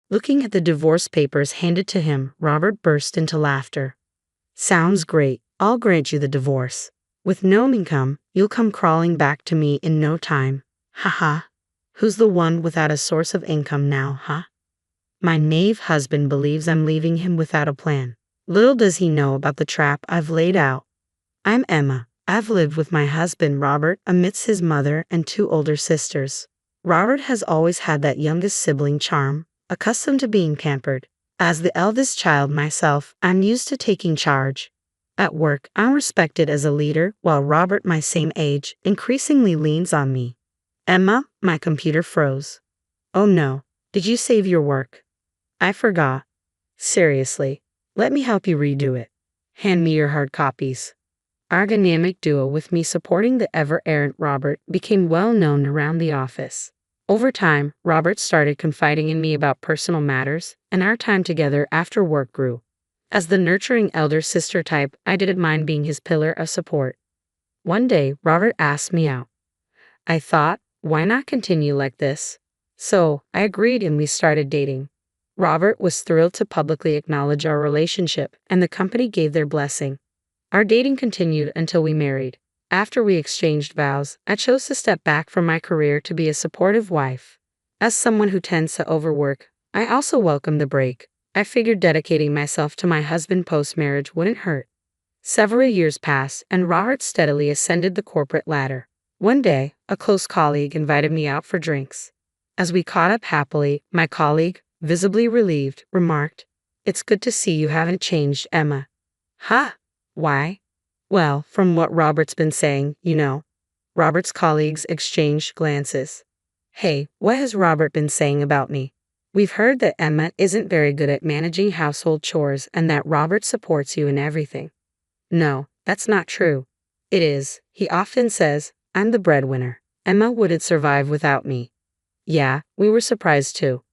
Looking at the divorce papers handed to him, Robert burst into laughter. Sounds great. I'll grant you the divorce. With no income, you'll come crawling back to me in no time. Haha. Who's the one without a source of income now, huh? My knave husband believes I'm leaving him without a plan. Little does he know about the trap I've laid out. I'm Emma. I've lived with my husband Robert amidst his mother and 2 older sisters. Robert has always had that youngest sibling charm, accustomed to being pampered. As the eldest child myself, I'm used to taking charge. At work, I'm respected as a leader, while Robert, my same age, increasingly leans on me. Emma, my computer froze. Oh no, did you save your work? I forgot. Seriously, let me help you redo it. Hand me your hard copies. Our dynamic duo with me supporting the ever-errant Robert became well known around the office. Over time, Robert started confiding in me about personal matters, and our time together after work grew. As the nurturing elder sister type, I didn't mind being his pillar of support. One day, Robert asked me out. I thought, why not continue like this? So, I agreed and we started dating. Robert was thrilled to publicly acknowledge our relationship, and the company gave their blessing. Our dating continued until we married. After we exchanged vows, I chose to step back from my career to be a supportive wife. As someone who tends to overwork, I also welcomed the break. I figured dedicating myself to my husband post-marriage wouldn't hurt. Several years passed, and Robert steadily ascended the corporate ladder. One day, a close colleague invited me out for drinks. As we caught up happily, my colleague, visibly relieved, remarked, "It's good to see you haven't changed, Emma." Huh? Why? Well, from what Robert's been saying, you know. Robert's colleagues exchanged glances. Hey, what has Robert been saying about me? We've heard that Emma isn't very good at managing household chores and that Robert supports you in everything. No, that's not true. It is. He often says, I'm the breadwinner. Emma wouldn't survive without me. Yeah, we were surprised too.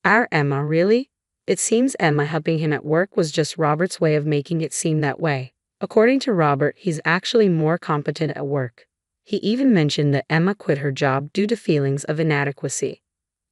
Our Emma, really? It seems Emma helping him at work was just Robert's way of making it seem that way. According to Robert, he's actually more competent at work. He even mentioned that Emma quit her job due to feelings of inadequacy.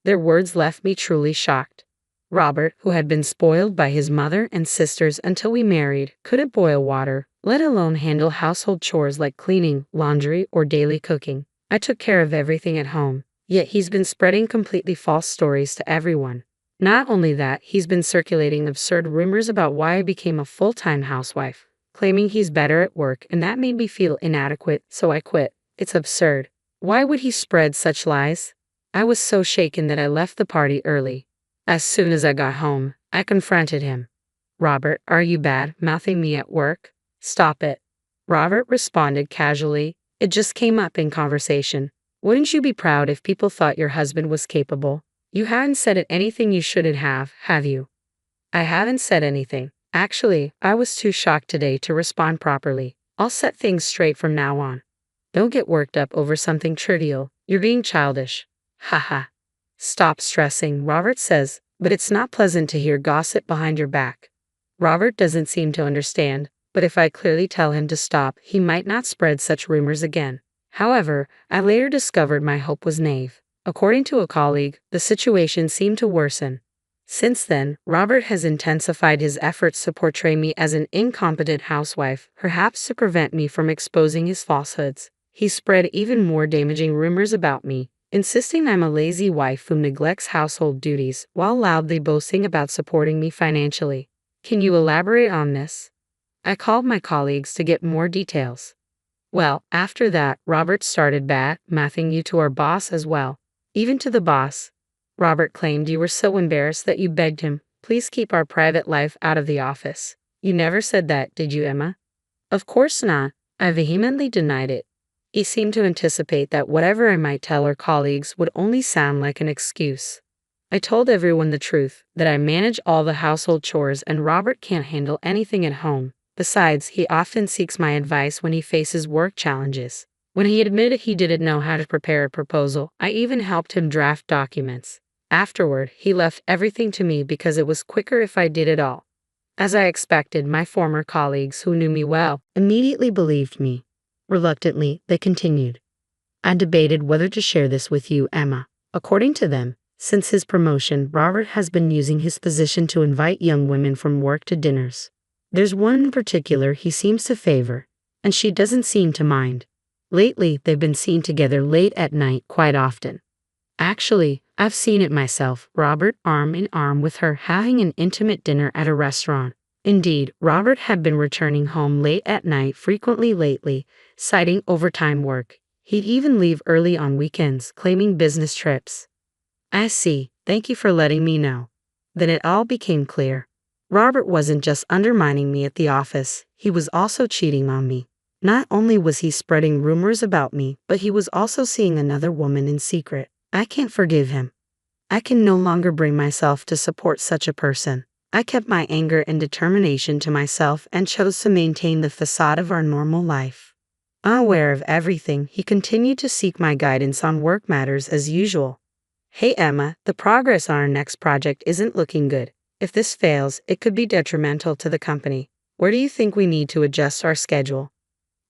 Their words left me truly shocked. Robert, who had been spoiled by his mother and sisters until we married, couldn't boil water, let alone handle household chores like cleaning, laundry, or daily cooking. I took care of everything at home, yet he's been spreading completely false stories to everyone. Not only that, he's been circulating absurd rumors about why I became a full-time housewife, claiming he's better at work and that made me feel inadequate, so I quit. It's absurd. Why would he spread such lies? I was so shaken that I left the party early. As soon as I got home, I confronted him. Robert, are you bad-mouthing me at work? Stop it. Robert responded casually. It just came up in conversation. Wouldn't you be proud if people thought your husband was capable? You haven't said anything you shouldn't have you? I haven't said anything. Actually, I was too shocked today to respond properly. I'll set things straight from now on. Don't get worked up over something trivial. You're being childish. Haha. Stop stressing, Robert says, but it's not pleasant to hear gossip behind your back. Robert doesn't seem to understand, but if I clearly tell him to stop, he might not spread such rumors again. However, I later discovered my hope was naive. According to a colleague, the situation seemed to worsen. Since then, Robert has intensified his efforts to portray me as an incompetent housewife, perhaps to prevent me from exposing his falsehoods. He spread even more damaging rumors about me, insisting I'm a lazy wife who neglects household duties while loudly boasting about supporting me financially. Can you elaborate on this? I called my colleagues to get more details. Well, after that, Robert started bad-mouthing you to our boss as well. Even to the boss. Robert claimed you were so embarrassed that you begged him, please keep our private life out of the office. You never said that, did you, Emma? Of course not. I vehemently denied it. He seemed to anticipate that whatever I might tell our colleagues would only sound like an excuse. I told everyone the truth, that I manage all the household chores and Robert can't handle anything at home. Besides, he often seeks my advice when he faces work challenges. When he admitted he didn't know how to prepare a proposal, I even helped him draft documents. Afterward, he left everything to me because it was quicker if I did it all. As I expected, my former colleagues, who knew me well, immediately believed me. Reluctantly, they continued. I debated whether to share this with you, Emma. According to them, Since his promotion, Robert has been using his position to invite young women from work to dinners. There's one in particular he seems to favor, and she doesn't seem to mind. Lately, they've been seen together late at night quite often. Actually, I've seen it myself, Robert arm in arm with her having an intimate dinner at a restaurant. Indeed, Robert had been returning home late at night frequently lately, citing overtime work. He'd even leave early on weekends, claiming business trips. I see, thank you for letting me know. Then it all became clear. Robert wasn't just undermining me at the office, he was also cheating on me. Not only was he spreading rumors about me, but he was also seeing another woman in secret. I can't forgive him. I can no longer bring myself to support such a person. I kept my anger and determination to myself and chose to maintain the facade of our normal life. Unaware of everything, he continued to seek my guidance on work matters as usual. Hey Emma, the progress on our next project isn't looking good. If this fails, it could be detrimental to the company. Where do you think we need to adjust our schedule?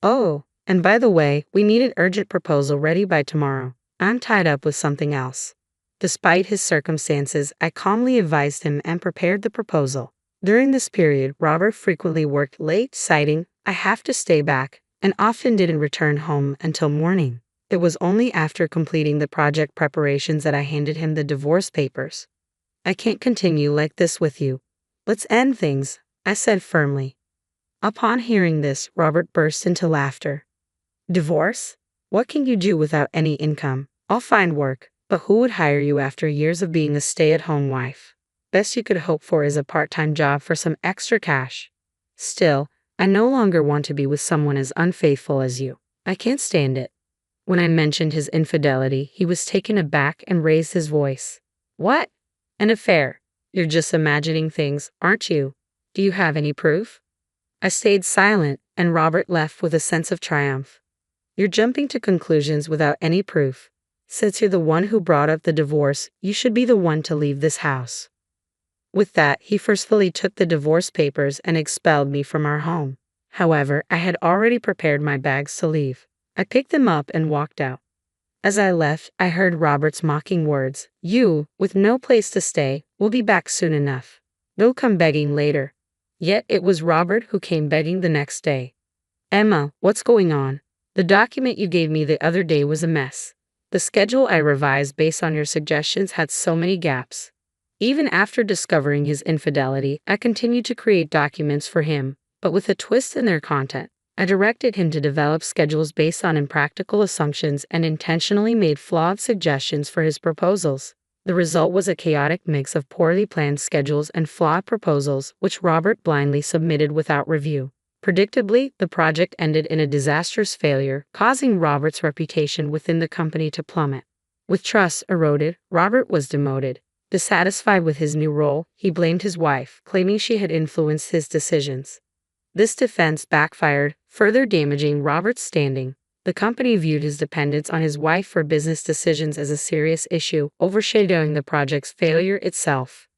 Oh, and by the way, we need an urgent proposal ready by tomorrow. I'm tied up with something else. Despite his circumstances, I calmly advised him and prepared the proposal. During this period, Robert frequently worked late, citing, I have to stay back, and often didn't return home until morning. It was only after completing the project preparations that I handed him the divorce papers. I can't continue like this with you. Let's end things, I said firmly. Upon hearing this, Robert burst into laughter. Divorce? What can you do without any income? I'll find work, but who would hire you after years of being a stay-at-home wife? Best you could hope for is a part-time job for some extra cash. Still, I no longer want to be with someone as unfaithful as you. I can't stand it. When I mentioned his infidelity, he was taken aback and raised his voice. What? An affair? You're just imagining things, aren't you? Do you have any proof? I stayed silent, and Robert left with a sense of triumph. You're jumping to conclusions without any proof. Since you're the one who brought up the divorce, you should be the one to leave this house. With that, he forcefully took the divorce papers and expelled me from our home. However, I had already prepared my bags to leave. I picked them up and walked out. As I left, I heard Robert's mocking words, You, with no place to stay, will be back soon enough. They'll come begging later. Yet it was Robert who came begging the next day. Emma, what's going on? The document you gave me the other day was a mess. The schedule I revised based on your suggestions had so many gaps. Even after discovering his infidelity, I continued to create documents for him, but with a twist in their content. I directed him to develop schedules based on impractical assumptions and intentionally made flawed suggestions for his proposals. The result was a chaotic mix of poorly planned schedules and flawed proposals, which Robert blindly submitted without review. Predictably, the project ended in a disastrous failure, causing Robert's reputation within the company to plummet. With trust eroded, Robert was demoted. Dissatisfied with his new role, he blamed his wife, claiming she had influenced his decisions. This defense backfired, further damaging Robert's standing. The company viewed his dependence on his wife for business decisions as a serious issue, overshadowing the project's failure itself.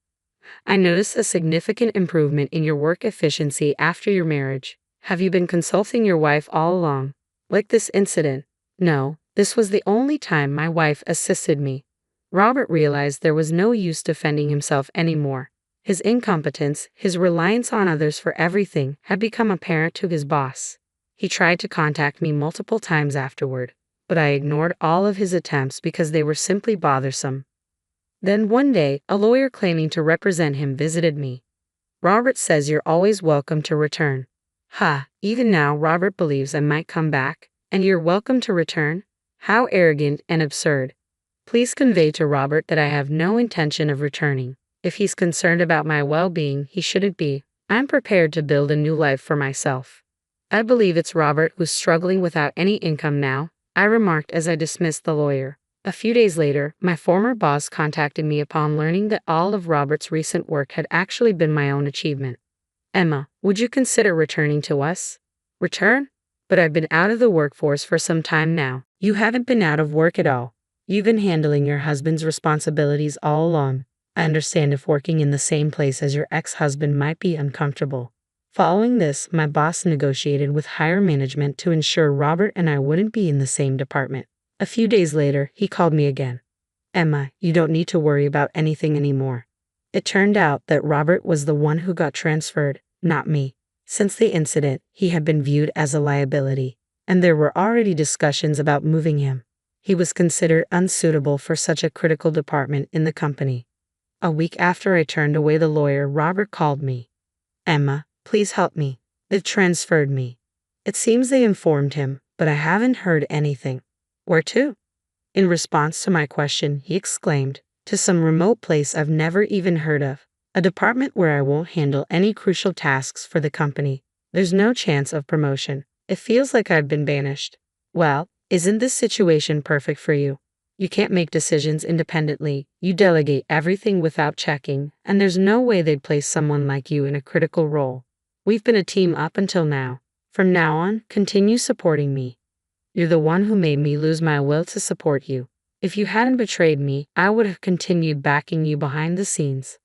I noticed a significant improvement in your work efficiency after your marriage. Have you been consulting your wife all along? Like this incident? No, this was the only time my wife assisted me. Robert realized there was no use defending himself anymore. His incompetence, his reliance on others for everything, had become apparent to his boss. He tried to contact me multiple times afterward, but I ignored all of his attempts because they were simply bothersome. Then one day, a lawyer claiming to represent him visited me. Robert says you're always welcome to return. Even now Robert believes I might come back, and you're welcome to return? How arrogant and absurd. Please convey to Robert that I have no intention of returning. If he's concerned about my well-being, he shouldn't be. I'm prepared to build a new life for myself. I believe it's Robert who's struggling without any income now, I remarked as I dismissed the lawyer. A few days later, my former boss contacted me upon learning that all of Robert's recent work had actually been my own achievement. Emma, would you consider returning to us? Return? But I've been out of the workforce for some time now. You haven't been out of work at all. You've been handling your husband's responsibilities all along. I understand if working in the same place as your ex-husband might be uncomfortable. Following this, my boss negotiated with higher management to ensure Robert and I wouldn't be in the same department. A few days later, he called me again. Emma, you don't need to worry about anything anymore. It turned out that Robert was the one who got transferred, not me. Since the incident, he had been viewed as a liability, and there were already discussions about moving him. He was considered unsuitable for such a critical department in the company. A week after I turned away the lawyer, Robert called me. Emma, please help me. They've transferred me. It seems they informed him, but I haven't heard anything. Where to? In response to my question, he exclaimed, to some remote place I've never even heard of. A department where I won't handle any crucial tasks for the company. There's no chance of promotion. It feels like I've been banished. Well, isn't this situation perfect for you? You can't make decisions independently, you delegate everything without checking, and there's no way they'd place someone like you in a critical role. We've been a team up until now. From now on, continue supporting me. You're the one who made me lose my will to support you. If you hadn't betrayed me, I would have continued backing you behind the scenes.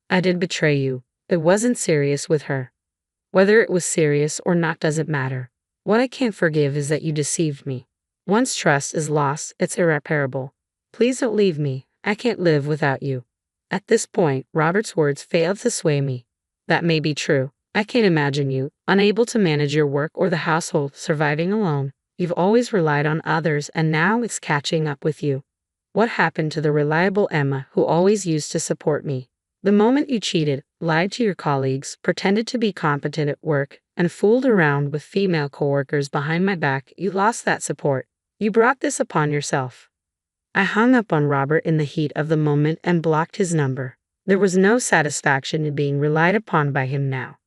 I did betray you. It wasn't serious with her. Whether it was serious or not doesn't matter. What I can't forgive is that you deceived me. Once trust is lost, it's irreparable. Please don't leave me. I can't live without you. At this point, Robert's words failed to sway me. That may be true. I can't imagine you, unable to manage your work or the household, surviving alone. You've always relied on others, and now it's catching up with you. What happened to the reliable Emma who always used to support me? The moment you cheated, lied to your colleagues, pretended to be competent at work, and fooled around with female coworkers behind my back, you lost that support. You brought this upon yourself. I hung up on Robert in the heat of the moment and blocked his number. There was no satisfaction in being relied upon by him now.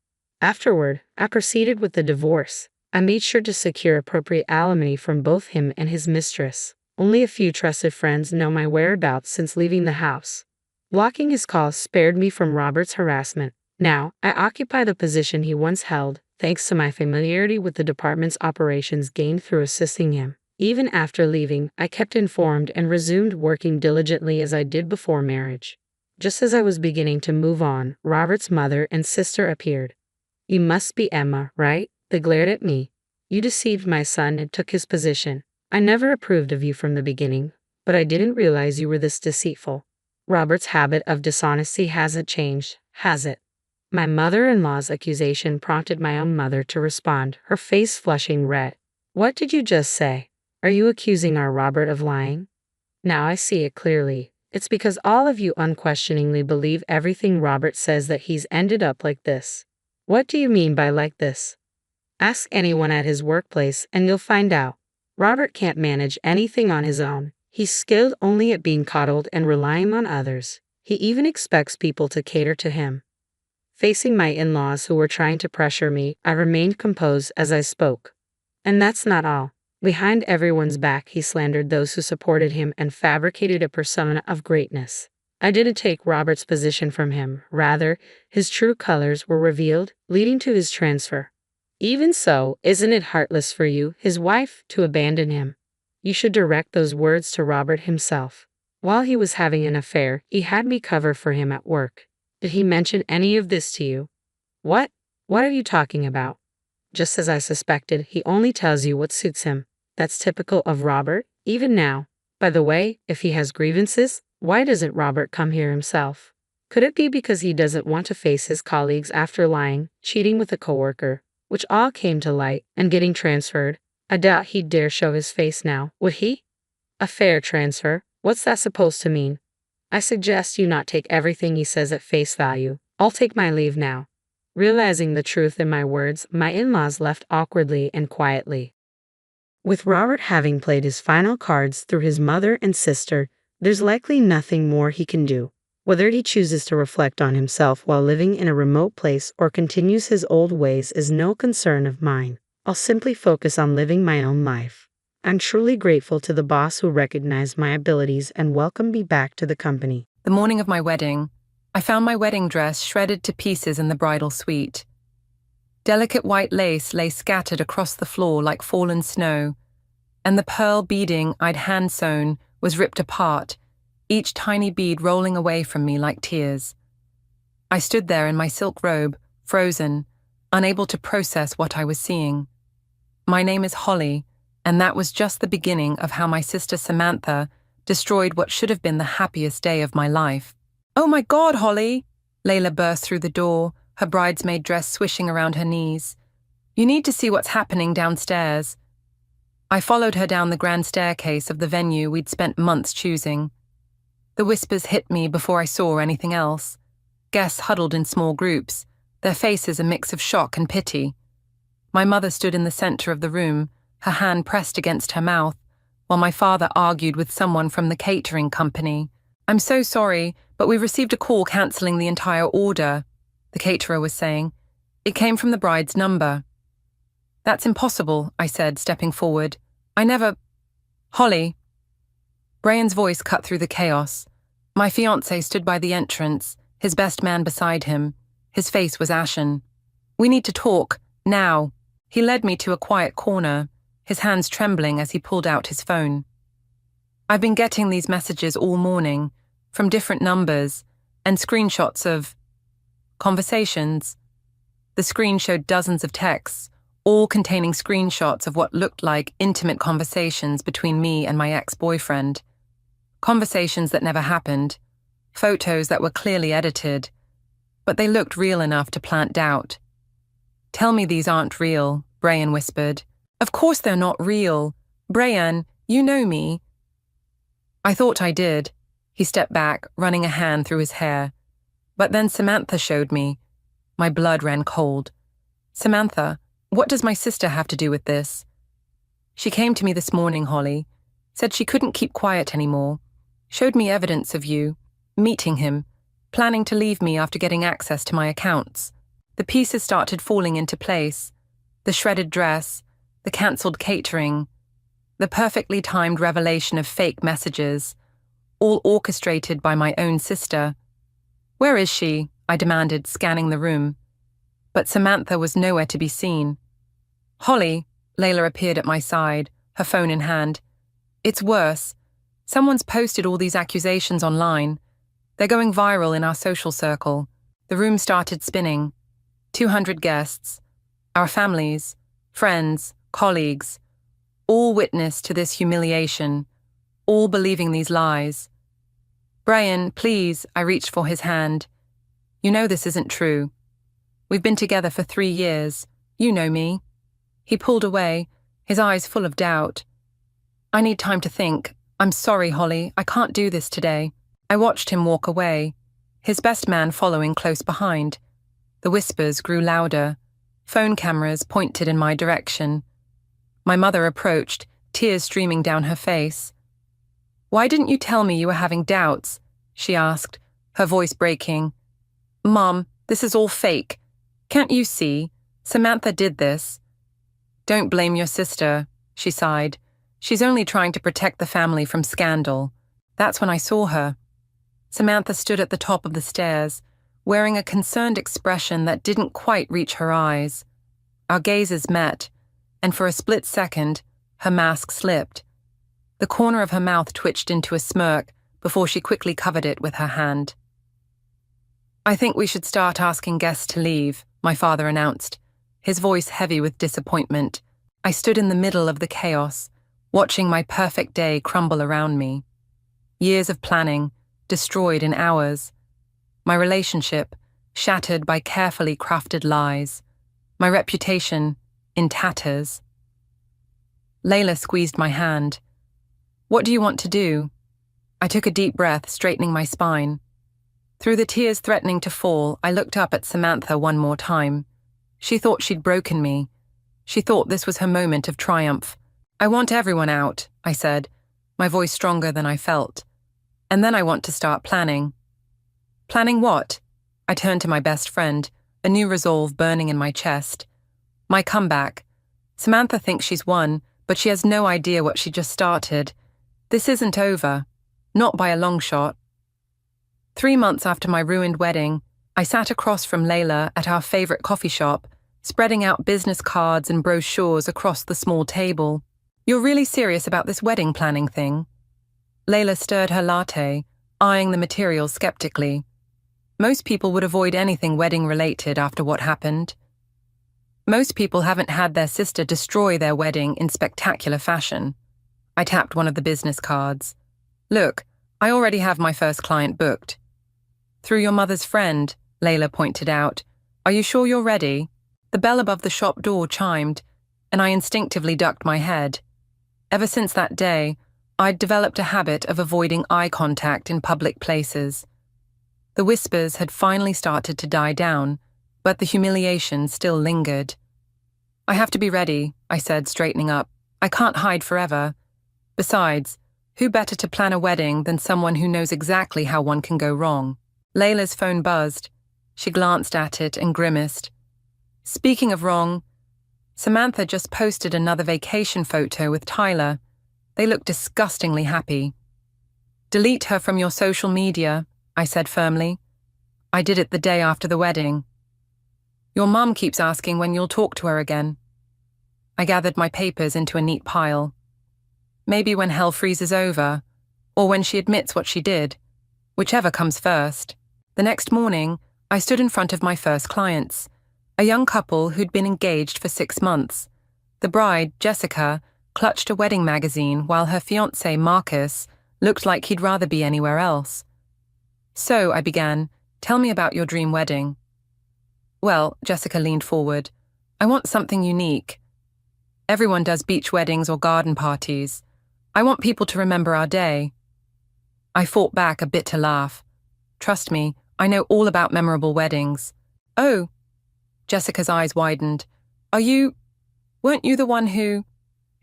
Afterward, I proceeded with the divorce. I made sure to secure appropriate alimony from both him and his mistress. Only a few trusted friends know my whereabouts since leaving the house. Blocking his calls spared me from Robert's harassment. Now, I occupy the position he once held, thanks to my familiarity with the department's operations gained through assisting him. Even after leaving, I kept informed and resumed working diligently as I did before marriage. Just as I was beginning to move on, Robert's mother and sister appeared. You must be Emma, right? They glared at me. You deceived my son and took his position. I never approved of you from the beginning, but I didn't realize you were this deceitful. Robert's habit of dishonesty hasn't changed, has it? My mother-in-law's accusation prompted my own mother to respond, her face flushing red. What did you just say? Are you accusing our Robert of lying? Now I see it clearly. It's because all of you unquestioningly believe everything Robert says that he's ended up like this. What do you mean by like this? Ask anyone at his workplace and you'll find out. Robert can't manage anything on his own. He's skilled only at being coddled and relying on others. He even expects people to cater to him. Facing my in-laws who were trying to pressure me, I remained composed as I spoke. And that's not all. Behind everyone's back, he slandered those who supported him and fabricated a persona of greatness. I didn't take Robert's position from him. Rather, his true colors were revealed, leading to his transfer. Even so, isn't it heartless for you, his wife, to abandon him? You should direct those words to Robert himself. While he was having an affair, he had me cover for him at work. Did he mention any of this to you? What? What are you talking about? Just as I suspected, he only tells you what suits him. That's typical of Robert, even now. By the way, if he has grievances, why doesn't Robert come here himself? Could it be because he doesn't want to face his colleagues after lying, cheating with a coworker, which all came to light, and getting transferred? I doubt he'd dare show his face now, would he? A fair transfer? What's that supposed to mean? I suggest you not take everything he says at face value. I'll take my leave now. Realizing the truth in my words, my in-laws left awkwardly and quietly. With Robert having played his final cards through his mother and sister, there's likely nothing more he can do. Whether he chooses to reflect on himself while living in a remote place or continues his old ways is no concern of mine. I'll simply focus on living my own life. I'm truly grateful to the boss who recognized my abilities and welcomed me back to the company. The morning of my wedding, I found my wedding dress shredded to pieces in the bridal suite. Delicate white lace lay scattered across the floor like fallen snow, and the pearl beading I'd hand-sewn was ripped apart, each tiny bead rolling away from me like tears. I stood there in my silk robe, frozen, unable to process what I was seeing. My name is Holly, and that was just the beginning of how my sister Samantha destroyed what should have been the happiest day of my life. "Oh my God, Holly!" Layla burst through the door, her bridesmaid dress swishing around her knees. "You need to see what's happening downstairs." I followed her down the grand staircase of the venue we'd spent months choosing. The whispers hit me before I saw anything else. Guests huddled in small groups, their faces a mix of shock and pity. My mother stood in the center of the room, her hand pressed against her mouth, while my father argued with someone from the catering company. "I'm so sorry, but we received a call cancelling the entire order," the caterer was saying. "It came from the bride's number." "That's impossible," I said, stepping forward. "I never—" "Holly." Brian's voice cut through the chaos. My fiancé stood by the entrance, his best man beside him. His face was ashen. "We need to talk, now." He led me to a quiet corner, his hands trembling as he pulled out his phone. "I've been getting these messages all morning, from different numbers, and screenshots of conversations." The screen showed dozens of texts, all containing screenshots of what looked like intimate conversations between me and my ex-boyfriend. Conversations that never happened, photos that were clearly edited, but they looked real enough to plant doubt. "Tell me these aren't real," Brian whispered. "Of course they're not real. Brian, you know me." I thought I did. He stepped back, running a hand through his hair. But then Samantha showed me. My blood ran cold. "Samantha, what does my sister have to do with this?" "She came to me this morning, Holly. Said she couldn't keep quiet anymore. Showed me evidence of you, meeting him, planning to leave me after getting access to my accounts. The pieces started falling into place. The shredded dress, the cancelled catering, the perfectly timed revelation of fake messages, all orchestrated by my own sister. "Where is she?" I demanded, scanning the room. But Samantha was nowhere to be seen. "Holly," Layla appeared at my side, her phone in hand. "It's worse. Someone's posted all these accusations online. They're going viral in our social circle." The room started spinning. 200 guests, our families, friends, colleagues, all witness to this humiliation, all believing these lies. "Brian, please," I reached for his hand. "You know this isn't true. We've been together for 3 years. You know me." He pulled away, his eyes full of doubt. "I need time to think. I'm sorry, Holly, I can't do this today." I watched him walk away, his best man following close behind. The whispers grew louder. Phone cameras pointed in my direction. My mother approached, tears streaming down her face. "Why didn't you tell me you were having doubts?" she asked, her voice breaking. "Mom, this is all fake. Can't you see? Samantha did this." "Don't blame your sister," she sighed. "She's only trying to protect the family from scandal." That's when I saw her. Samantha stood at the top of the stairs, wearing a concerned expression that didn't quite reach her eyes. Our gazes met, and for a split second, her mask slipped. The corner of her mouth twitched into a smirk before she quickly covered it with her hand. "I think we should start asking guests to leave," my father announced, his voice heavy with disappointment. I stood in the middle of the chaos, watching my perfect day crumble around me. Years of planning, destroyed in hours. My relationship, shattered by carefully crafted lies. My reputation, in tatters. Layla squeezed my hand. "What do you want to do?" I took a deep breath, straightening my spine. Through the tears threatening to fall, I looked up at Samantha one more time. She thought she'd broken me. She thought this was her moment of triumph. "I want everyone out," I said, my voice stronger than I felt. "And then I want to start planning." "Planning what?" I turned to my best friend, a new resolve burning in my chest. "My comeback. Samantha thinks she's won, but she has no idea what she just started. This isn't over. Not by a long shot." 3 months after my ruined wedding, I sat across from Layla at our favorite coffee shop, spreading out business cards and brochures across the small table. "You're really serious about this wedding planning thing?" Layla stirred her latte, eyeing the materials skeptically. Most people would avoid anything wedding-related after what happened. Most people haven't had their sister destroy their wedding in spectacular fashion. I tapped one of the business cards. Look, I already have my first client booked. Through your mother's friend, Layla pointed out. Are you sure you're ready? The bell above the shop door chimed, and I instinctively ducked my head. Ever since that day, I'd developed a habit of avoiding eye contact in public places. The whispers had finally started to die down, but the humiliation still lingered. I have to be ready, I said, straightening up. I can't hide forever. Besides, who better to plan a wedding than someone who knows exactly how one can go wrong? Layla's phone buzzed. She glanced at it and grimaced. Speaking of wrong, Samantha just posted another vacation photo with Tyler. They look disgustingly happy. Delete her from your social media, I said firmly. I did it the day after the wedding. Your mum keeps asking when you'll talk to her again. I gathered my papers into a neat pile. Maybe when hell freezes over, or when she admits what she did, whichever comes first. The next morning, I stood in front of my first clients, a young couple who'd been engaged for 6 months. The bride, Jessica, clutched a wedding magazine while her fiancé, Marcus, looked like he'd rather be anywhere else. So, I began, tell me about your dream wedding. Well, Jessica leaned forward. I want something unique. Everyone does beach weddings or garden parties. I want people to remember our day. I fought back a bitter laugh. Trust me, I know all about memorable weddings. Oh, Jessica's eyes widened. Weren't you the one who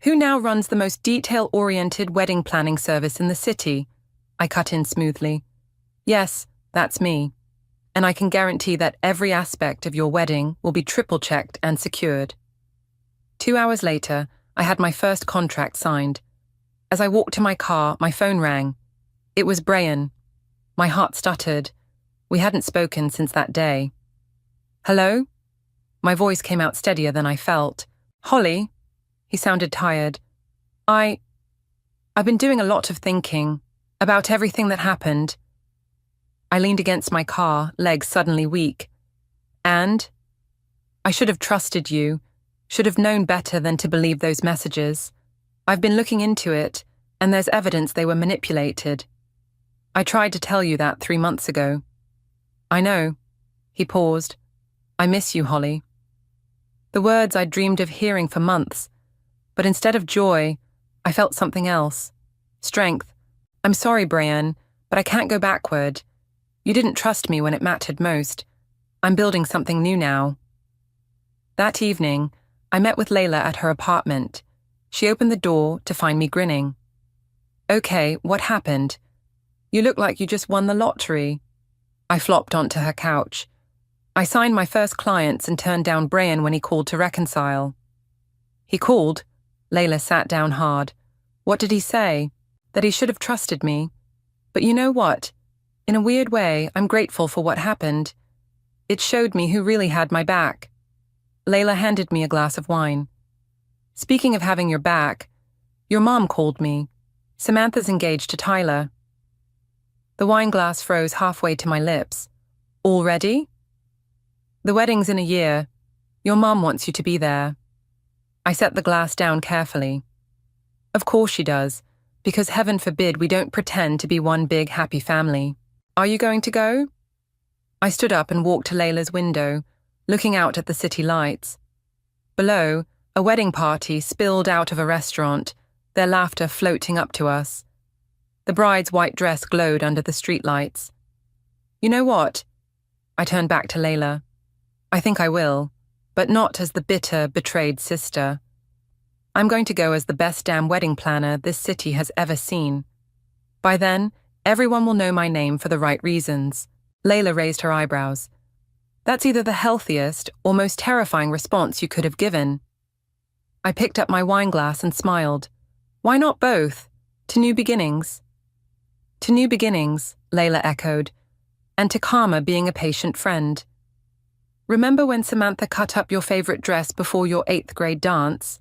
now runs the most detail-oriented wedding planning service in the city? I cut in smoothly. Yes, that's me. And I can guarantee that every aspect of your wedding will be triple-checked and secured. 2 hours later, I had my first contract signed. As I walked to my car, my phone rang. It was Brian. My heart stuttered. We hadn't spoken since that day. Hello? My voice came out steadier than I felt. Holly? He sounded tired. I've been doing a lot of thinking about everything that happened. I leaned against my car, legs suddenly weak. And? I should have trusted you, should have known better than to believe those messages. I've been looking into it, and there's evidence they were manipulated. I tried to tell you that 3 months ago. I know. He paused. I miss you, Holly. The words I'd dreamed of hearing for months, but instead of joy, I felt something else. Strength. I'm sorry, Brian, but I can't go backward. You didn't trust me when it mattered most. I'm building something new now. That evening, I met with Layla at her apartment. She opened the door to find me grinning. Okay, what happened? You look like you just won the lottery. I flopped onto her couch. I signed my first clients and turned down Brian when he called to reconcile. He called? Layla sat down hard. What did he say? That he should have trusted me. But you know what? In a weird way, I'm grateful for what happened. It showed me who really had my back. Layla handed me a glass of wine. Speaking of having your back, your mom called me. Samantha's engaged to Tyler. The wine glass froze halfway to my lips. Already? The wedding's in a year. Your mom wants you to be there. I set the glass down carefully. Of course she does, because heaven forbid we don't pretend to be one big happy family. Are you going to go? I stood up and walked to Layla's window, looking out at the city lights. Below, a wedding party spilled out of a restaurant, their laughter floating up to us. The bride's white dress glowed under the streetlights. You know what? I turned back to Layla. I think I will, but not as the bitter, betrayed sister. I'm going to go as the best damn wedding planner this city has ever seen. By then, everyone will know my name for the right reasons. Layla raised her eyebrows. That's either the healthiest or most terrifying response you could have given. I picked up my wine glass and smiled. Why not both? To new beginnings. To new beginnings, Layla echoed, and to karma being a patient friend. Remember when Samantha cut up your favorite dress before your 8th grade dance?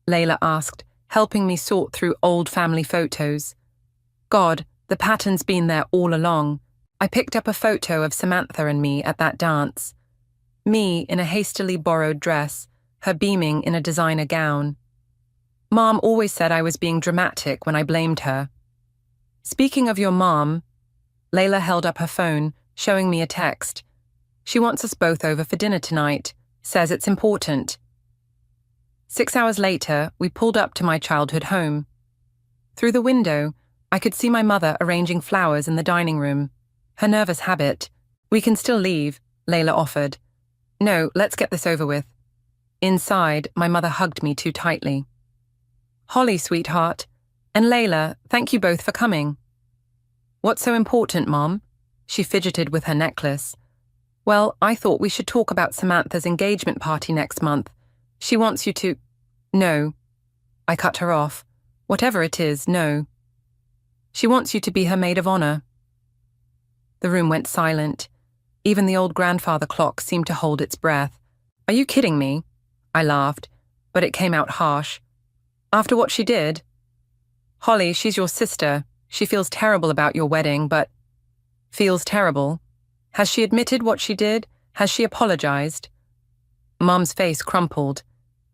Layla asked, helping me sort through old family photos. God, the pattern's been there all along. I picked up a photo of Samantha and me at that dance. Me in a hastily borrowed dress, her beaming in a designer gown. Mom always said I was being dramatic when I blamed her. Speaking of your mom, Layla held up her phone, showing me a text. She wants us both over for dinner tonight, says it's important. 6 hours later, we pulled up to my childhood home. Through the window, I could see my mother arranging flowers in the dining room. Her nervous habit. We can still leave, Layla offered. No, let's get this over with. Inside, my mother hugged me too tightly. Holly, sweetheart, and Layla, thank you both for coming. What's so important, Mom? She fidgeted with her necklace. Well, I thought we should talk about Samantha's engagement party next month. She wants you to… No. I cut her off. Whatever it is, no. She wants you to be her maid of honor. The room went silent. Even the old grandfather clock seemed to hold its breath. Are you kidding me? I laughed, but it came out harsh. After what she did? Holly, she's your sister. She feels terrible about your wedding, but… Feels terrible? Has she admitted what she did? Has she apologized? Mom's face crumpled.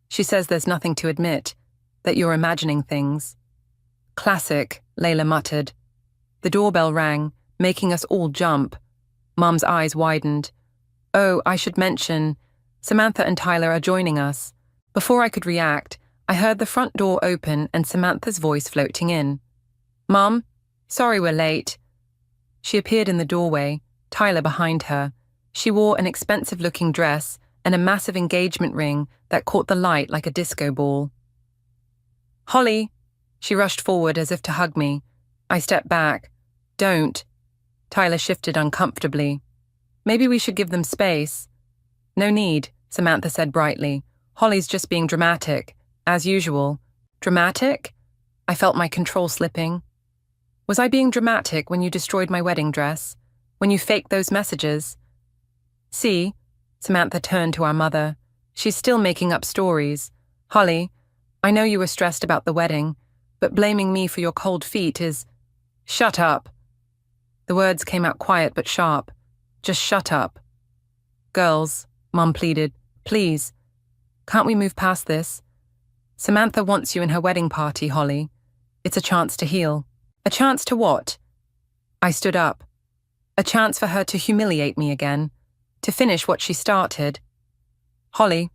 She says there's nothing to admit, that you're imagining things. Classic, Layla muttered. The doorbell rang, making us all jump. Mom's eyes widened. Oh, I should mention, Samantha and Tyler are joining us. Before I could react, I heard the front door open and Samantha's voice floating in. Mom, sorry we're late. She appeared in the doorway, Tyler behind her. She wore an expensive-looking dress and a massive engagement ring that caught the light like a disco ball. Holly! She rushed forward as if to hug me. I stepped back. Don't. Tyler shifted uncomfortably. Maybe we should give them space. No need, Samantha said brightly. Holly's just being dramatic, as usual. Dramatic? I felt my control slipping. Was I being dramatic when you destroyed my wedding dress? When you faked those messages? See, Samantha turned to our mother. She's still making up stories. Holly, I know you were stressed about the wedding, but blaming me for your cold feet is… Shut up. The words came out quiet but sharp. Just shut up. Girls, Mom pleaded, please. Can't we move past this? Samantha wants you in her wedding party, Holly. It's a chance to heal. A chance to what? I stood up. A chance for her to humiliate me again. To finish what she started. Holly,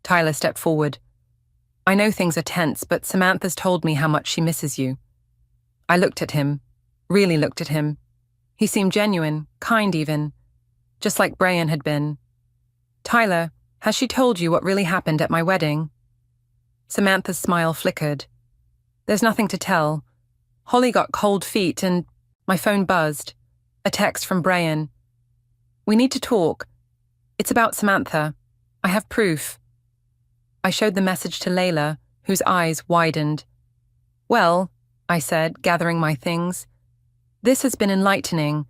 Tyler stepped forward. I know things are tense, but Samantha's told me how much she misses you. I looked at him. Really looked at him. He seemed genuine, kind even. Just like Brian had been. Tyler, has she told you what really happened at my wedding? Samantha's smile flickered. There's nothing to tell. Holly got cold feet and… My phone buzzed. A text from Brian. We need to talk. It's about Samantha. I have proof. I showed the message to Layla, whose eyes widened. Well, I said, gathering my things. This has been enlightening.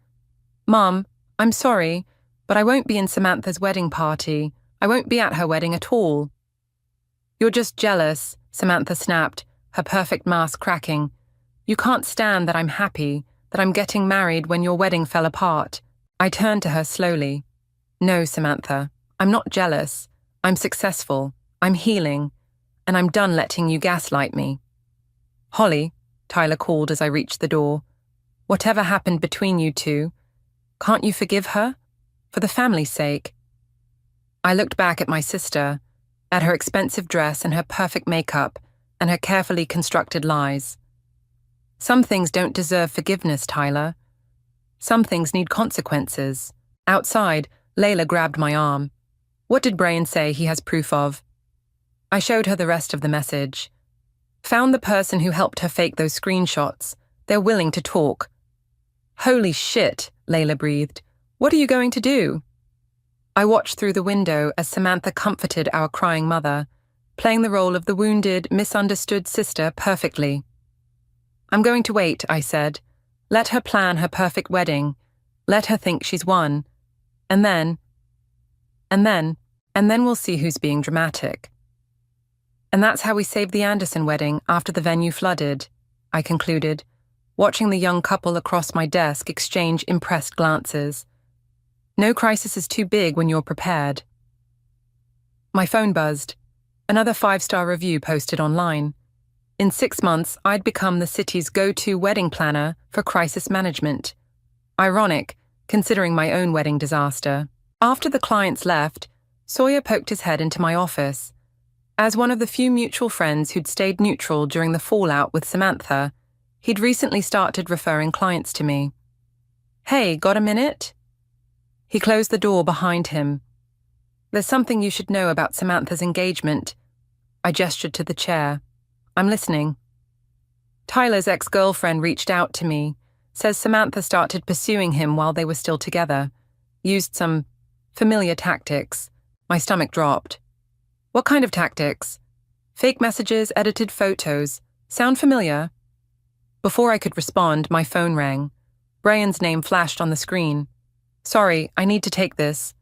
Mom, I'm sorry, but I won't be in Samantha's wedding party. I won't be at her wedding at all. You're just jealous, Samantha snapped, her perfect mask cracking. You can't stand that I'm happy, that I'm getting married when your wedding fell apart. I turned to her slowly. No, Samantha, I'm not jealous. I'm successful. I'm healing. And I'm done letting you gaslight me. Holly, Tyler called as I reached the door. Whatever happened between you two, can't you forgive her? For the family's sake. I looked back at my sister, at her expensive dress and her perfect makeup, and her carefully constructed lies. Some things don't deserve forgiveness, Tyler. Some things need consequences. Outside, Layla grabbed my arm. What did Brian say he has proof of? I showed her the rest of the message. Found the person who helped her fake those screenshots. They're willing to talk. Holy shit, Layla breathed. What are you going to do? I watched through the window as Samantha comforted our crying mother, playing the role of the wounded, misunderstood sister perfectly. I'm going to wait, I said. Let her plan her perfect wedding. Let her think she's won. And then we'll see who's being dramatic. And that's how we saved the Anderson wedding after the venue flooded, I concluded, watching the young couple across my desk exchange impressed glances. No crisis is too big when you're prepared. My phone buzzed. Another 5-star review posted online. In 6 months, I'd become the city's go-to wedding planner for crisis management. Ironic, considering my own wedding disaster. After the clients left, Sawyer poked his head into my office. As one of the few mutual friends who'd stayed neutral during the fallout with Samantha, he'd recently started referring clients to me. "Hey, got a minute?" He closed the door behind him. "There's something you should know about Samantha's engagement." I gestured to the chair. "I'm listening." "Tyler's ex-girlfriend reached out to me, says Samantha started pursuing him while they were still together, used some familiar tactics." My stomach dropped. "What kind of tactics?" "Fake messages, edited photos. Sound familiar?" Before I could respond, my phone rang. Brian's name flashed on the screen. "Sorry, I need to take this."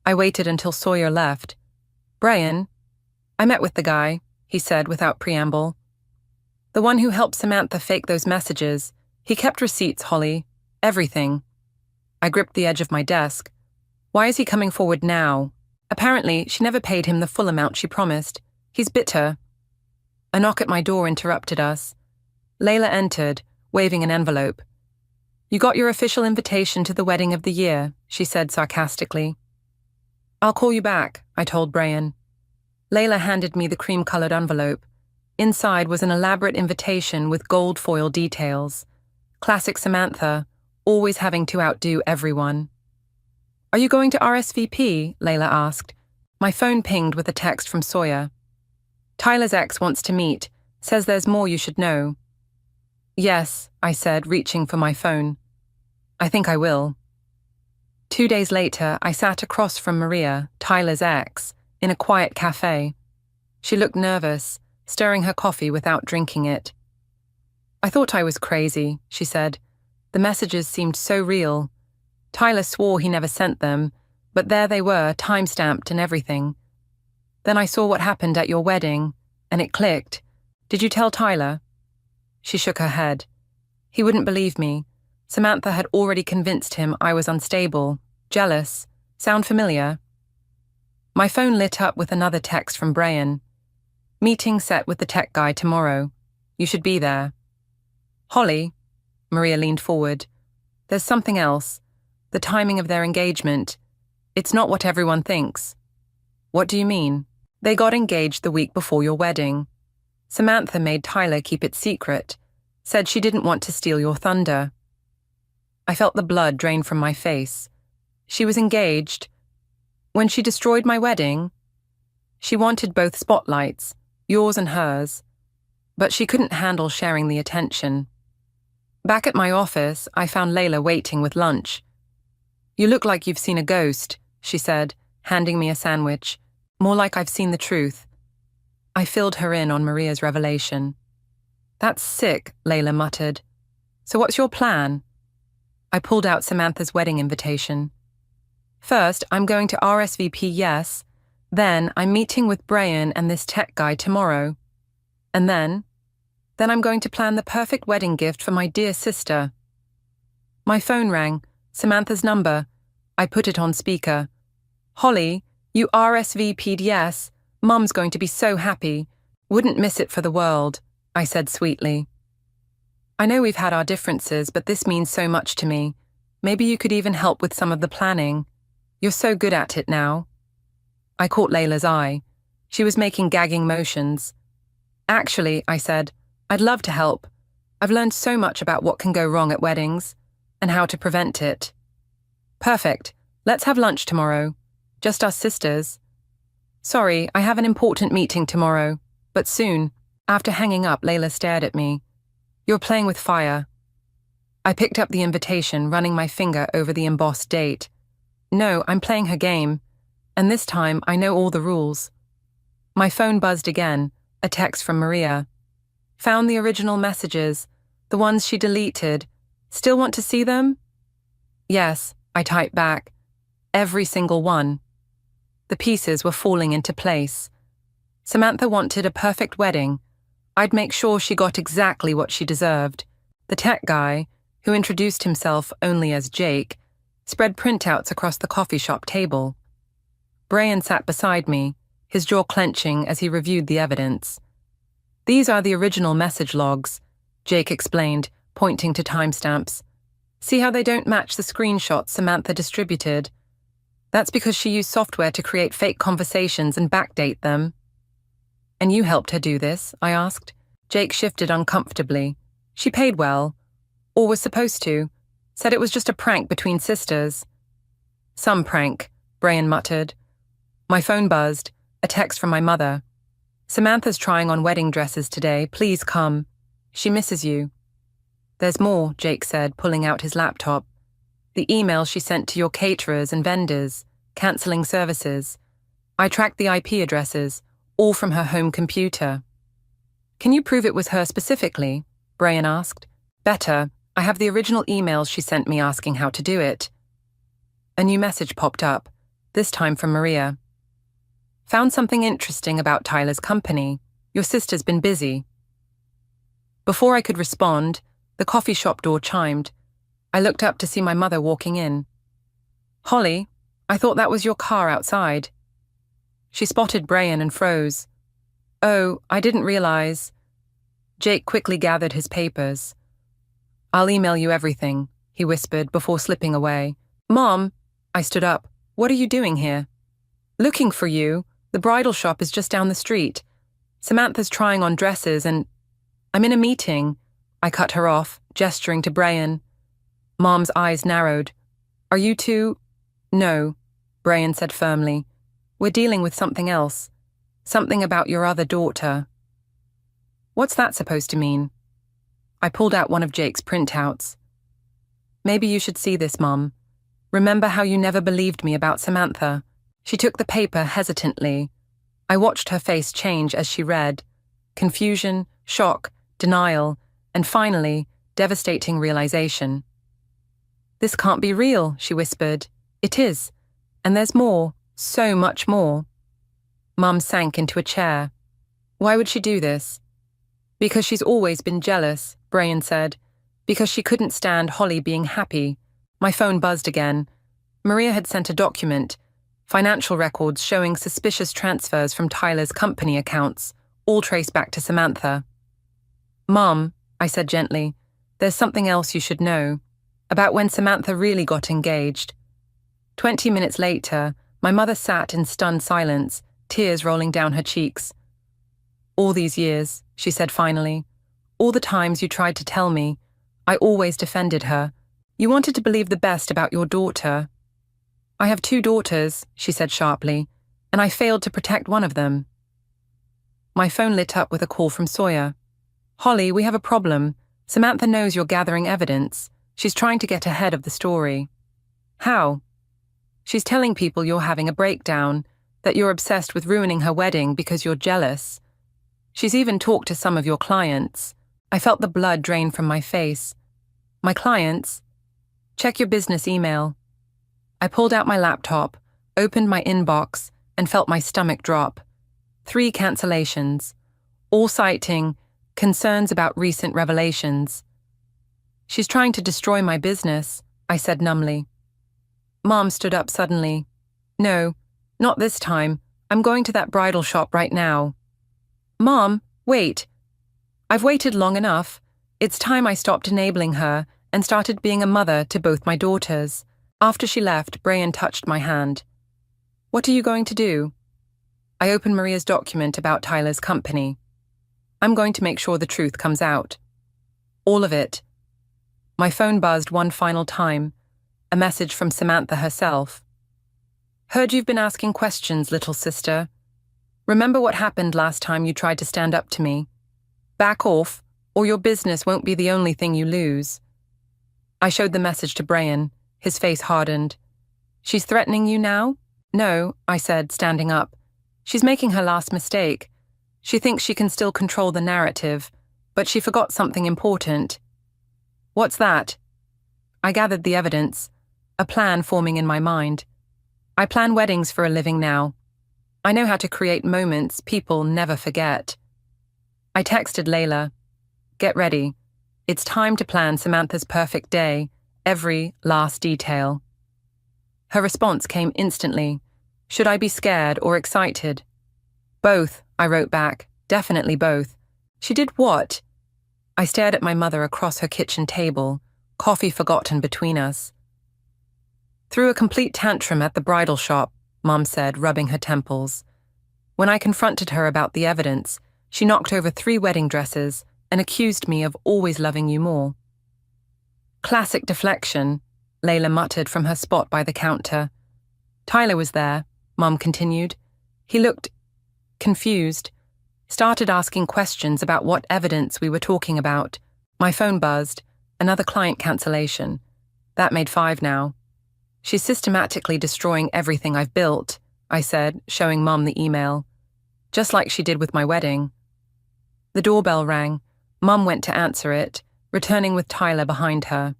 I waited until Sawyer left. "Brian?" "I met with the guy," he said without preamble. "The one who helped Samantha fake those messages. He kept receipts, Holly. Everything." I gripped the edge of my desk. Why is he coming forward now? Apparently, she never paid him the full amount she promised. He's bitter. A knock at my door interrupted us. Layla entered, waving an envelope. "You got your official invitation to the wedding of the year," she said sarcastically. "I'll call you back," I told Brian. Layla handed me the cream-colored envelope. Inside was an elaborate invitation with gold foil details. Classic Samantha, always having to outdo everyone. "Are you going to RSVP?" Layla asked. My phone pinged with a text from Sawyer. "Tyler's ex wants to meet, says there's more you should know." "Yes," I said, reaching for my phone. "I think I will." 2 days later, I sat across from Maria, Tyler's ex, in a quiet cafe. She looked nervous, stirring her coffee without drinking it. "I thought I was crazy," she said. "The messages seemed so real. Tyler swore he never sent them, but there they were, time-stamped and everything. Then I saw what happened at your wedding, and it clicked. Did you tell Tyler?" She shook her head. "He wouldn't believe me. Samantha had already convinced him I was unstable, jealous. Sound familiar?" My phone lit up with another text from Brian. "Meeting set with the tech guy tomorrow. You should be there." "Holly," Maria leaned forward, "there's something else. The timing of their engagement. It's not what everyone thinks." "What do you mean?" "They got engaged the week before your wedding. Samantha made Tyler keep it secret, said she didn't want to steal your thunder." I felt the blood drain from my face. She was engaged. When she destroyed my wedding, she wanted both spotlights, yours and hers, but she couldn't handle sharing the attention. Back at my office, I found Layla waiting with lunch. "You look like you've seen a ghost," she said, handing me a sandwich. "More like I've seen the truth." I filled her in on Maria's revelation. "That's sick," Layla muttered. "So what's your plan?" I pulled out Samantha's wedding invitation. "First, I'm going to RSVP yes. Then I'm meeting with Brian and this tech guy tomorrow. And then I'm going to plan the perfect wedding gift for my dear sister." My phone rang. Samantha's number. I put it on speaker. "Holly, you RSVP'd yes. Mum's going to be so happy. Wouldn't miss it for the world," I said sweetly. "I know we've had our differences, but this means so much to me. Maybe you could even help with some of the planning. You're so good at it now." I caught Layla's eye. She was making gagging motions. "Actually," I said, "I'd love to help. I've learned so much about what can go wrong at weddings, and how to prevent it." "Perfect. Let's have lunch tomorrow. Just us sisters." "Sorry, I have an important meeting tomorrow, but soon." After hanging up, Layla stared at me. "You're playing with fire." I picked up the invitation, running my finger over the embossed date. "No, I'm playing her game. And this time, I know all the rules." My phone buzzed again, a text from Maria. "Found the original messages, the ones she deleted. Still want to see them?" "Yes," I typed back. "Every single one." The pieces were falling into place. Samantha wanted a perfect wedding. I'd make sure she got exactly what she deserved. The tech guy, who introduced himself only as Jake, spread printouts across the coffee shop table. Brian sat beside me, his jaw clenching as he reviewed the evidence. These are the original message logs, Jake explained, pointing to timestamps. See how they don't match the screenshots Samantha distributed? That's because she used software to create fake conversations and backdate them. And you helped her do this? I asked. Jake shifted uncomfortably. She paid well, or was supposed to. Said it was just a prank between sisters. Some prank, Brian muttered. My phone buzzed, a text from my mother. Samantha's trying on wedding dresses today. Please come. She misses you. There's more, Jake said, pulling out his laptop. The email she sent to your caterers and vendors, cancelling services. I tracked the IP addresses, all from her home computer. Can you prove it was her specifically? Brian asked. Better. I have the original emails she sent me asking how to do it. A new message popped up, this time from Maria. Found something interesting about Tyler's company. Your sister's been busy. Before I could respond, the coffee shop door chimed. I looked up to see my mother walking in. Holly, I thought that was your car outside. She spotted Brian and froze. Oh, I didn't realize. Jake quickly gathered his papers. I'll email you everything, he whispered before slipping away. Mom, I stood up. What are you doing here? Looking for you. The bridal shop is just down the street. Samantha's trying on dresses and... I'm in a meeting. I cut her off, gesturing to Brian. Mom's eyes narrowed. Are you two? No, Brian said firmly. We're dealing with something else. Something about your other daughter. What's that supposed to mean? I pulled out one of Jake's printouts. Maybe you should see this, Mom. Remember how you never believed me about Samantha? She took the paper hesitantly. I watched her face change as she read. Confusion, shock, denial, and finally, devastating realization. This can't be real, she whispered. It is. And there's more, so much more. Mum sank into a chair. Why would she do this? Because she's always been jealous, Brian said. Because she couldn't stand Holly being happy. My phone buzzed again. Maria had sent a document, financial records showing suspicious transfers from Tyler's company accounts, all traced back to Samantha. Mom, I said gently, there's something else you should know, about when Samantha really got engaged. 20 minutes later, my mother sat in stunned silence, tears rolling down her cheeks. All these years, she said finally, all the times you tried to tell me, I always defended her. You wanted to believe the best about your daughter. I have 2 daughters, she said sharply, and I failed to protect one of them. My phone lit up with a call from Sawyer. Holly, we have a problem. Samantha knows you're gathering evidence. She's trying to get ahead of the story. How? She's telling people you're having a breakdown, that you're obsessed with ruining her wedding because you're jealous. She's even talked to some of your clients. I felt the blood drain from my face. My clients? Check your business email. I pulled out my laptop, opened my inbox, and felt my stomach drop. 3 cancellations, all citing concerns about recent revelations. She's trying to destroy my business, I said numbly. Mom stood up suddenly. No, not this time. I'm going to that bridal shop right now. Mom, wait. I've waited long enough. It's time I stopped enabling her and started being a mother to both my daughters. After she left, Brian touched my hand. What are you going to do? I opened Maria's document about Tyler's company. I'm going to make sure the truth comes out. All of it. My phone buzzed one final time, a message from Samantha herself. Heard you've been asking questions, little sister. Remember what happened last time you tried to stand up to me? Back off, or your business won't be the only thing you lose. I showed the message to Brian. His face hardened. She's threatening you now? No, I said, standing up. She's making her last mistake. She thinks she can still control the narrative, but she forgot something important. What's that? I gathered the evidence, a plan forming in my mind. I plan weddings for a living now. I know how to create moments people never forget. I texted Layla, get ready. It's time to plan Samantha's perfect day, every last detail. Her response came instantly. Should I be scared or excited? Both, I wrote back, definitely both. She did what? I stared at my mother across her kitchen table, coffee forgotten between us. Threw a complete tantrum at the bridal shop, Mom said, rubbing her temples. When I confronted her about the evidence, she knocked over 3 wedding dresses and accused me of always loving you more. Classic deflection, Layla muttered from her spot by the counter. Tyler was there, Mom continued. He looked confused, started asking questions about what evidence we were talking about. My phone buzzed, another client cancellation. That made 5 now. She's systematically destroying everything I've built, I said, showing Mom the email. Just like she did with my wedding. The doorbell rang. Mom went to answer it, returning with Tyler behind her.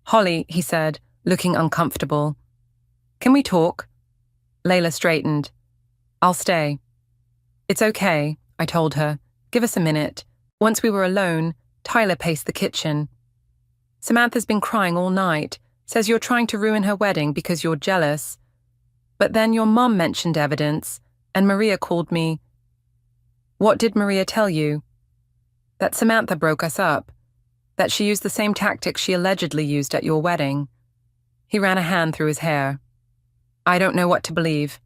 Holly, he said, looking uncomfortable. Can we talk? Layla straightened. I'll stay. It's okay, I told her. Give us a minute. Once we were alone, Tyler paced the kitchen. Samantha's been crying all night, says you're trying to ruin her wedding because you're jealous. But then your mom mentioned evidence, and Maria called me. What did Maria tell you? That Samantha broke us up. That she used the same tactics she allegedly used at your wedding. He ran a hand through his hair. I don't know what to believe.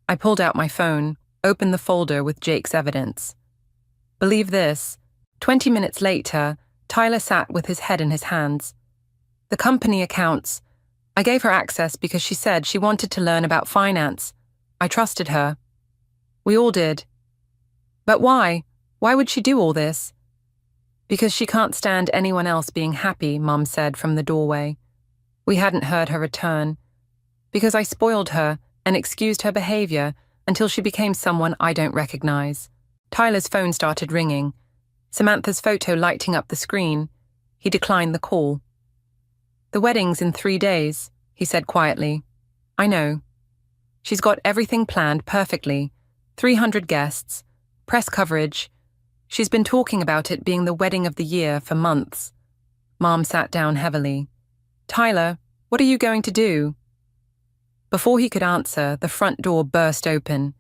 I pulled out my phone, opened the folder with Jake's evidence. Believe this. 20 minutes later, Tyler sat with his head in his hands. The company accounts. I gave her access because she said she wanted to learn about finance. I trusted her. We all did. But why? Why would she do all this? Because she can't stand anyone else being happy, Mom said from the doorway. We hadn't heard her return. Because I spoiled her and excused her behavior until she became someone I don't recognize. Tyler's phone started ringing. Samantha's photo lighting up the screen. He declined the call. The wedding's in 3 days, he said quietly. I know. She's got everything planned perfectly. 300 guests, press coverage. She's been talking about it being the wedding of the year for months. Mom sat down heavily. Tyler, what are you going to do? Before he could answer, the front door burst open.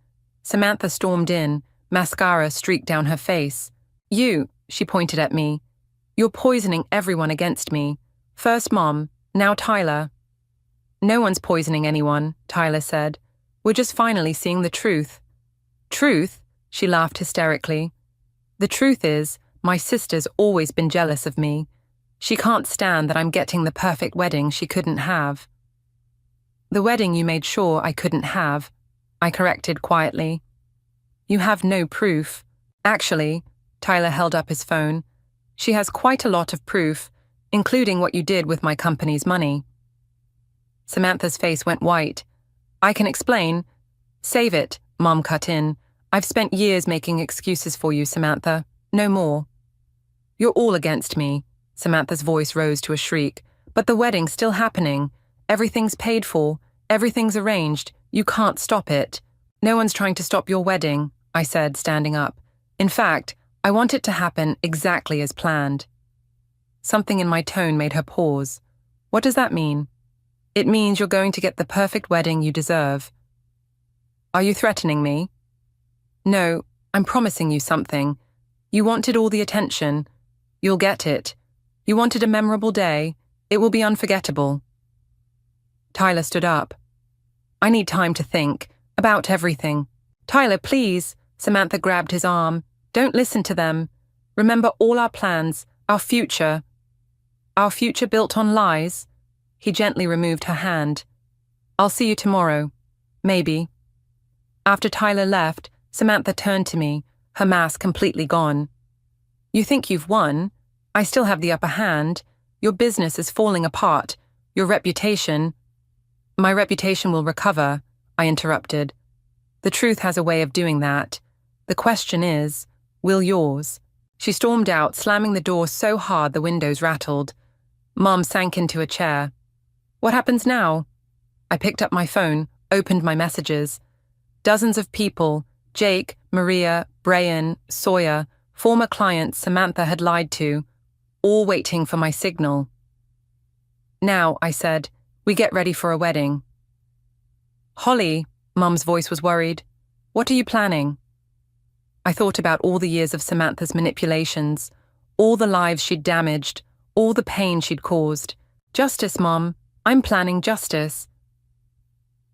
Samantha stormed in, mascara streaked down her face. You, she pointed at me. You're poisoning everyone against me. First Mom, now Tyler. No one's poisoning anyone, Tyler said. We're just finally seeing the truth. Truth? She laughed hysterically. The truth is, my sister's always been jealous of me. She can't stand that I'm getting the perfect wedding she couldn't have. The wedding you made sure I couldn't have, I corrected quietly. You have no proof. Actually, Tyler held up his phone. She has quite a lot of proof, including what you did with my company's money. Samantha's face went white. I can explain. Save it, Mom cut in. I've spent years making excuses for you, Samantha. No more. You're all against me. Samantha's voice rose to a shriek. But the wedding's still happening. Everything's paid for. Everything's arranged. You can't stop it. No one's trying to stop your wedding, I said, standing up. In fact, I want it to happen exactly as planned. Something in my tone made her pause. What does that mean? It means you're going to get the perfect wedding you deserve. Are you threatening me? No, I'm promising you something. You wanted all the attention. You'll get it. You wanted a memorable day. It will be unforgettable. Tyler stood up. I need time to think about everything. Tyler, please. Samantha grabbed his arm. Don't listen to them. Remember all our plans, our future. Our future built on lies? He gently removed her hand. I'll see you tomorrow. Maybe. After Tyler left, Samantha turned to me, her mask completely gone. You think you've won? I still have the upper hand. Your business is falling apart. Your reputation... My reputation will recover, I interrupted. The truth has a way of doing that. The question is, will yours? She stormed out, slamming the door so hard the windows rattled. Mom sank into a chair. What happens now? I picked up my phone, opened my messages. Dozens of people, Jake, Maria, Brian, Sawyer, former clients Samantha had lied to, all waiting for my signal. Now, I said, we get ready for a wedding. Holly, Mum's voice was worried. What are you planning? I thought about all the years of Samantha's manipulations, all the lives she'd damaged, all the pain she'd caused. Justice, Mom. I'm planning justice.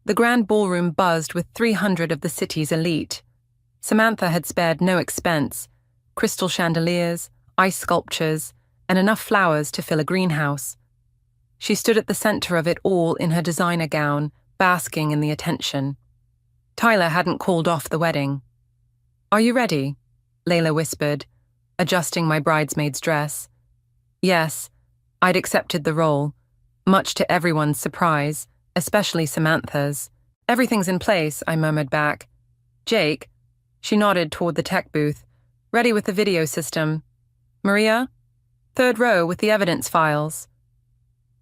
The grand ballroom buzzed with 300 of the city's elite. Samantha had spared no expense: crystal chandeliers, ice sculptures, and enough flowers to fill a greenhouse. She stood at the center of it all in her designer gown, basking in the attention. Tyler hadn't called off the wedding. "Are you ready?" Layla whispered, adjusting my bridesmaid's dress. Yes, I'd accepted the role, much to everyone's surprise, especially Samantha's. "Everything's in place," I murmured back. "Jake," she nodded toward the tech booth, "ready with the video system. Maria, third row with the evidence files.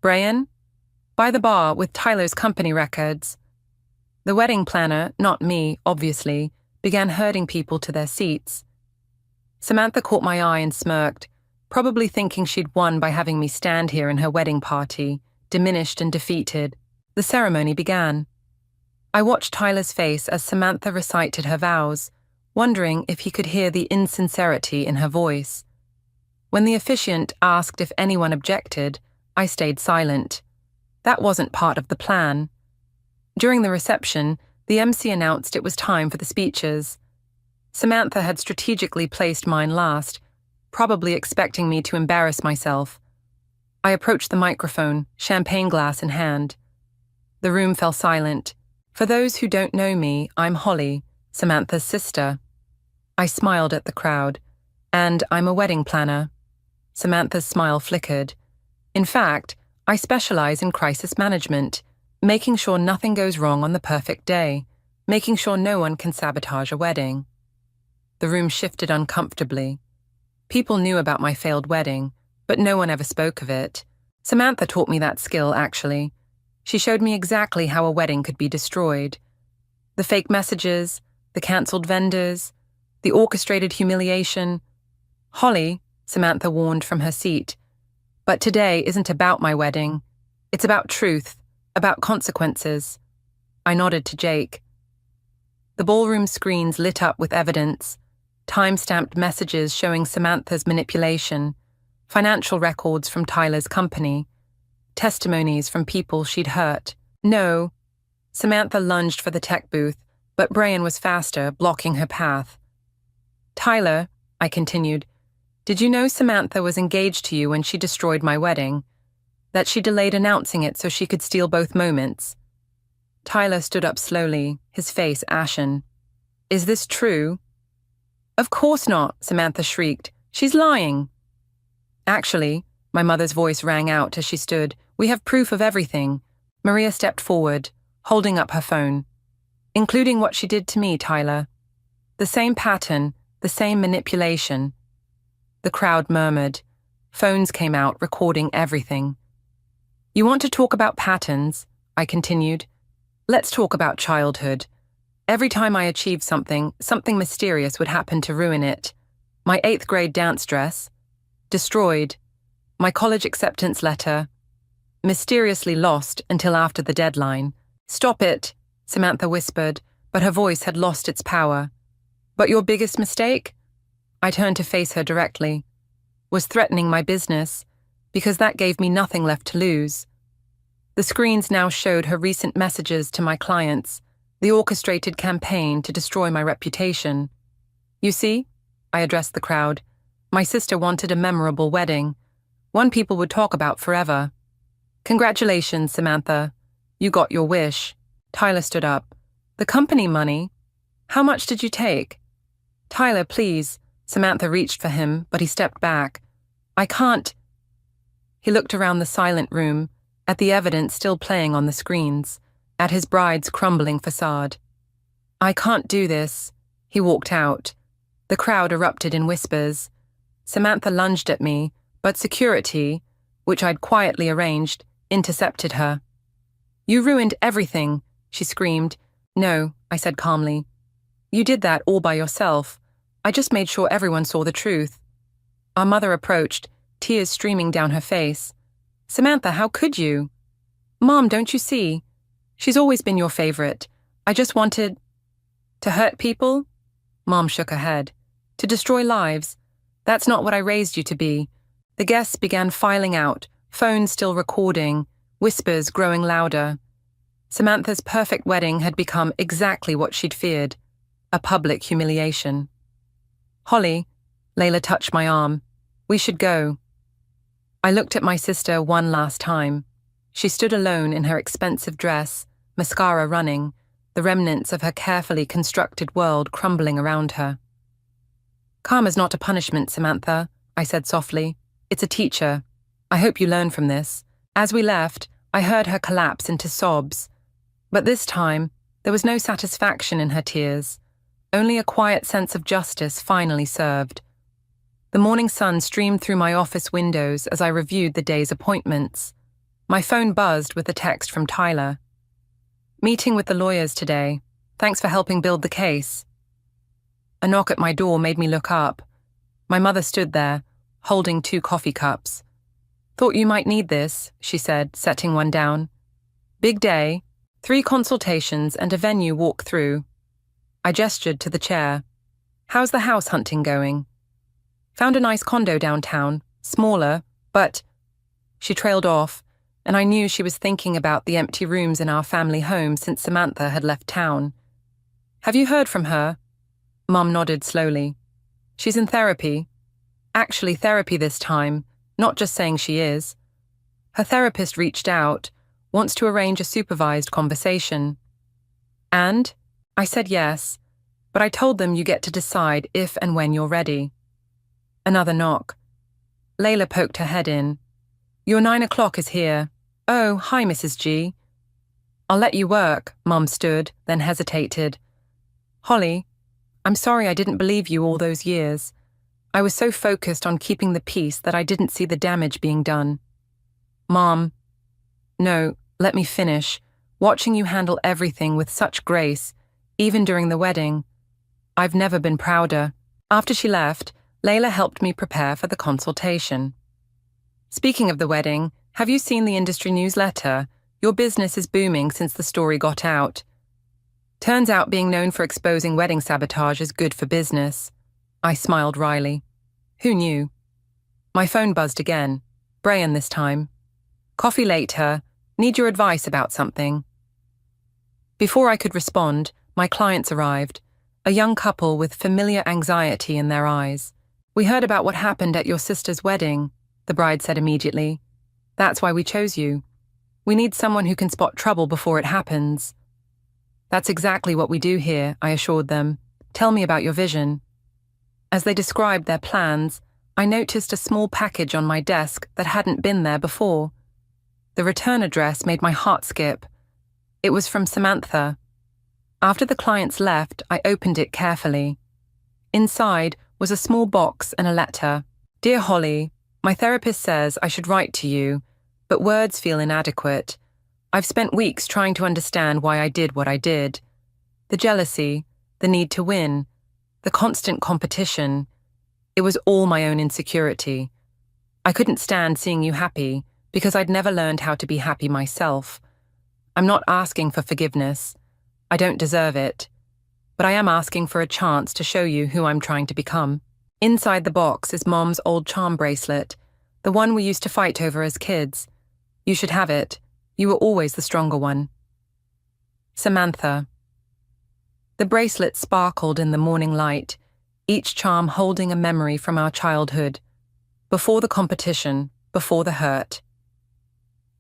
Brian, by the bar with Tyler's company records." The wedding planner, not me, obviously, began herding people to their seats. Samantha caught my eye and smirked, probably thinking she'd won by having me stand here in her wedding party, diminished and defeated. The ceremony began. I watched Tyler's face as Samantha recited her vows, wondering if he could hear the insincerity in her voice. When the officiant asked if anyone objected, I stayed silent. That wasn't part of the plan. During the reception, the MC announced it was time for the speeches. Samantha had strategically placed mine last, probably expecting me to embarrass myself. I approached the microphone, champagne glass in hand. The room fell silent. For those who don't know me, I'm Holly, Samantha's sister. I smiled at the crowd. "And I'm a wedding planner." Samantha's smile flickered. "In fact, I specialize in crisis management, making sure nothing goes wrong on the perfect day, making sure no one can sabotage a wedding." The room shifted uncomfortably. People knew about my failed wedding, but no one ever spoke of it. Samantha taught me that skill, actually. She showed me exactly how a wedding could be destroyed. The fake messages, the cancelled vendors, the orchestrated humiliation. "Holly," Samantha warned from her seat, "but today isn't about my wedding. It's about truth, about consequences." I nodded to Jake. The ballroom screens lit up with evidence, time-stamped messages showing Samantha's manipulation, financial records from Tyler's company, testimonies from people she'd hurt. "No." Samantha lunged for the tech booth, but Brian was faster, blocking her path. "Tyler," I continued, "did you know Samantha was engaged to you when she destroyed my wedding? That she delayed announcing it so she could steal both moments?" Tyler stood up slowly, his face ashen. "Is this true?" "Of course not," Samantha shrieked. "She's lying." "Actually," my mother's voice rang out as she stood, "we have proof of everything." Maria stepped forward, holding up her phone. "Including what she did to me, Tyler. The same pattern, the same manipulation." The crowd murmured. Phones came out, recording everything. "You want to talk about patterns?" I continued. "Let's talk about childhood. Every time I achieved something, something mysterious would happen to ruin it. My 8th grade dance dress, destroyed. My college acceptance letter, mysteriously lost until after the deadline. "Stop it," Samantha whispered, but her voice had lost its power. "But your biggest mistake?" I turned to face her directly. "Was threatening my business, because that gave me nothing left to lose." The screens now showed her recent messages to my clients, the orchestrated campaign to destroy my reputation. "You see," I addressed the crowd, "my sister wanted a memorable wedding, one people would talk about forever." "Congratulations, Samantha. You got your wish." Tyler stood up. "The company money? How much did you take?" "Tyler, please." Samantha reached for him, but he stepped back. "I can't." He looked around the silent room, at the evidence still playing on the screens, at his bride's crumbling facade. "I can't do this." He walked out. The crowd erupted in whispers. Samantha lunged at me, but security, which I'd quietly arranged, intercepted her. "You ruined everything," she screamed. "No," I said calmly. "You did that all by yourself. I just made sure everyone saw the truth." Our mother approached, tears streaming down her face. "Samantha, how could you?" "Mom, don't you see? She's always been your favorite. I just wanted..." "To hurt people?" Mom shook her head. To destroy lives. That's not what I raised you to be. The guests began filing out, phones still recording, whispers growing louder. Samantha's perfect wedding had become exactly what she'd feared, a public humiliation. Holly, Layla touched my arm. We should go. I looked at my sister one last time. She stood alone in her expensive dress, mascara running, the remnants of her carefully constructed world crumbling around her. Karma's not a punishment, Samantha, I said softly. It's a teacher. I hope you learn from this. As we left, I heard her collapse into sobs. But this time, there was no satisfaction in her tears, only a quiet sense of justice finally served. The morning sun streamed through my office windows as I reviewed the day's appointments. My phone buzzed with a text from Tyler. Meeting with the lawyers today. Thanks for helping build the case. A knock at my door made me look up. My mother stood there, holding 2 coffee cups. Thought you might need this, she said, setting one down. Big day, 3 consultations and a venue walk through. I gestured to the chair. How's the house hunting going? Found a nice condo downtown, smaller, but... She trailed off, and I knew she was thinking about the empty rooms in our family home since Samantha had left town. Have you heard from her? Mum nodded slowly. She's in therapy. Actually therapy this time, not just saying she is. Her therapist reached out, wants to arrange a supervised conversation. And? I said yes, but I told them you get to decide if and when you're ready. Another knock. Layla poked her head in. Your 9 o'clock is here. Oh, hi, Mrs. G. I'll let you work, Mum stood, then hesitated. Holly, I'm sorry I didn't believe you all those years. I was so focused on keeping the peace that I didn't see the damage being done. Mom. No, let me finish. Watching you handle everything with such grace, even during the wedding. I've never been prouder. After she left, Layla helped me prepare for the consultation. Speaking of the wedding, have you seen the industry newsletter? Your business is booming since the story got out. Turns out being known for exposing wedding sabotage is good for business. I smiled wryly. Who knew? My phone buzzed again. Brian this time. Coffee later. Need your advice about something. Before I could respond, my clients arrived, a young couple with familiar anxiety in their eyes. We heard about what happened at your sister's wedding, the bride said immediately. That's why we chose you. We need someone who can spot trouble before it happens. That's exactly what we do here, I assured them. Tell me about your vision. As they described their plans, I noticed a small package on my desk that hadn't been there before. The return address made my heart skip. It was from Samantha. After the clients left, I opened it carefully. Inside was a small box and a letter. Dear Holly, my therapist says I should write to you, but words feel inadequate. I've spent weeks trying to understand why I did what I did. The jealousy, the need to win, the constant competition. It was all my own insecurity. I couldn't stand seeing you happy because I'd never learned how to be happy myself. I'm not asking for forgiveness. I don't deserve it. But I am asking for a chance to show you who I'm trying to become. Inside the box is Mom's old charm bracelet, the one we used to fight over as kids. You should have it. You were always the stronger one. Samantha. The bracelet sparkled in the morning light, each charm holding a memory from our childhood. Before the competition, before the hurt.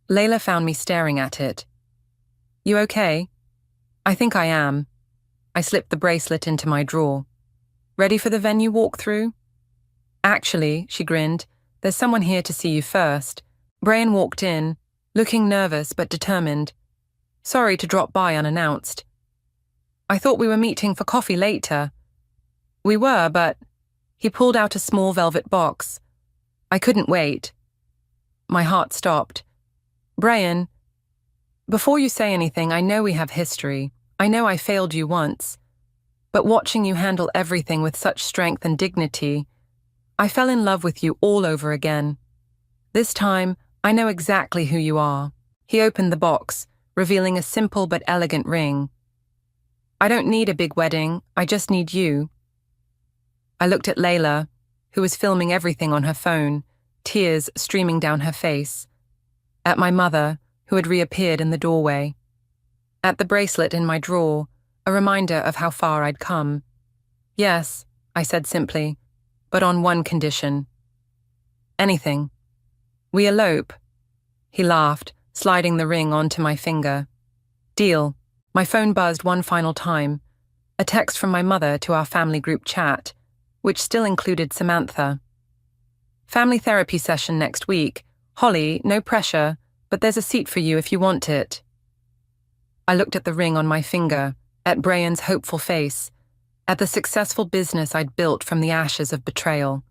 Layla found me staring at it. You okay? I think I am. I slipped the bracelet into my drawer. Ready for the venue walkthrough? Actually, she grinned, there's someone here to see you first. Brian walked in, looking nervous but determined. Sorry to drop by unannounced. I thought we were meeting for coffee later. We were, but... He pulled out a small velvet box. I couldn't wait. My heart stopped. Brian, before you say anything, I know we have history. I know I failed you once. But watching you handle everything with such strength and dignity, I fell in love with you all over again. This time, I know exactly who you are. He opened the box, revealing a simple but elegant ring. I don't need a big wedding, I just need you. I looked at Layla, who was filming everything on her phone, tears streaming down her face. At my mother, who had reappeared in the doorway. At the bracelet in my drawer, a reminder of how far I'd come. Yes, I said simply, but on one condition. Anything. We elope. He laughed, sliding the ring onto my finger. Deal. My phone buzzed one final time. A text from my mother to our family group chat, which still included Samantha. Family therapy session next week. Holly, no pressure, but there's a seat for you if you want it. I looked at the ring on my finger, at Brian's hopeful face, at the successful business I'd built from the ashes of betrayal.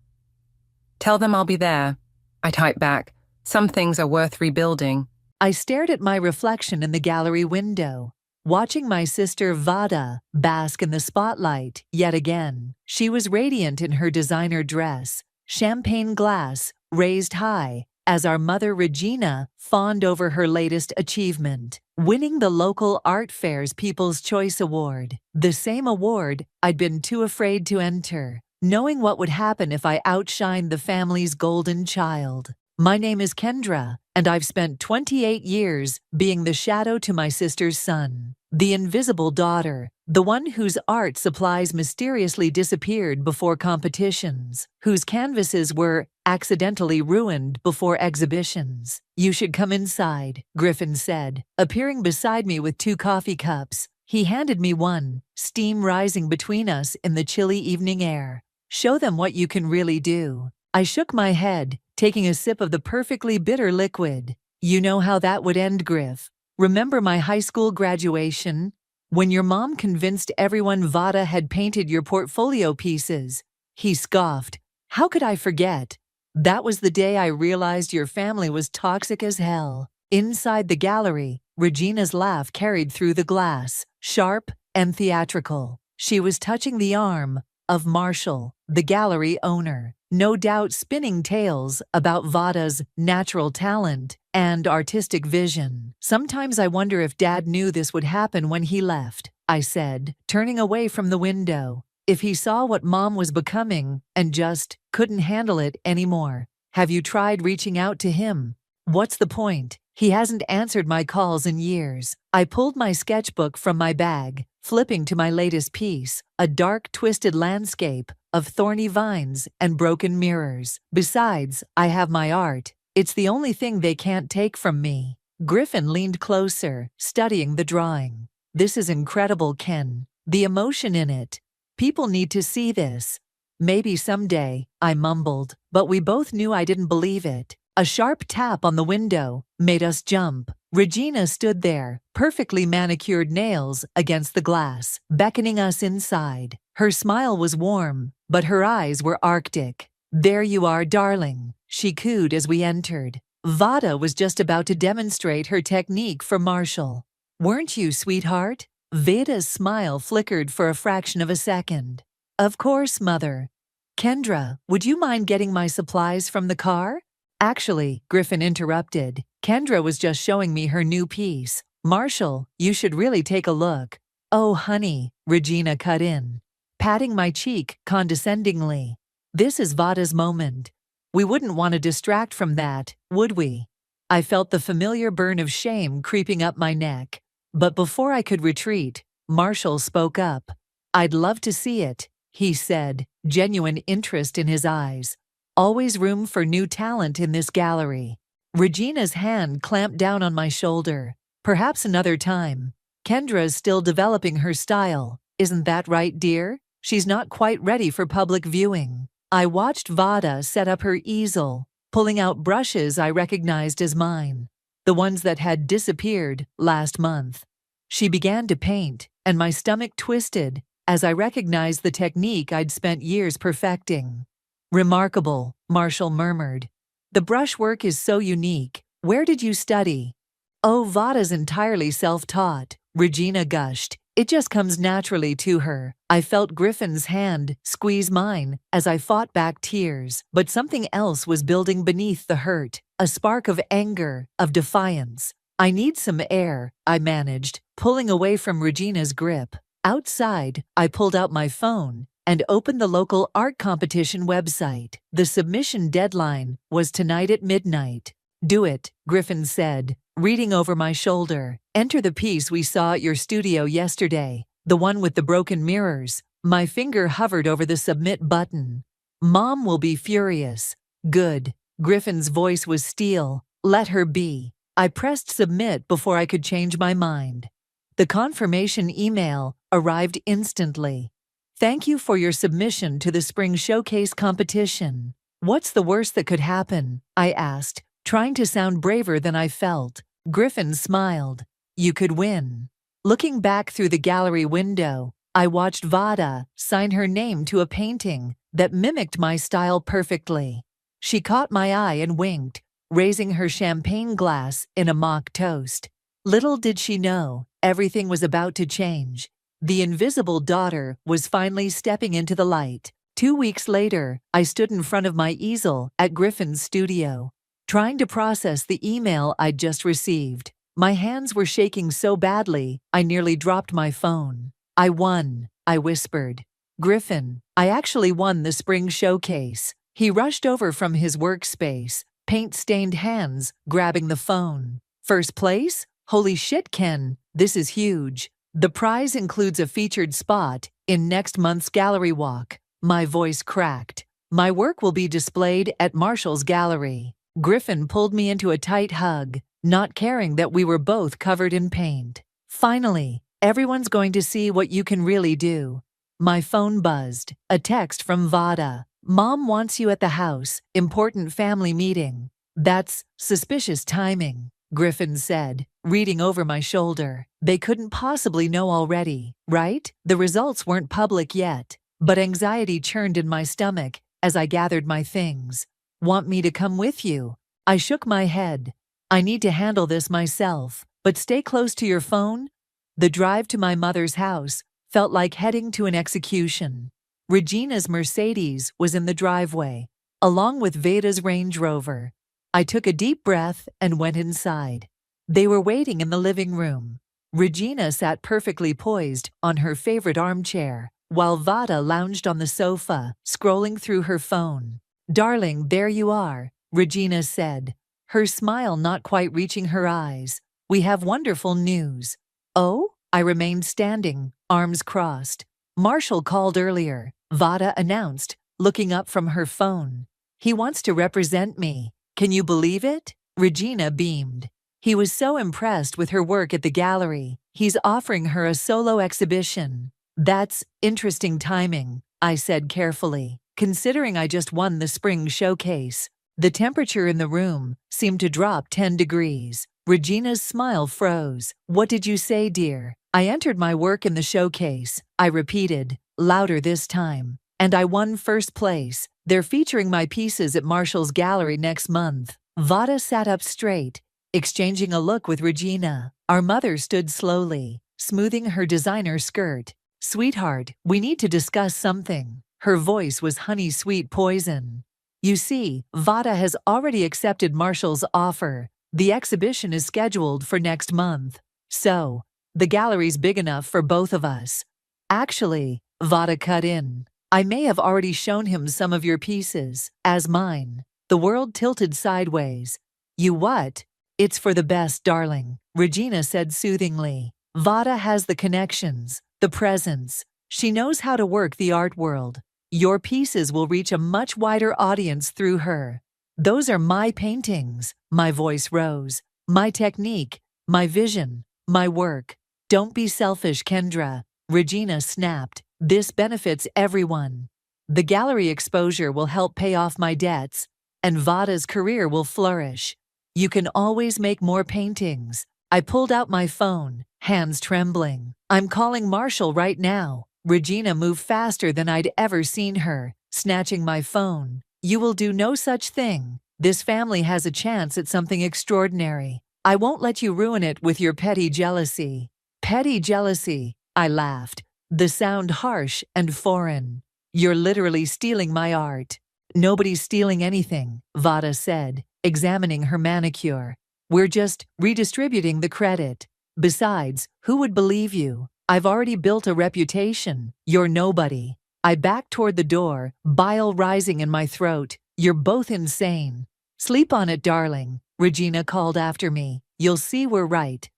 Tell them I'll be there, I typed back. Some things are worth rebuilding. I stared at my reflection in the gallery window, watching my sister Vada bask in the spotlight yet again. She was radiant in her designer dress, champagne glass raised high, as our mother Regina fawned over her latest achievement, winning the local art fair's People's Choice Award, the same award I'd been too afraid to enter, knowing what would happen if I outshined the family's golden child. My name is Kendra, and I've spent 28 years being the shadow to my sister's son, the invisible daughter, the one whose art supplies mysteriously disappeared before competitions, whose canvases were accidentally ruined before exhibitions. You should come inside, Griffin said, appearing beside me with 2 coffee cups. He handed me one, steam rising between us in the chilly evening air. Show them what you can really do. I shook my head, taking a sip of the perfectly bitter liquid. You know how that would end, Griff. Remember my high school graduation? When your mom convinced everyone Vada had painted your portfolio pieces. He scoffed. How could I forget? That was the day I realized your family was toxic as hell. Inside the gallery, Regina's laugh carried through the glass, sharp and theatrical. She was touching the arm of Marshall, the gallery owner, no doubt spinning tales about Vada's natural talent and artistic vision. Sometimes I wonder if Dad knew this would happen when he left, I said, turning away from the window. If he saw what Mom was becoming and just couldn't handle it anymore. Have you tried reaching out to him? What's the point? He hasn't answered my calls in years. I pulled my sketchbook from my bag, flipping to my latest piece, a dark, twisted landscape of thorny vines and broken mirrors. Besides, I have my art. It's the only thing they can't take from me. Griffin leaned closer, studying the drawing. This is incredible, Ken. The emotion in it. People need to see this. Maybe someday, I mumbled, but we both knew I didn't believe it. A sharp tap on the window made us jump. Regina stood there, perfectly manicured nails against the glass, beckoning us inside. Her smile was warm, but her eyes were arctic. There you are, darling, she cooed as we entered. Vada was just about to demonstrate her technique for Marshall. Weren't you, sweetheart? Veda's smile flickered for a fraction of a second. Of course, Mother. Kendra, would you mind getting my supplies from the car? Actually, Griffin interrupted. Kendra was just showing me her new piece. Marshall, you should really take a look. Oh, honey, Regina cut in, patting my cheek condescendingly. This is Vada's moment. We wouldn't want to distract from that, would we? I felt the familiar burn of shame creeping up my neck. But before I could retreat, Marshall spoke up. I'd love to see it, he said, genuine interest in his eyes. Always room for new talent in this gallery. Regina's hand clamped down on my shoulder. Perhaps another time. Kendra's still developing her style. Isn't that right, dear? She's not quite ready for public viewing. I watched Vada set up her easel, pulling out brushes I recognized as mine, the ones that had disappeared last month. She began to paint, and my stomach twisted as I recognized the technique I'd spent years perfecting. Remarkable, Marshall murmured. The brushwork is so unique. Where did you study? Oh, Vada's entirely self-taught, Regina gushed. It just comes naturally to her. I felt Griffin's hand squeeze mine as I fought back tears, but something else was building beneath the hurt, a spark of anger, of defiance. I need some air, I managed, pulling away from Regina's grip. Outside, I pulled out my phone, and opened the local art competition website. The submission deadline was tonight at midnight. Do it, Griffin said, reading over my shoulder. Enter the piece we saw at your studio yesterday, the one with the broken mirrors. My finger hovered over the submit button. Mom will be furious. Good. Griffin's voice was steel. Let her be. I pressed submit before I could change my mind. The confirmation email arrived instantly. Thank you for your submission to the Spring Showcase competition. What's the worst that could happen? I asked, trying to sound braver than I felt. Griffin smiled. You could win. Looking back through the gallery window, I watched Vada sign her name to a painting that mimicked my style perfectly. She caught my eye and winked, raising her champagne glass in a mock toast. Little did she know, everything was about to change. The invisible daughter was finally stepping into the light. 2 weeks later, I stood in front of my easel at Griffin's studio, trying to process the email I'd just received. My hands were shaking so badly, I nearly dropped my phone. I won, I whispered. Griffin, I actually won the Spring Showcase. He rushed over from his workspace, paint-stained hands grabbing the phone. First place? Holy shit, Ken, this is huge. The prize includes a featured spot in next month's gallery walk. My voice cracked. My work will be displayed at Marshall's gallery. Griffin pulled me into a tight hug, not caring that we were both covered in paint. Finally, everyone's going to see what you can really do. My phone buzzed. A text from Vada. Mom wants you at the house. Important family meeting. That's suspicious timing, Griffin said, reading over my shoulder. They couldn't possibly know already, right? The results weren't public yet, but anxiety churned in my stomach as I gathered my things. Want me to come with you? I shook my head. I need to handle this myself, but stay close to your phone. The drive to my mother's house felt like heading to an execution. Regina's Mercedes was in the driveway, along with Veda's Range Rover. I took a deep breath and went inside. They were waiting in the living room. Regina sat perfectly poised on her favorite armchair, while Vada lounged on the sofa, scrolling through her phone. Darling, there you are, Regina said, her smile not quite reaching her eyes. We have wonderful news. Oh? I remained standing, arms crossed. Marshall called earlier, Vada announced, looking up from her phone. He wants to represent me. Can you believe it? Regina beamed. He was so impressed with her work at the gallery, he's offering her a solo exhibition. That's interesting timing, I said carefully, considering I just won the Spring Showcase. The temperature in the room seemed to drop 10 degrees. Regina's smile froze. What did you say, dear? I entered my work in the showcase, I repeated, louder this time. And I won first place. They're featuring my pieces at Marshall's gallery next month. Vada sat up straight, exchanging a look with Regina. Our mother stood slowly, smoothing her designer skirt. Sweetheart, we need to discuss something. Her voice was honey-sweet poison. You see, Vada has already accepted Marshall's offer. The exhibition is scheduled for next month. So, the gallery's big enough for both of us. Actually, Vada cut in. I may have already shown him some of your pieces, as mine. The world tilted sideways. You what? It's for the best, darling, Regina said soothingly. Vada has the connections, the presence. She knows how to work the art world. Your pieces will reach a much wider audience through her. Those are my paintings, my voice rose. My technique, my vision, my work. Don't be selfish, Kendra, Regina snapped. This benefits everyone. The gallery exposure will help pay off my debts, and Vada's career will flourish. You can always make more paintings. I pulled out my phone, hands trembling. I'm calling Marshall right now. Regina moved faster than I'd ever seen her, snatching my phone. You will do no such thing. This family has a chance at something extraordinary. I won't let you ruin it with your petty jealousy. Petty jealousy, I laughed, the sound harsh and foreign. You're literally stealing my art. Nobody's stealing anything, Vada said, examining her manicure. We're just redistributing the credit. Besides, who would believe you? I've already built a reputation. You're nobody. I backed toward the door, bile rising in my throat. You're both insane. Sleep on it, darling, Regina called after me. You'll see we're right.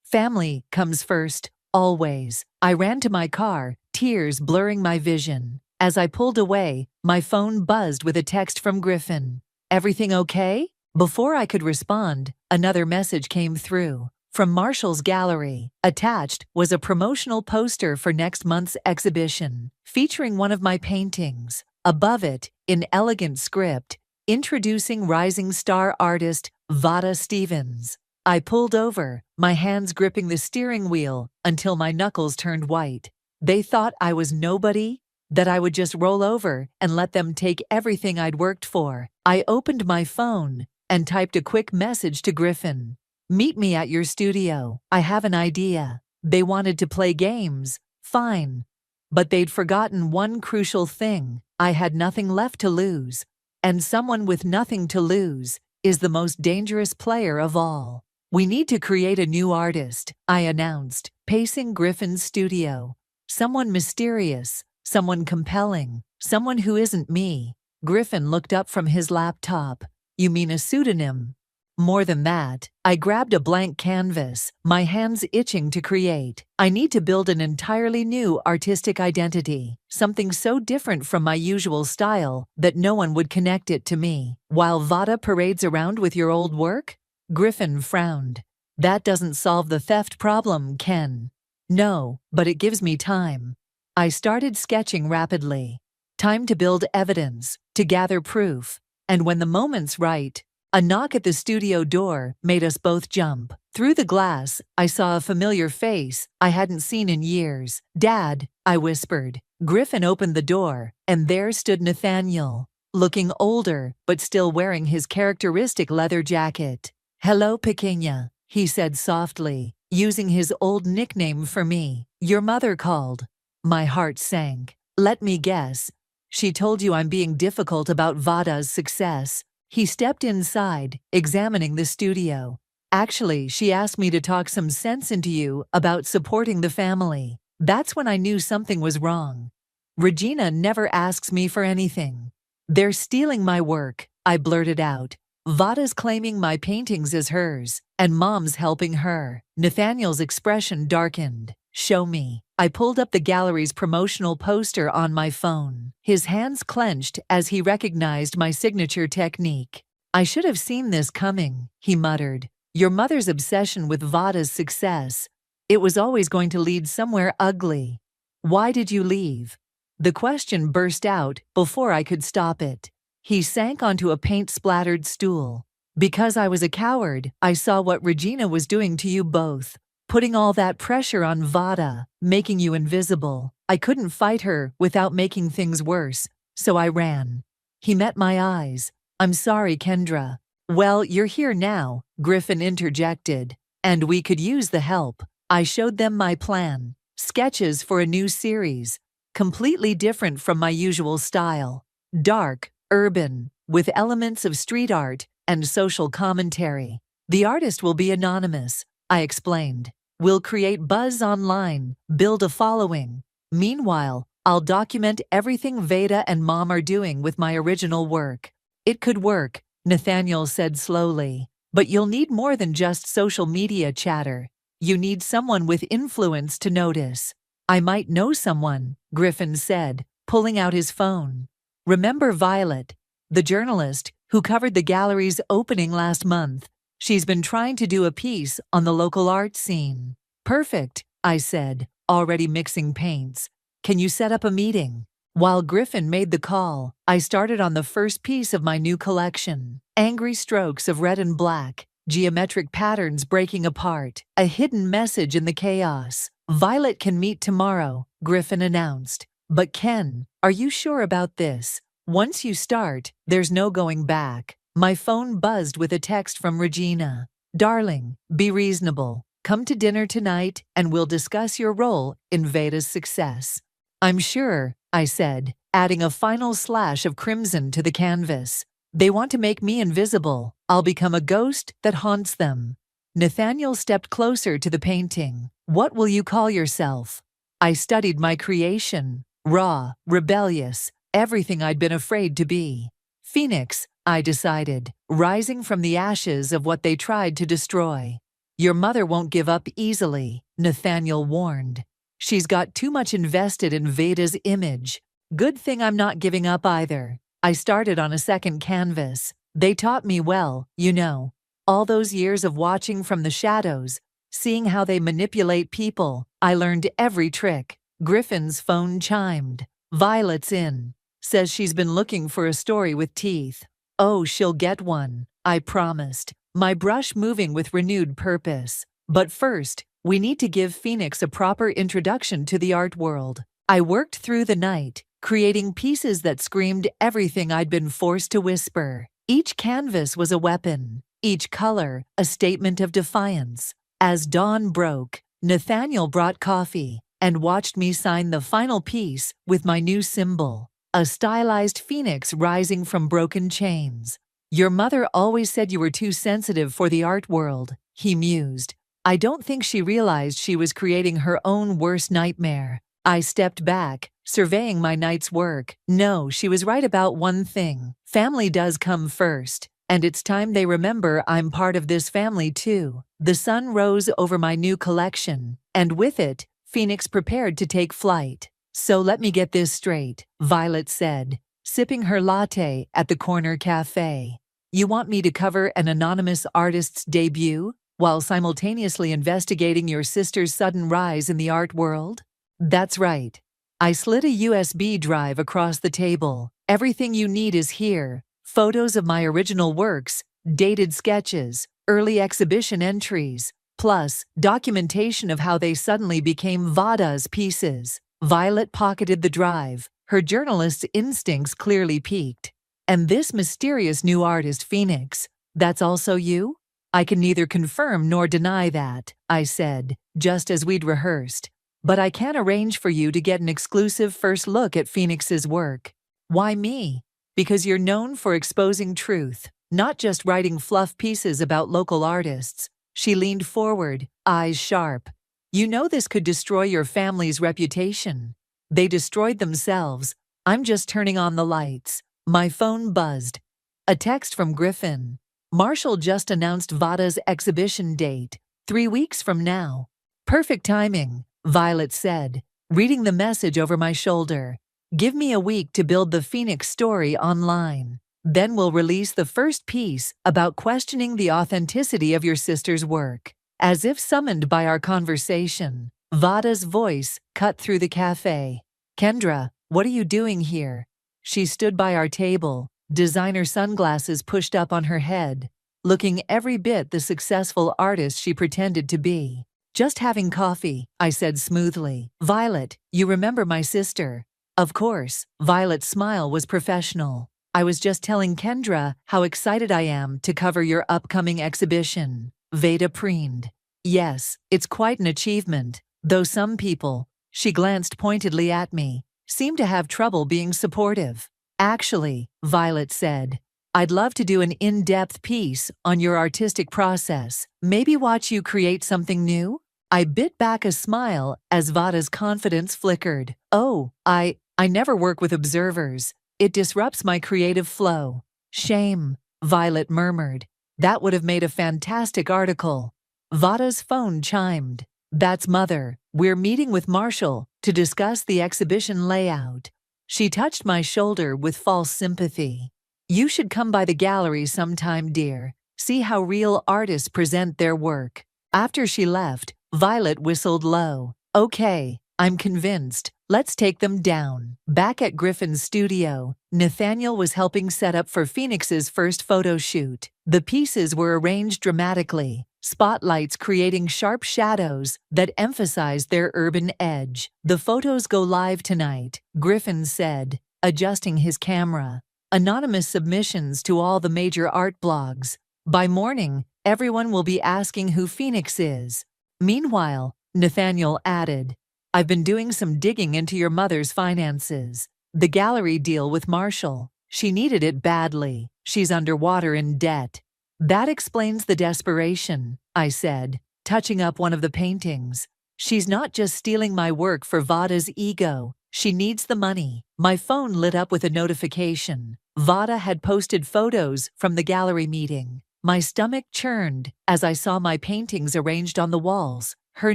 Family comes first, always. I ran to my car, tears blurring my vision. As I pulled away, my phone buzzed with a text from Griffin. Everything okay? Before I could respond, another message came through. From Marshall's gallery. Attached was a promotional poster for next month's exhibition, featuring one of my paintings. Above it, in elegant script, introducing rising star artist Vada Stevens. I pulled over, my hands gripping the steering wheel until my knuckles turned white. They thought I was nobody, that I would just roll over and let them take everything I'd worked for. I opened my phone and typed a quick message to Griffin. Meet me at your studio. I have an idea. They wanted to play games. Fine. But they'd forgotten one crucial thing. I had nothing left to lose. And someone with nothing to lose is the most dangerous player of all. We need to create a new artist, I announced, pacing Griffin's studio. Someone mysterious, someone compelling, someone who isn't me. Griffin looked up from his laptop. You mean a pseudonym? More than that, I grabbed a blank canvas, my hands itching to create. I need to build an entirely new artistic identity, something so different from my usual style that no one would connect it to me. While Vada parades around with your old work? Griffin frowned. That doesn't solve the theft problem, Ken. No, but it gives me time. I started sketching rapidly. Time to build evidence, to gather proof. And when the moment's right, a knock at the studio door made us both jump. Through the glass, I saw a familiar face I hadn't seen in years. Dad, I whispered. Griffin opened the door, and there stood Nathaniel, looking older but still wearing his characteristic leather jacket. Hello, Pequeña, he said softly, using his old nickname for me. Your mother called. My heart sank. Let me guess. She told you I'm being difficult about Vada's success. He stepped inside, examining the studio. Actually, she asked me to talk some sense into you about supporting the family. That's when I knew something was wrong. Regina never asks me for anything. They're stealing my work, I blurted out. Vada's claiming my paintings as hers, and Mom's helping her. Nathaniel's expression darkened. Show me. I pulled up the gallery's promotional poster on my phone. His hands clenched as he recognized my signature technique. I should have seen this coming, he muttered. Your mother's obsession with Vada's success. It was always going to lead somewhere ugly. Why did you leave? The question burst out before I could stop it. He sank onto a paint-splattered stool. Because I was a coward, I saw what Regina was doing to you both. Putting all that pressure on Vada, making you invisible. I couldn't fight her without making things worse, so I ran. He met my eyes. I'm sorry, Kendra. Well, you're here now, Griffin interjected. And we could use the help. I showed them my plan. Sketches for a new series. Completely different from my usual style. Dark, urban, with elements of street art and social commentary. The artist will be anonymous, I explained. We'll create buzz online, build a following. Meanwhile, I'll document everything Veda and Mom are doing with my original work. It could work, Nathaniel said slowly. But you'll need more than just social media chatter. You need someone with influence to notice. I might know someone, Griffin said, pulling out his phone. Remember Violet, the journalist who covered the gallery's opening last month? She's been trying to do a piece on the local art scene. Perfect, I said, already mixing paints. Can you set up a meeting? While Griffin made the call, I started on the first piece of my new collection. Angry strokes of red and black, geometric patterns breaking apart, a hidden message in the chaos. Violet can meet tomorrow, Griffin announced. But Ken, are you sure about this? Once you start, there's no going back. My phone buzzed with a text from Regina. Darling, be reasonable. Come to dinner tonight and we'll discuss your role in Veda's success. I'm sure, I said, adding a final slash of crimson to the canvas. They want to make me invisible. I'll become a ghost that haunts them. Nathaniel stepped closer to the painting. What will you call yourself? I studied my creation. Raw, rebellious, everything I'd been afraid to be. Phoenix, I decided, rising from the ashes of what they tried to destroy. Your mother won't give up easily, Nathaniel warned. She's got too much invested in Veda's image. Good thing I'm not giving up either. I started on a second canvas. They taught me well, you know. All those years of watching from the shadows, seeing how they manipulate people, I learned every trick. Griffin's phone chimed. Violet's in. Says she's been looking for a story with teeth. Oh, she'll get one, I promised, my brush moving with renewed purpose. But first, we need to give Phoenix a proper introduction to the art world. I worked through the night, creating pieces that screamed everything I'd been forced to whisper. Each canvas was a weapon, each color a statement of defiance. As dawn broke, Nathaniel brought coffee and watched me sign the final piece with my new symbol, a stylized phoenix rising from broken chains. Your mother always said you were too sensitive for the art world, he mused. I don't think she realized she was creating her own worst nightmare. I stepped back, surveying my night's work. No, she was right about one thing. Family does come first, and it's time they remember I'm part of this family too. The sun rose over my new collection, and with it, Phoenix prepared to take flight. So let me get this straight, Violet said, sipping her latte at the corner cafe. You want me to cover an anonymous artist's debut while simultaneously investigating your sister's sudden rise in the art world? That's right. I slid a USB drive across the table. Everything you need is here. Photos of my original works, dated sketches, early exhibition entries, plus documentation of how they suddenly became Vada's pieces. Violet pocketed the drive, her journalist's instincts clearly piqued. And this mysterious new artist, Phoenix, that's also you? I can neither confirm nor deny that, I said, just as we'd rehearsed. But I can arrange for you to get an exclusive first look at Phoenix's work. Why me? Because you're known for exposing truth, not just writing fluff pieces about local artists. She leaned forward, eyes sharp. You know this could destroy your family's reputation. They destroyed themselves. I'm just turning on the lights. My phone buzzed. A text from Griffin. Marshall just announced Vada's exhibition date, 3 weeks from now. Perfect timing, Violet said, reading the message over my shoulder. Give me a week to build the Phoenix story online. Then we'll release the first piece about questioning the authenticity of your sister's work. As if summoned by our conversation, Vada's voice cut through the cafe. Kendra, what are you doing here? She stood by our table, designer sunglasses pushed up on her head, looking every bit the successful artist she pretended to be. Just having coffee, I said smoothly. Violet, you remember my sister? Of course, Violet's smile was professional. I was just telling Kendra how excited I am to cover your upcoming exhibition. Veda preened. Yes, it's quite an achievement, though some people, she glanced pointedly at me, seem to have trouble being supportive. Actually, Violet said, I'd love to do an in-depth piece on your artistic process, maybe watch you create something new? I bit back a smile as Vada's confidence flickered. Oh, I never work with observers. It disrupts my creative flow. Shame, Violet murmured. That would have made a fantastic article. Vada's phone chimed. That's Mother. We're meeting with Marshall to discuss the exhibition layout. She touched my shoulder with false sympathy. You should come by the gallery sometime, dear. See how real artists present their work. After she left, Violet whistled low. Okay, I'm convinced. Let's take them down. Back at Griffin's studio, Nathaniel was helping set up for Phoenix's first photo shoot. The pieces were arranged dramatically, spotlights creating sharp shadows that emphasized their urban edge. The photos go live tonight, Griffin said, adjusting his camera. Anonymous submissions to all the major art blogs. By morning, everyone will be asking who Phoenix is. Meanwhile, Nathaniel added, I've been doing some digging into your mother's finances. The gallery deal with Marshall. She needed it badly. She's underwater in debt. That explains the desperation, I said, touching up one of the paintings. She's not just stealing my work for Vada's ego. She needs the money. My phone lit up with a notification. Vada had posted photos from the gallery meeting. My stomach churned as I saw my paintings arranged on the walls, her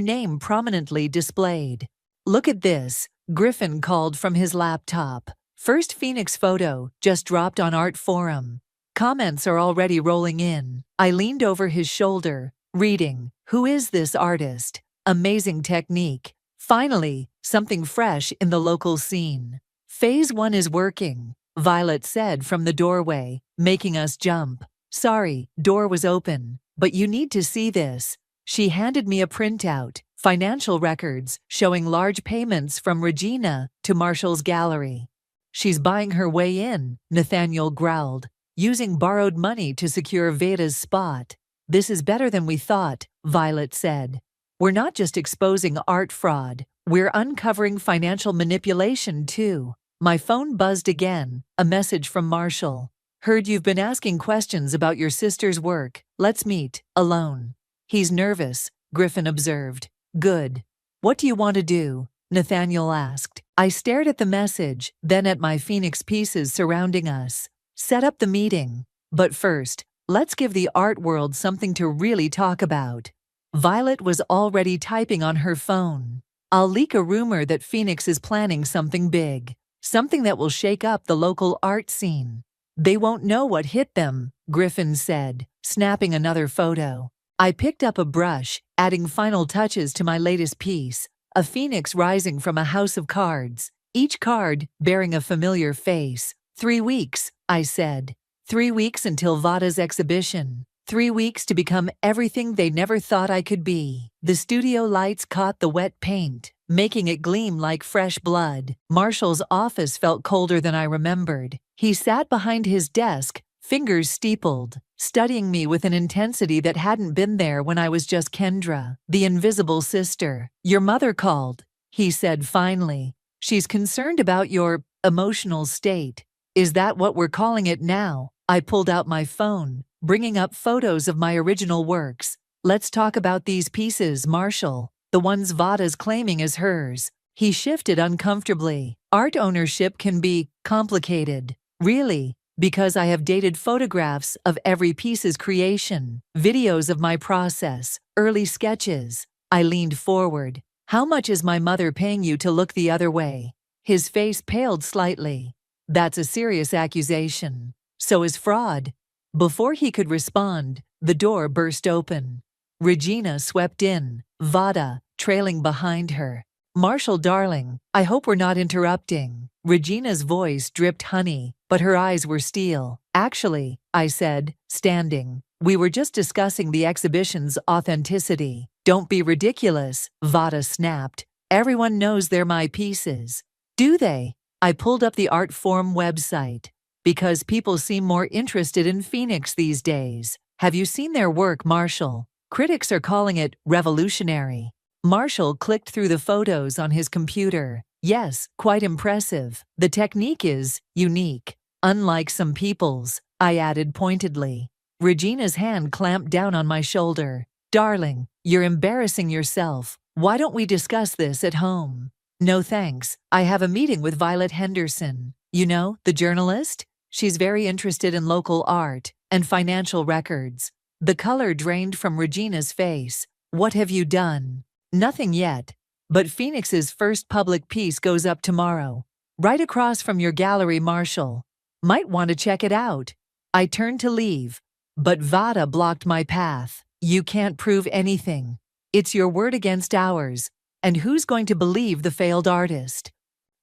name prominently displayed. "Look at this," Griffin called from his laptop. First Phoenix photo just dropped on Art Forum. Comments are already rolling in. I leaned over his shoulder, reading, "Who is this artist? Amazing technique. Finally, something fresh in the local scene." "Phase 1 is working," Violet said from the doorway, making us jump. "Sorry, door was open, but you need to see this." She handed me a printout, financial records showing large payments from Regina to Marshall's gallery. "She's buying her way in," Nathaniel growled, "using borrowed money to secure Veda's spot." "This is better than we thought," Violet said. "We're not just exposing art fraud, we're uncovering financial manipulation too." My phone buzzed again, a message from Marshall. "Heard you've been asking questions about your sister's work. Let's meet, alone." "He's nervous," Griffin observed. "Good. What do you want to do?" Nathaniel asked. I stared at the message, then at my Phoenix pieces surrounding us. "Set up the meeting. But first, let's give the art world something to really talk about." Violet was already typing on her phone. "I'll leak a rumor that Phoenix is planning something big. Something that will shake up the local art scene." "They won't know what hit them," Griffin said, snapping another photo. I picked up a brush, adding final touches to my latest piece, a phoenix rising from a house of cards, each card bearing a familiar face. 3 weeks, I said. 3 weeks until Vada's exhibition. 3 weeks to become everything they never thought I could be. The studio lights caught the wet paint, making it gleam like fresh blood. Marshall's office felt colder than I remembered. He sat behind his desk, fingers steepled, studying me with an intensity that hadn't been there when I was just Kendra, the invisible sister. "Your mother called," he said finally. "She's concerned about your emotional state." "Is that what we're calling it now?" I pulled out my phone, bringing up photos of my original works. "Let's talk about these pieces, Marshall. The ones Vada's claiming as hers." He shifted uncomfortably. "Art ownership can be complicated." "Really?" "Because I have dated photographs of every piece's creation, videos of my process, early sketches." I leaned forward. "How much is my mother paying you to look the other way?" His face paled slightly. "That's a serious accusation. So is fraud." Before he could respond, the door burst open. Regina swept in, Vada trailing behind her. "Marshall, darling, I hope we're not interrupting." Regina's voice dripped honey, but her eyes were steel. "Actually," I said, standing, "we were just discussing the exhibition's authenticity." "Don't be ridiculous," Vada snapped. "Everyone knows they're my pieces." "Do they?" I pulled up the Art Forum website. "Because people seem more interested in Phoenix these days. Have you seen their work, Marshall? Critics are calling it revolutionary." Marshall clicked through the photos on his computer. "Yes, quite impressive. The technique is unique. Unlike some people's," I added pointedly. Regina's hand clamped down on my shoulder. "Darling, you're embarrassing yourself. Why don't we discuss this at home?" "No thanks. I have a meeting with Violet Henderson. You know, the journalist? She's very interested in local art and financial records." The color drained from Regina's face. "What have you done?" "Nothing yet. But Phoenix's first public piece goes up tomorrow. Right across from your gallery, Marshall. Might want to check it out." I turned to leave, but Vada blocked my path. "You can't prove anything. It's your word against ours. And who's going to believe the failed artist?"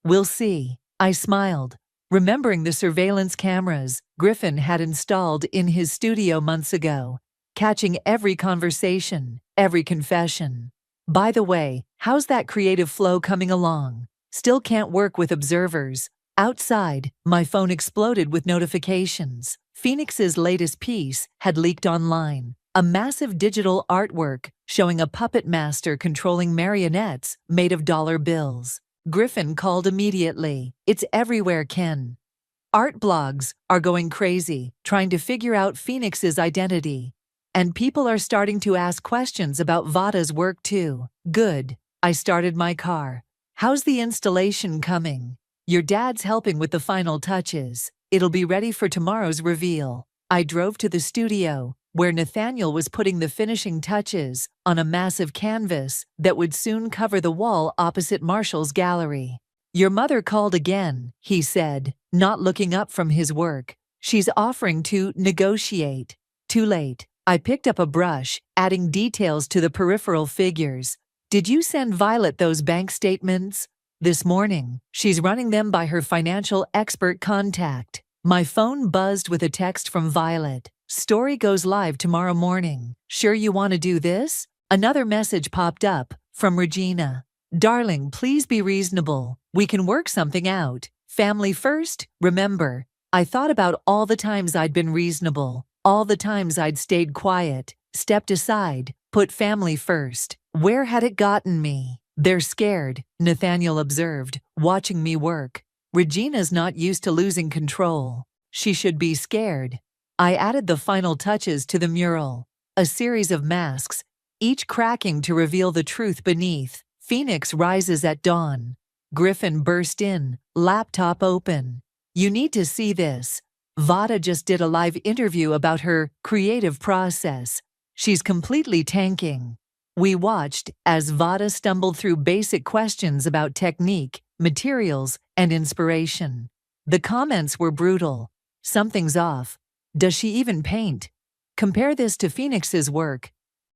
"We'll see." I smiled, remembering the surveillance cameras Griffin had installed in his studio months ago, catching every conversation, every confession. "By the way, how's that creative flow coming along?" "Still can't work with observers." Outside, my phone exploded with notifications. Phoenix's latest piece had leaked online. A massive digital artwork showing a puppet master controlling marionettes made of dollar bills. Griffin called immediately. "It's everywhere, Ken. Art blogs are going crazy, trying to figure out Phoenix's identity. And people are starting to ask questions about Vada's work too." "Good." I started my car. How's the installation coming? Your dad's helping with the final touches. It'll be ready for tomorrow's reveal. I drove to the studio, where Nathaniel was putting the finishing touches on a massive canvas that would soon cover the wall opposite Marshall's gallery. Your mother called again, he said, not looking up from his work. She's offering to negotiate. Too late. I picked up a brush, adding details to the peripheral figures. Did you send Violet those bank statements? This morning. She's running them by her financial expert contact. My phone buzzed with a text from Violet. Story goes live tomorrow morning. Sure you want to do this? Another message popped up from Regina. Darling, please be reasonable. We can work something out. Family first, remember. I thought about all the times I'd been reasonable, all the times I'd stayed quiet, stepped aside, put family first. Where had it gotten me? They're scared, Nathaniel observed, watching me work. Regina's not used to losing control. She should be scared. I added the final touches to the mural. A series of masks, each cracking to reveal the truth beneath. Phoenix rises at dawn. Griffin burst in, laptop open. You need to see this. Vada just did a live interview about her creative process. She's completely tanking. We watched as Vada stumbled through basic questions about technique, materials, and inspiration. The comments were brutal. Something's off. Does she even paint? Compare this to Phoenix's work.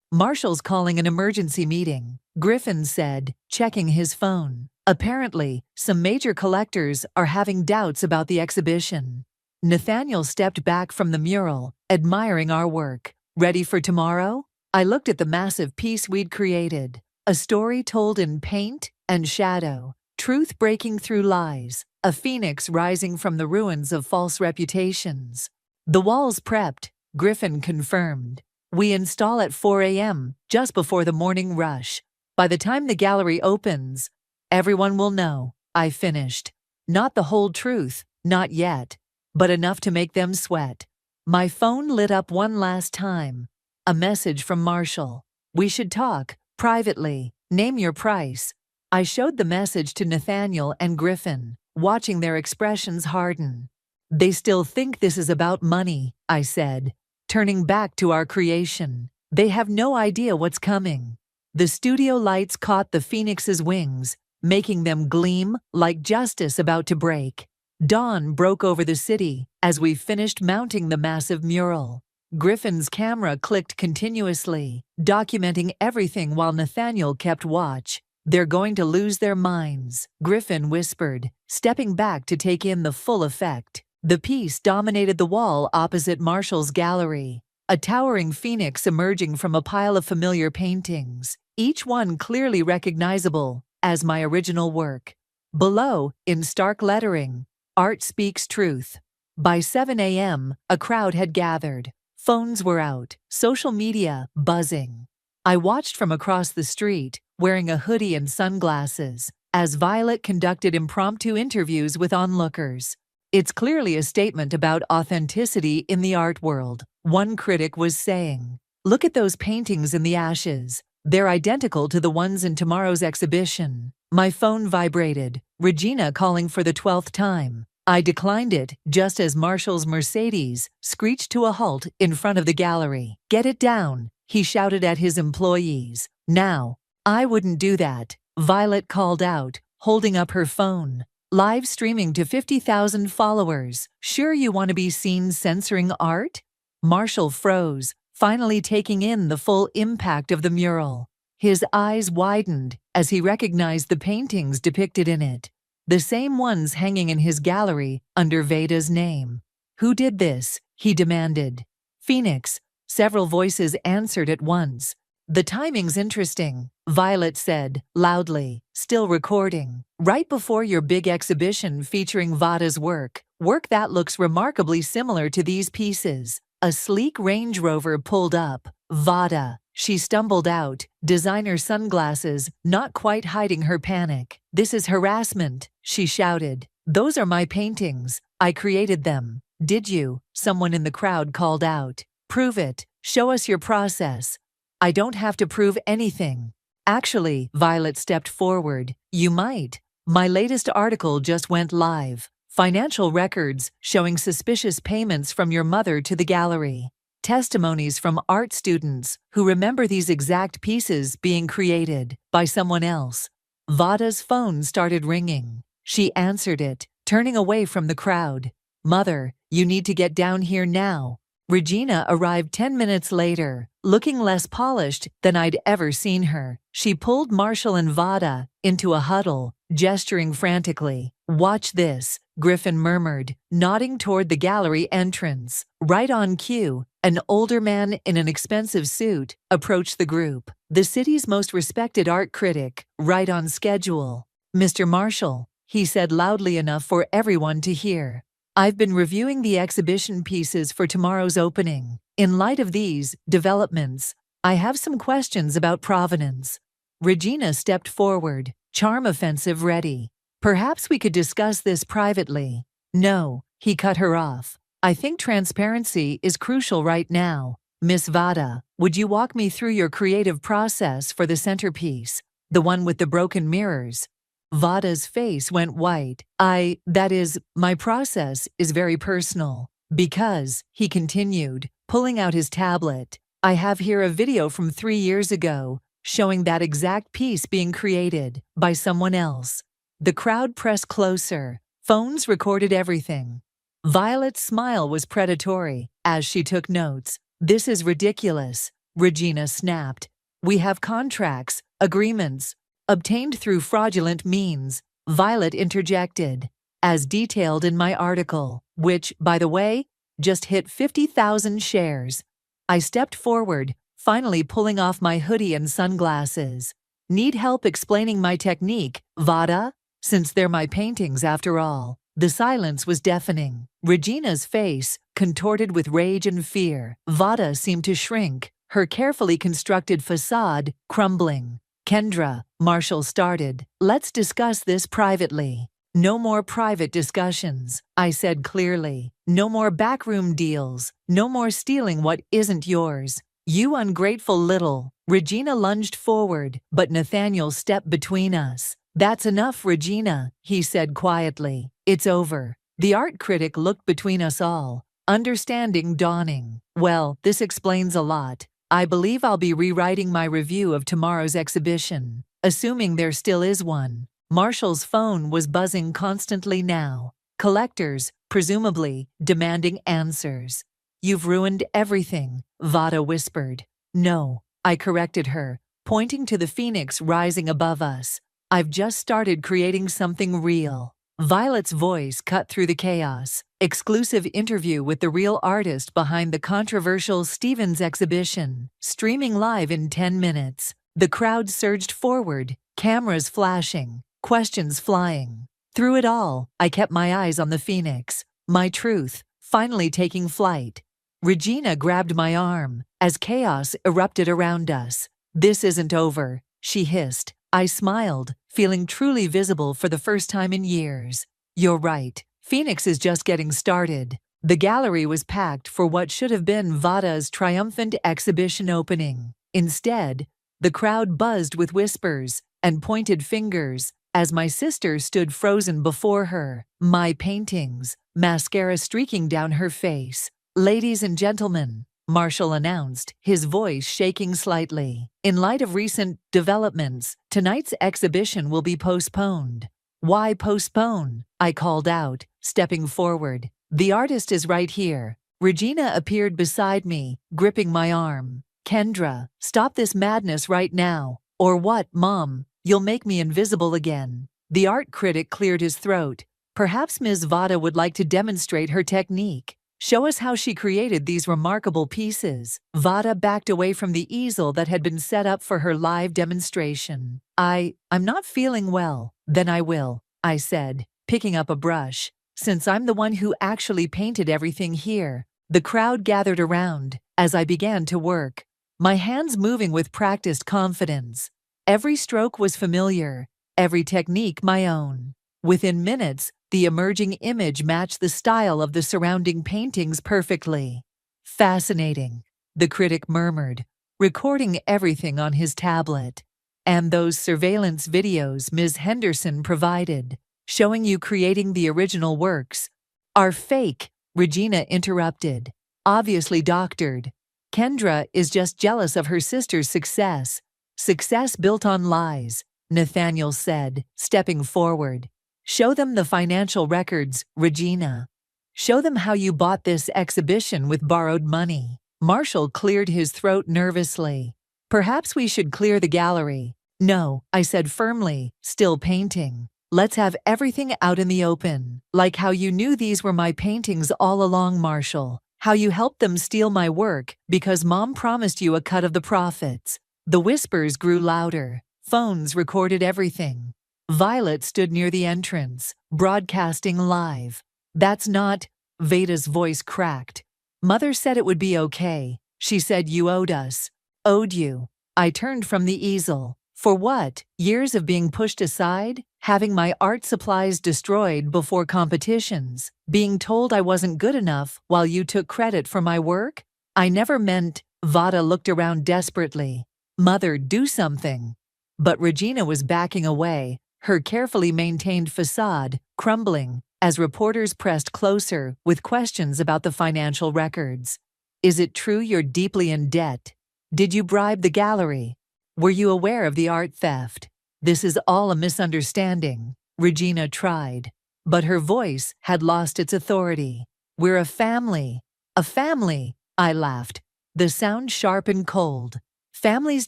Marshall's calling an emergency meeting, Griffin said, checking his phone. Apparently, some major collectors are having doubts about the exhibition. Nathaniel stepped back from the mural, admiring our work. Ready for tomorrow? I looked at the massive piece we'd created. A story told in paint and shadow. Truth breaking through lies. A phoenix rising from the ruins of false reputations. The wall's prepped, Griffin confirmed. We install at 4 a.m., just before the morning rush. By the time the gallery opens, everyone will know. I finished. Not the whole truth, not yet, but enough to make them sweat. My phone lit up one last time. A message from Marshall. We should talk, privately. Name your price. I showed the message to Nathaniel and Griffin, watching their expressions harden. They still think this is about money, I said, turning back to our creation. They have no idea what's coming. The studio lights caught the phoenix's wings, making them gleam like justice about to break. Dawn broke over the city as we finished mounting the massive mural. Griffin's camera clicked continuously, documenting everything while Nathaniel kept watch. They're going to lose their minds, Griffin whispered, stepping back to take in the full effect. The piece dominated the wall opposite Marshall's gallery, a towering phoenix emerging from a pile of familiar paintings, each one clearly recognizable as my original work. Below, in stark lettering, Art Speaks Truth. By 7 a.m., a crowd had gathered. Phones were out, social media buzzing. I watched from across the street, wearing a hoodie and sunglasses, as Violet conducted impromptu interviews with onlookers. It's clearly a statement about authenticity in the art world, one critic was saying. Look at those paintings in the ashes. They're identical to the ones in tomorrow's exhibition. My phone vibrated, Regina calling for the 12th time. I declined it just as Marshall's Mercedes screeched to a halt in front of the gallery. Get it down, he shouted at his employees. Now. I wouldn't do that, Violet called out, holding up her phone. Live streaming to 50,000 followers. Sure you want to be seen censoring art? Marshall froze, finally taking in the full impact of the mural. His eyes widened as he recognized the paintings depicted in it. The same ones hanging in his gallery under Veda's name. Who did this? He demanded. Phoenix. Several voices answered at once. The timing's interesting, Violet said, loudly, still recording. Right before your big exhibition featuring Vada's work that looks remarkably similar to these pieces. A sleek Range Rover pulled up. Vada. She stumbled out, designer sunglasses not quite hiding her panic. This is harassment, she shouted. Those are my paintings. I created them. Did you? Someone in the crowd called out. Prove it. Show us your process. I don't have to prove anything. Actually, Violet stepped forward. You might. My latest article just went live. Financial records showing suspicious payments from your mother to the gallery. Testimonies from art students who remember these exact pieces being created by someone else. Vada's phone started ringing. She answered it, turning away from the crowd. Mother, you need to get down here now. Regina arrived 10 minutes later, looking less polished than I'd ever seen her. She pulled Marshall and Vada into a huddle, gesturing frantically. Watch this, Griffin murmured, nodding toward the gallery entrance. Right on cue, an older man in an expensive suit approached the group. The city's most respected art critic, right on schedule. Mr. Marshall, he said loudly enough for everyone to hear. I've been reviewing the exhibition pieces for tomorrow's opening. In light of these developments, I have some questions about provenance. Regina stepped forward, charm offensive ready. Perhaps we could discuss this privately. No, he cut her off. I think transparency is crucial right now. Miss Vada, would you walk me through your creative process for the centerpiece, the one with the broken mirrors? Vada's face went white. My process is very personal. Because, he continued, pulling out his tablet, I have here a video from 3 years ago, showing that exact piece being created by someone else. The crowd pressed closer. Phones recorded everything. Violet's smile was predatory as she took notes. This is ridiculous, Regina snapped. We have contracts, agreements, obtained through fraudulent means, Violet interjected, as detailed in my article, which, by the way, just hit 50,000 shares. I stepped forward, finally pulling off my hoodie and sunglasses. Need help explaining my technique, Vada? Since they're my paintings after all. The silence was deafening. Regina's face contorted with rage and fear. Vada seemed to shrink, her carefully constructed facade crumbling. Kendra, Marshall started. Let's discuss this privately. No more private discussions, I said clearly. No more backroom deals. No more stealing what isn't yours. You ungrateful little. Regina lunged forward, but Nathaniel stepped between us. That's enough, Regina, he said quietly. It's over. The art critic looked between us all, understanding dawning. Well, this explains a lot. I believe I'll be rewriting my review of tomorrow's exhibition, assuming there still is one. Marshall's phone was buzzing constantly now. Collectors, presumably, demanding answers. You've ruined everything, Vada whispered. No, I corrected her, pointing to the phoenix rising above us. I've just started creating something real. Violet's voice cut through the chaos. Exclusive interview with the real artist behind the controversial Stevens exhibition, streaming live in 10 minutes. The crowd surged forward, cameras flashing, questions flying. Through it all, I kept my eyes on the phoenix, my truth, finally taking flight. Regina grabbed my arm as chaos erupted around us. This isn't over, she hissed. I smiled, feeling truly visible for the first time in years. You're right. Phoenix is just getting started. The gallery was packed for what should have been Vada's triumphant exhibition opening. Instead, the crowd buzzed with whispers and pointed fingers as my sister stood frozen before her. My paintings, mascara streaking down her face. Ladies and gentlemen, Marshall announced, his voice shaking slightly. In light of recent developments, tonight's exhibition will be postponed. Why postpone? I called out, stepping forward. The artist is right here. Regina appeared beside me, gripping my arm. Kendra, stop this madness right now. Or what, Mom? You'll make me invisible again. The art critic cleared his throat. Perhaps Ms. Vada would like to demonstrate her technique. Show us how she created these remarkable pieces. Vada backed away from the easel that had been set up for her live demonstration. I'm not feeling well. Then I will, I said, picking up a brush. Since I'm the one who actually painted everything here. The crowd gathered around as I began to work, my hands moving with practiced confidence. Every stroke was familiar, every technique my own. Within minutes, the emerging image matched the style of the surrounding paintings perfectly. Fascinating, the critic murmured, recording everything on his tablet. And those surveillance videos Ms. Henderson provided, showing you creating the original works, are fake, Regina interrupted. Obviously doctored. Kendra is just jealous of her sister's success. Success built on lies, Nathaniel said, stepping forward. Show them the financial records, Regina. Show them how you bought this exhibition with borrowed money. Marshall cleared his throat nervously. Perhaps we should clear the gallery. No, I said firmly, still painting. Let's have everything out in the open. Like how you knew these were my paintings all along, Marshall. How you helped them steal my work because Mom promised you a cut of the profits. The whispers grew louder. Phones recorded everything. Violet stood near the entrance, broadcasting live. That's not, Veda's voice cracked. Mother said it would be okay. She said you owed us. Owed you. I turned from the easel. For what? Years of being pushed aside? Having my art supplies destroyed before competitions? Being told I wasn't good enough while you took credit for my work? I never meant. Vada looked around desperately. Mother, do something. But Regina was backing away, her carefully maintained facade crumbling as reporters pressed closer with questions about the financial records. Is it true you're deeply in debt? Did you bribe the gallery? Were you aware of the art theft? This is all a misunderstanding, Regina tried. But her voice had lost its authority. We're a family. A family, I laughed, the sound sharp and cold. Families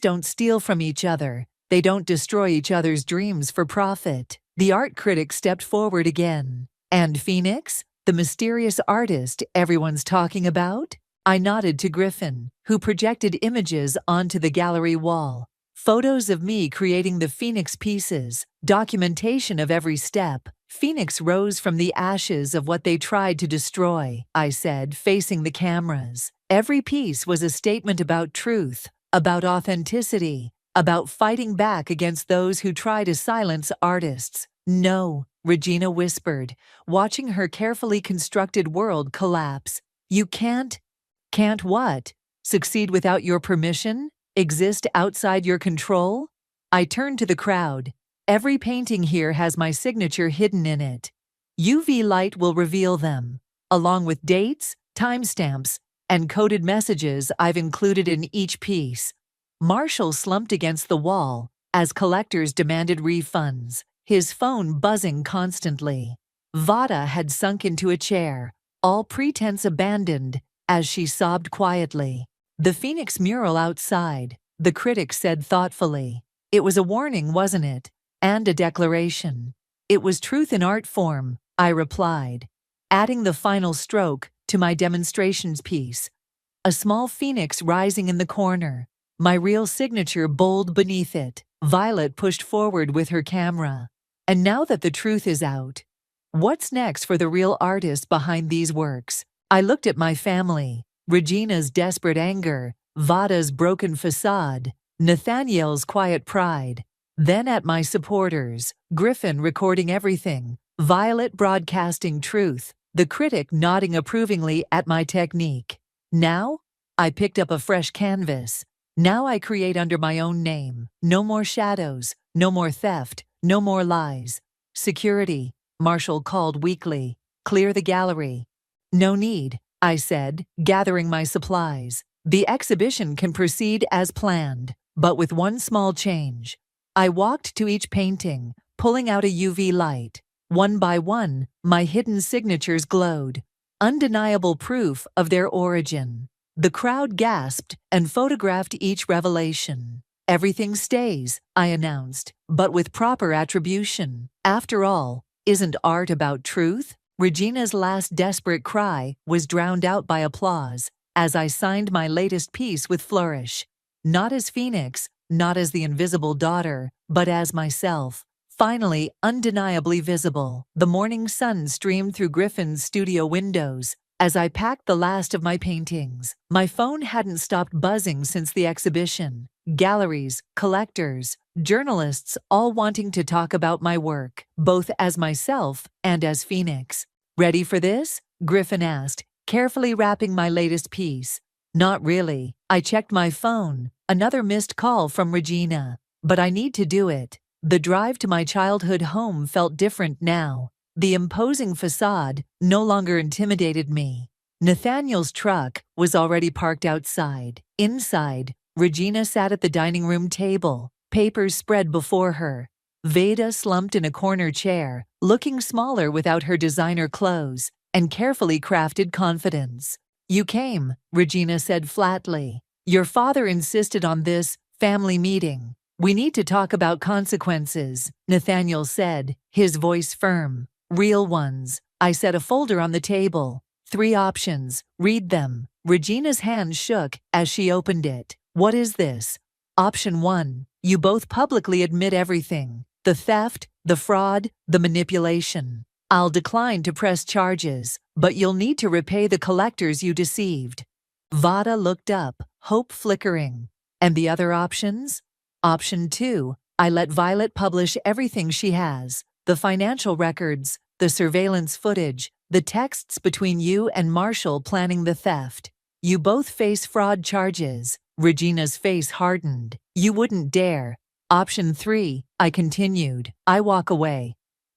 don't steal from each other. They don't destroy each other's dreams for profit. The art critic stepped forward again. And Phoenix, the mysterious artist everyone's talking about? I nodded to Griffin, who projected images onto the gallery wall. Photos of me creating the Phoenix pieces, documentation of every step. Phoenix rose from the ashes of what they tried to destroy, I said, facing the cameras. Every piece was a statement about truth, about authenticity, about fighting back against those who try to silence artists. No, Regina whispered, watching her carefully constructed world collapse. You can't. Can't what? Succeed without your permission? Exist outside your control? I turned to the crowd. Every painting here has my signature hidden in it. UV light will reveal them, along with dates, timestamps, and coded messages I've included in each piece. Marshall slumped against the wall as collectors demanded refunds, his phone buzzing constantly. Vada had sunk into a chair, all pretense abandoned, as she sobbed quietly. The Phoenix mural outside, the critic said thoughtfully. It was a warning, wasn't it? And a declaration. It was truth in art form, I replied, adding the final stroke to my demonstrations piece. A small phoenix rising in the corner, my real signature bold beneath it. Violet pushed forward with her camera. And now that the truth is out, what's next for the real artist behind these works? I looked at my family, Regina's desperate anger, Vada's broken facade, Nathaniel's quiet pride. Then at my supporters, Griffin recording everything, Violet broadcasting truth, the critic nodding approvingly at my technique. Now, I picked up a fresh canvas. Now I create under my own name. No more shadows, no more theft, no more lies. Security, Marshall called weakly. Clear the gallery. No need, I said, gathering my supplies. The exhibition can proceed as planned, but with one small change. I walked to each painting, pulling out a UV light. One by one, my hidden signatures glowed, undeniable proof of their origin. The crowd gasped and photographed each revelation. Everything stays, I announced, but with proper attribution. After all, isn't art about truth? Regina's last desperate cry was drowned out by applause as I signed my latest piece with flourish. Not as Phoenix, not as the invisible daughter, but as myself. Finally, undeniably visible. The morning sun streamed through Griffin's studio windows as I packed the last of my paintings. My phone hadn't stopped buzzing since the exhibition. Galleries, collectors, journalists all wanting to talk about my work, both as myself and as Phoenix. Ready for this? Griffin asked, carefully wrapping my latest piece. Not really. I checked my phone. Another missed call from Regina. but I need to do it. The drive to my childhood home felt different now. The imposing facade no longer intimidated me. Nathaniel's truck was already parked outside. Inside, Regina sat at the dining room table, papers spread before her. Veda slumped in a corner chair, looking smaller without her designer clothes and carefully crafted confidence. "You came," Regina said flatly. "Your father insisted on this family meeting. We need to talk about consequences," Nathaniel said, his voice firm. "Real ones." I set a folder on the table. 3 options. Read them. Regina's hand shook as she opened it. "What is this?" Option 1. You both publicly admit everything. The theft, the fraud, the manipulation. I'll decline to press charges, but you'll need to repay the collectors you deceived. Vada looked up, hope flickering. "And the other options?" Option 2. I let Violet publish everything she has. The financial records, the surveillance footage, the texts between you and Marshall planning the theft. You both face fraud charges. Regina's face hardened. "You wouldn't dare." Option 3, I continued. "I walk away.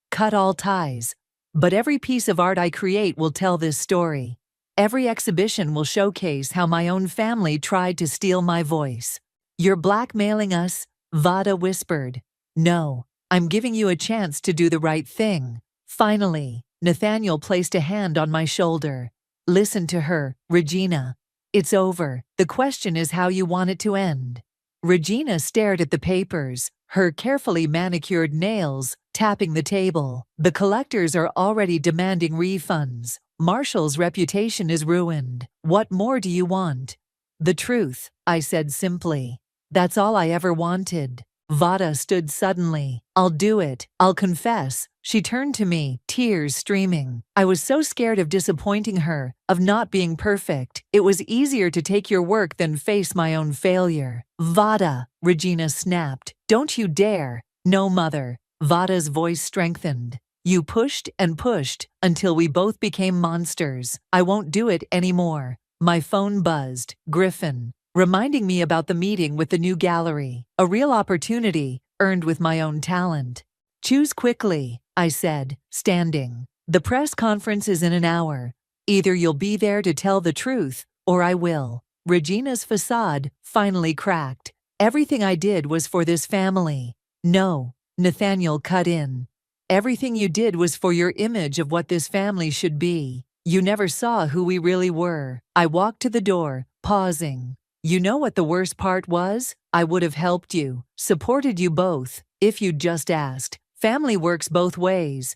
Cut all ties. But every piece of art I create will tell this story. Every exhibition will showcase how my own family tried to steal my voice." "You're blackmailing us," Vada whispered. "No, I'm giving you a chance to do the right thing." Finally, Nathaniel placed a hand on my shoulder. "Listen to her, Regina. It's over. The question is how you want it to end." Regina stared at the papers, her carefully manicured nails tapping the table. "The collectors are already demanding refunds. Marshall's reputation is ruined. What more do you want?" "The truth," I said simply. "That's all I ever wanted." Vada stood suddenly. "I'll do it. I'll confess." She turned to me, tears streaming. "I was so scared of disappointing her, of not being perfect. It was easier to take your work than face my own failure." "Vada," Regina snapped. "Don't you dare." "No, mother." Vada's voice strengthened. "You pushed and pushed until we both became monsters. I won't do it anymore." My phone buzzed. Griffin. Reminding me about the meeting with the new gallery. A real opportunity, earned with my own talent. "Choose quickly," I said, standing. "The press conference is in an hour. Either you'll be there to tell the truth, or I will." Regina's facade finally cracked. "Everything I did was for this family." "No," Nathaniel cut in. "Everything you did was for your image of what this family should be. You never saw who we really were." I walked to the door, pausing. "You know what the worst part was? I would have helped you, supported you both, if you'd just asked. Family works both ways."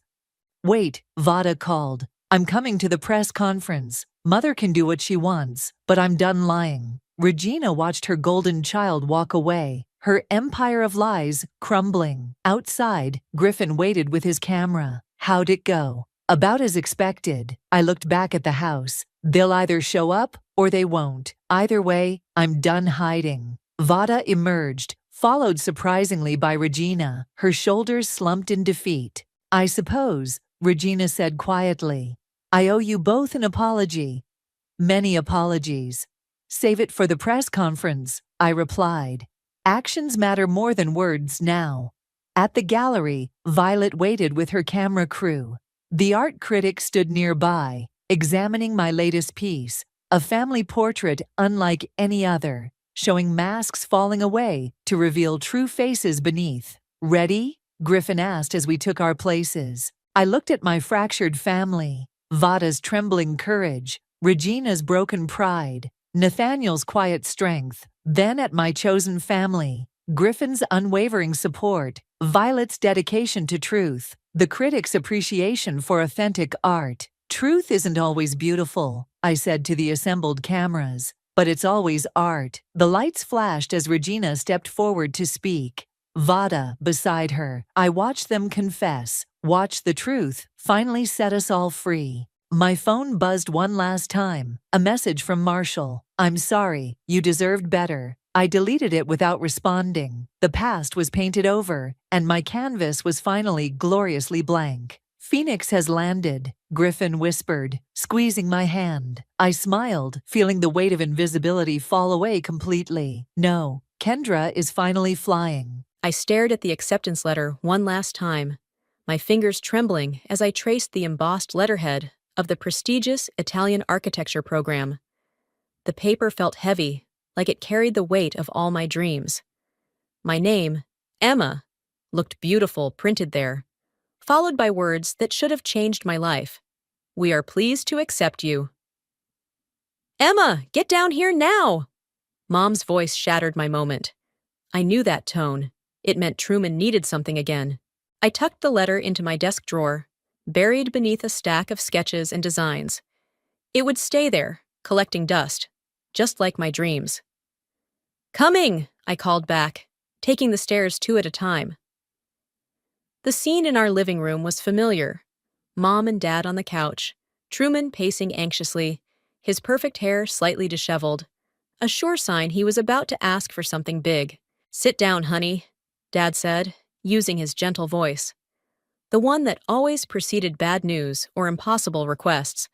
"Wait," Vada called. "I'm coming to the press conference. Mother can do what she wants, but I'm done lying." Regina watched her golden child walk away, her empire of lies crumbling. Outside, Griffin waited with his camera. "How'd it go?" "About as expected." I looked back at the house. "They'll either show up or they won't. Either way, I'm done hiding." Vada emerged, followed surprisingly by Regina, her shoulders slumped in defeat. "I suppose," Regina said quietly, "I owe you both an apology." "Many apologies." "Save it for the press conference," I replied. "Actions matter more than words now." At the gallery, Violet waited with her camera crew. The art critic stood nearby, examining my latest piece, a family portrait unlike any other, showing masks falling away to reveal true faces beneath. "Ready?" Griffin asked as we took our places. I looked at my fractured family, Vada's trembling courage, Regina's broken pride, Nathaniel's quiet strength, then at my chosen family, Griffin's unwavering support, Violet's dedication to truth, the critic's appreciation for authentic art. "Truth isn't always beautiful," I said to the assembled cameras, "but it's always art." The lights flashed as Regina stepped forward to speak. Vada, beside her, I watched them confess, watched the truth finally set us all free. My phone buzzed one last time, a message from Marshall. "I'm sorry, you deserved better." I deleted it without responding. The past was painted over, and my canvas was finally gloriously blank. "Phoenix has landed," Griffin whispered, squeezing my hand. I smiled, feeling the weight of invisibility fall away completely. "No, Kendra is finally flying." I stared at the acceptance letter one last time, my fingers trembling as I traced the embossed letterhead of the prestigious Italian architecture program. The paper felt heavy, like it carried the weight of all my dreams. My name, Emma, looked beautiful printed there, followed by words that should have changed my life. We are pleased to accept you. Emma, get down here now! Mom's voice shattered my moment. I knew that tone. It meant Truman needed something again. I tucked the letter into my desk drawer, buried beneath a stack of sketches and designs. It would stay there, collecting dust, just like my dreams. Coming, I called back, taking the stairs 2 at a time. The scene in our living room was familiar. Mom and Dad on the couch, Truman pacing anxiously, his perfect hair slightly disheveled, a sure sign he was about to ask for something big. Sit down, honey, Dad said, using his gentle voice. The one that always preceded bad news or impossible requests.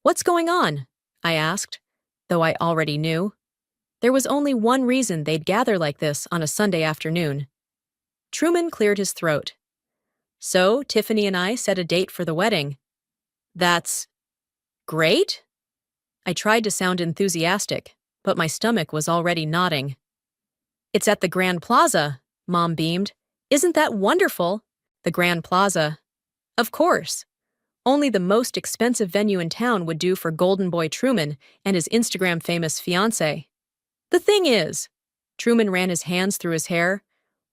What's going on? I asked, though I already knew. There was only one reason they'd gather like this on a Sunday afternoon. Truman cleared his throat. So, Tiffany and I set a date for the wedding. That's great? I tried to sound enthusiastic, but my stomach was already nodding. It's at the Grand Plaza, Mom beamed. Isn't that wonderful? The Grand Plaza. Of course. Only the most expensive venue in town would do for Golden Boy Truman and his Instagram-famous fiancée. The thing is, Truman ran his hands through his hair,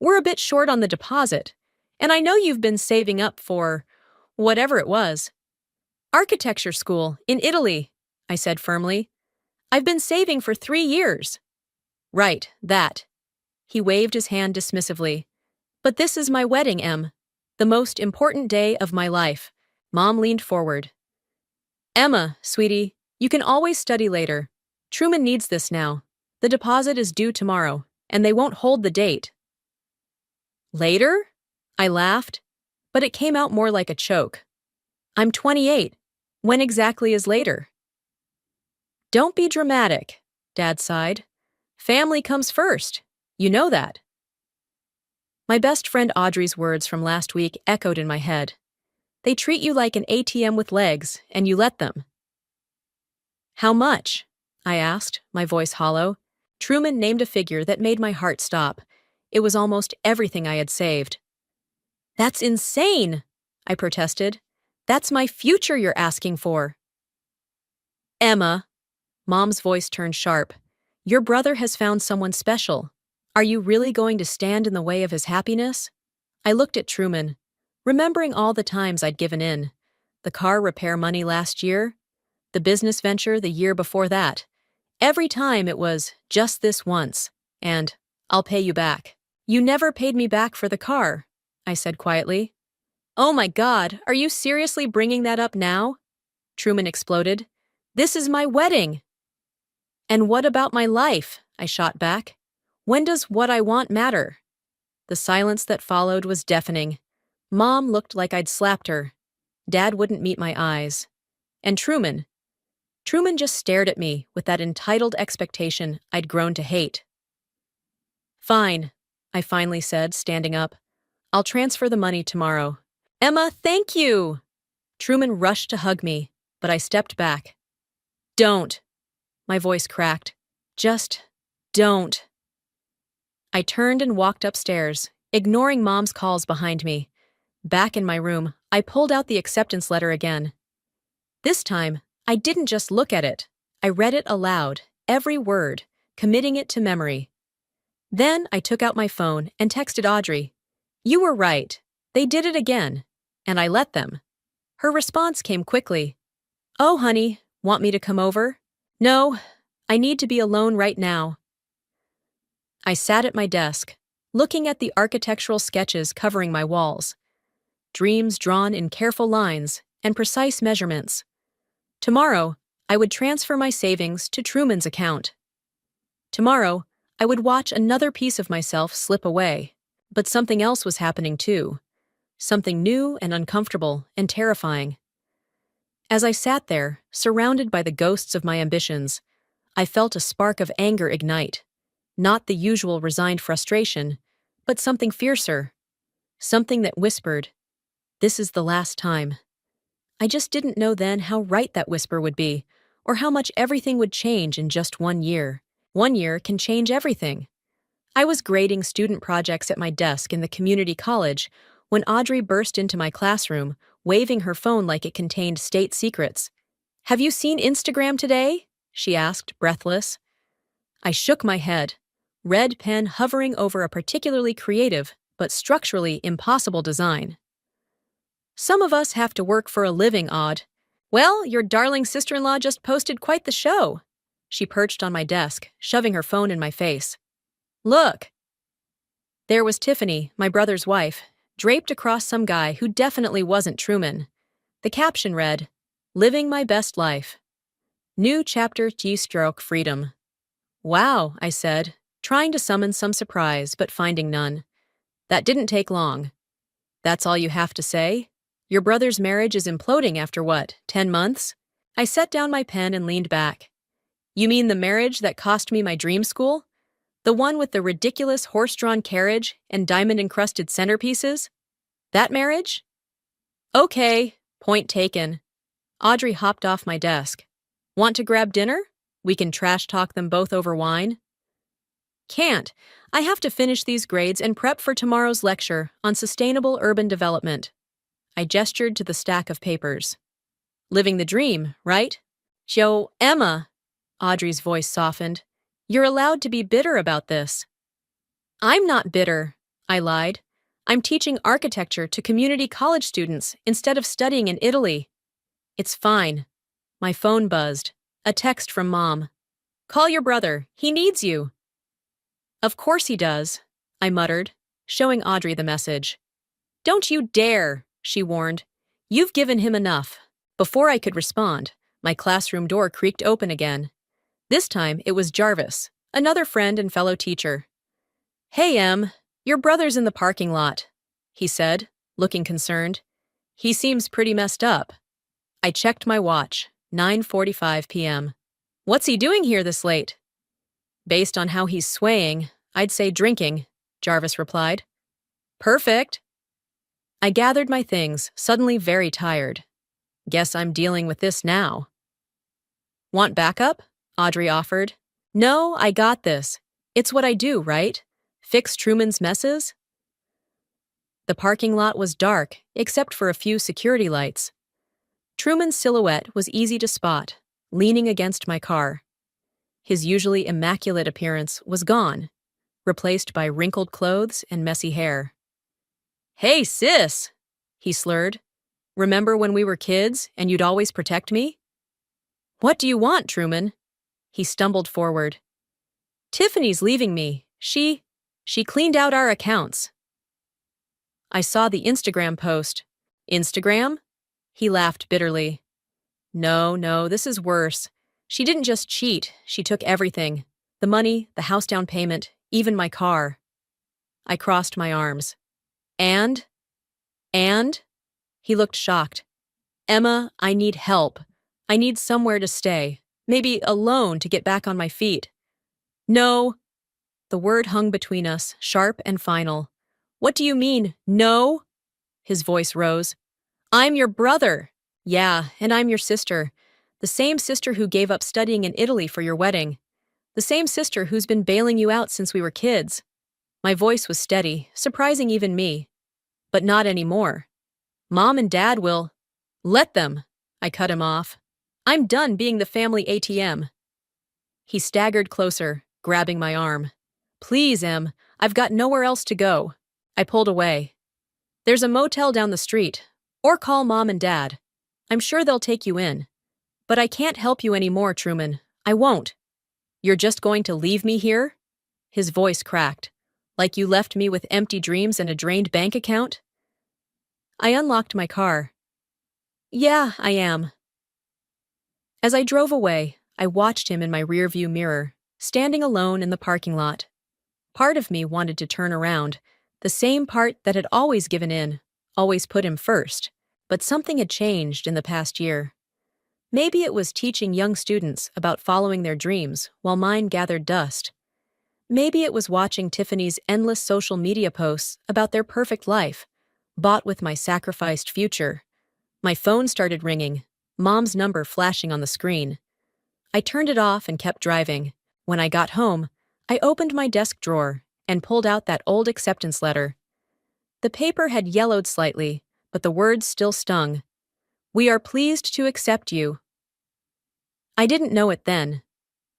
we're a bit short on the deposit, and I know you've been saving up for whatever it was. Architecture school in Italy, I said firmly. I've been saving for 3 years. Right, that. He waved his hand dismissively. But this is my wedding, Em. The most important day of my life. Mom leaned forward. Emma, sweetie, you can always study later. Truman needs this now. The deposit is due tomorrow, and they won't hold the date. Later? I laughed, but it came out more like a choke. I'm 28. When exactly is later? Don't be dramatic, Dad sighed. Family comes first. You know that. My best friend Audrey's words from last week echoed in my head. They treat you like an ATM with legs, and you let them. How much? I asked, my voice hollow. Truman named a figure that made my heart stop. It was almost everything I had saved. That's insane, I protested. That's my future you're asking for. Emma, Mom's voice turned sharp. Your brother has found someone special. Are you really going to stand in the way of his happiness? I looked at Truman, remembering all the times I'd given in. The car repair money last year, the business venture the year before that. Every time it was just this once, and I'll pay you back. You never paid me back for the car, I said quietly. Oh my God, are you seriously bringing that up now? Truman exploded. This is my wedding. And what about my life? I shot back. When does what I want matter? The silence that followed was deafening. Mom looked like I'd slapped her. Dad wouldn't meet my eyes. And Truman just stared at me with that entitled expectation I'd grown to hate. Fine, I finally said, standing up. I'll transfer the money tomorrow. Emma, thank you! Truman rushed to hug me, but I stepped back. Don't. My voice cracked. Just don't. I turned and walked upstairs, ignoring Mom's calls behind me. Back in my room, I pulled out the acceptance letter again. This time, I didn't just look at it. I read it aloud, every word, committing it to memory. Then I took out my phone and texted Audrey. You were right. They did it again. And I let them. Her response came quickly. Oh, honey, want me to come over? No, I need to be alone right now. I sat at my desk, looking at the architectural sketches covering my walls. Dreams drawn in careful lines and precise measurements. Tomorrow, I would transfer my savings to Truman's account. Tomorrow, I would watch another piece of myself slip away. But something else was happening too. Something new and uncomfortable and terrifying. As I sat there, surrounded by the ghosts of my ambitions, I felt a spark of anger ignite. Not the usual resigned frustration, but something fiercer. Something that whispered, "This is the last time." I just didn't know then how right that whisper would be, or how much everything would change in just 1 year. 1 year can change everything. I was grading student projects at my desk in the community college when Audrey burst into my classroom, waving her phone like it contained state secrets. "Have you seen Instagram today?" she asked, breathless. I shook my head, red pen hovering over a particularly creative but structurally impossible design. "Some of us have to work for a living, Aud." "Well, your darling sister-in-law just posted quite the show." She perched on my desk, shoving her phone in my face. "Look." There was Tiffany, my brother's wife, draped across some guy who definitely wasn't Truman. The caption read, "Living my best life. New chapter G-stroke freedom." "Wow," I said, trying to summon some surprise but finding none. "That didn't take long." "That's all you have to say? Your brother's marriage is imploding after what, 10 months? I set down my pen and leaned back. "You mean the marriage that cost me my dream school? The one with the ridiculous horse-drawn carriage and diamond-encrusted centerpieces? That marriage?" "Okay, point taken." Audrey hopped off my desk. "Want to grab dinner? We can trash talk them both over wine." "Can't. I have to finish these grades and prep for tomorrow's lecture on sustainable urban development." I gestured to the stack of papers. "Living the dream, right?" "Joe, Emma," Audrey's voice softened. "You're allowed to be bitter about this." "I'm not bitter," I lied. "I'm teaching architecture to community college students instead of studying in Italy." "It's fine." My phone buzzed. A text from Mom. "Call your brother. He needs you." "Of course he does," I muttered, showing Audrey the message. "Don't you dare," she warned. "You've given him enough." Before I could respond, my classroom door creaked open again. This time it was Jarvis, another friend and fellow teacher. "Hey, Em, your brother's in the parking lot," he said, looking concerned. "He seems pretty messed up." I checked my watch, 9:45 p.m. "What's he doing here this late?" "Based on how he's swaying, I'd say drinking," Jarvis replied. "Perfect." I gathered my things, suddenly very tired. Guess I'm dealing with this now. "Want backup?" Audrey offered. "No, I got this. It's what I do, right? Fix Truman's messes?" The parking lot was dark, except for a few security lights. Truman's silhouette was easy to spot, leaning against my car. His usually immaculate appearance was gone, replaced by wrinkled clothes and messy hair. "Hey, sis," he slurred. "Remember when we were kids and you'd always protect me?" "What do you want, Truman?" He stumbled forward. "Tiffany's leaving me. She cleaned out our accounts." I saw the Instagram post. "Instagram?" He laughed bitterly. No, this is worse. She didn't just cheat, she took everything. The money, the house down payment, even my car." I crossed my arms. And? He looked shocked. "Emma, I need help. I need somewhere to stay. Maybe a loan to get back on my feet." "No." The word hung between us, sharp and final. "What do you mean, no?" His voice rose. "I'm your brother." "Yeah, and I'm your sister. The same sister who gave up studying in Italy for your wedding. The same sister who's been bailing you out since we were kids." My voice was steady, surprising even me. "But not anymore. Mom and Dad will—" "Let them," I cut him off. "I'm done being the family ATM." He staggered closer, grabbing my arm. "Please, Em, I've got nowhere else to go." I pulled away. "There's a motel down the street. Or call Mom and Dad. I'm sure they'll take you in. But I can't help you anymore, Truman. I won't." "You're just going to leave me here?" His voice cracked. "Like you left me with empty dreams and a drained bank account?" I unlocked my car. "Yeah, I am." As I drove away, I watched him in my rearview mirror, standing alone in the parking lot. Part of me wanted to turn around, the same part that had always given in, always put him first, but something had changed in the past year. Maybe it was teaching young students about following their dreams while mine gathered dust. Maybe it was watching Tiffany's endless social media posts about their perfect life, bought with my sacrificed future. My phone started ringing, Mom's number flashing on the screen. I turned it off and kept driving. When I got home, I opened my desk drawer and pulled out that old acceptance letter. The paper had yellowed slightly, but the words still stung. "We are pleased to accept you." I didn't know it then,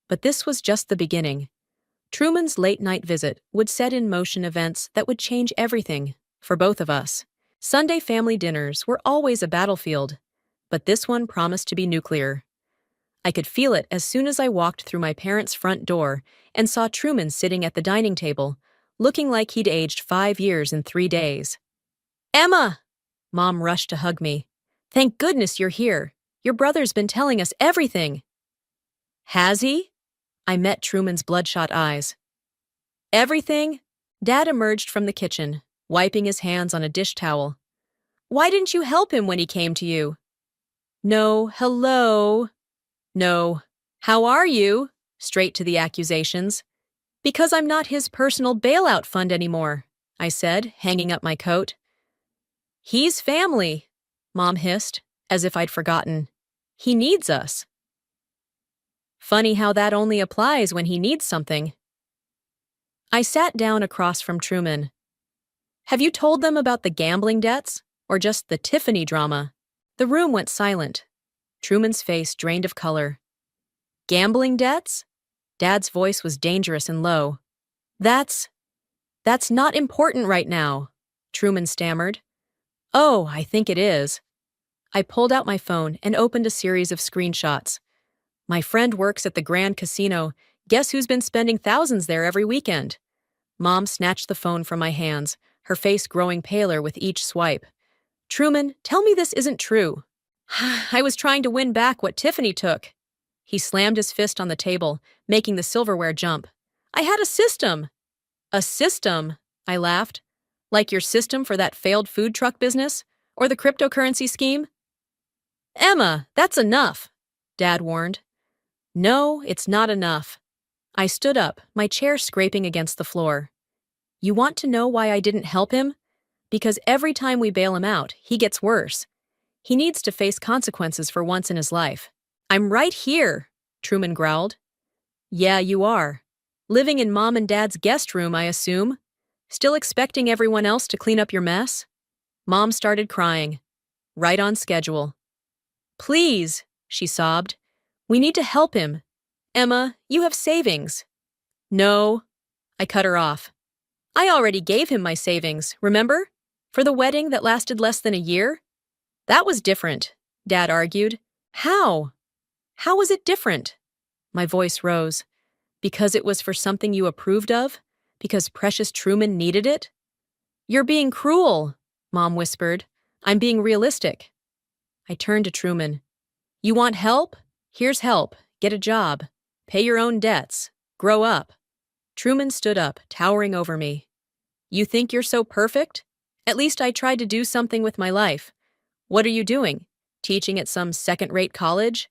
but this was just the beginning. Truman's late-night visit would set in motion events that would change everything for both of us. Sunday family dinners were always a battlefield, but this one promised to be nuclear. I could feel it as soon as I walked through my parents' front door and saw Truman sitting at the dining table, looking like he'd aged 5 years in 3 days. "Emma!" Mom rushed to hug me. "Thank goodness you're here. Your brother's been telling us everything." "Has he?" I met Truman's bloodshot eyes. "Everything?" Dad emerged from the kitchen, wiping his hands on a dish towel. "Why didn't you help him when he came to you?" "No, hello." "No. How are you?" Straight to the accusations. "Because I'm not his personal bailout fund anymore," I said, hanging up my coat. "He's family," Mom hissed, as if I'd forgotten. "He needs us." Funny how that only applies when he needs something. I sat down across from Truman. "Have you told them about the gambling debts, or just the Tiffany drama?" The room went silent. Truman's face drained of color. "Gambling debts?" Dad's voice was dangerous and low. That's not important right now," Truman stammered. "Oh, I think it is." I pulled out my phone and opened a series of screenshots. "My friend works at the Grand Casino. Guess who's been spending thousands there every weekend?" Mom snatched the phone from my hands, her face growing paler with each swipe. "Truman, tell me this isn't true." "I was trying to win back what Tiffany took." He slammed his fist on the table, making the silverware jump. "I had a system." "A system?" I laughed. "Like your system for that failed food truck business? Or the cryptocurrency scheme?" "Emma, that's enough," Dad warned. "No, it's not enough." I stood up, my chair scraping against the floor. "You want to know why I didn't help him? Because every time we bail him out, he gets worse. He needs to face consequences for once in his life." "I'm right here," Truman growled. "Yeah, you are. Living in Mom and Dad's guest room, I assume. Still expecting everyone else to clean up your mess?" Mom started crying. Right on schedule. "Please," she sobbed. "We need to help him. Emma, you have savings." "No." I cut her off. "I already gave him my savings, remember? For the wedding that lasted less than a year?" "That was different," Dad argued. "How? How was it different?" My voice rose. "Because it was for something you approved of? Because precious Truman needed it?" "You're being cruel," Mom whispered. "I'm being realistic." I turned to Truman. "You want help? Here's help. Get a job. Pay your own debts. Grow up." Truman stood up, towering over me. "You think you're so perfect? At least I tried to do something with my life. What are you doing? Teaching at some second-rate college?"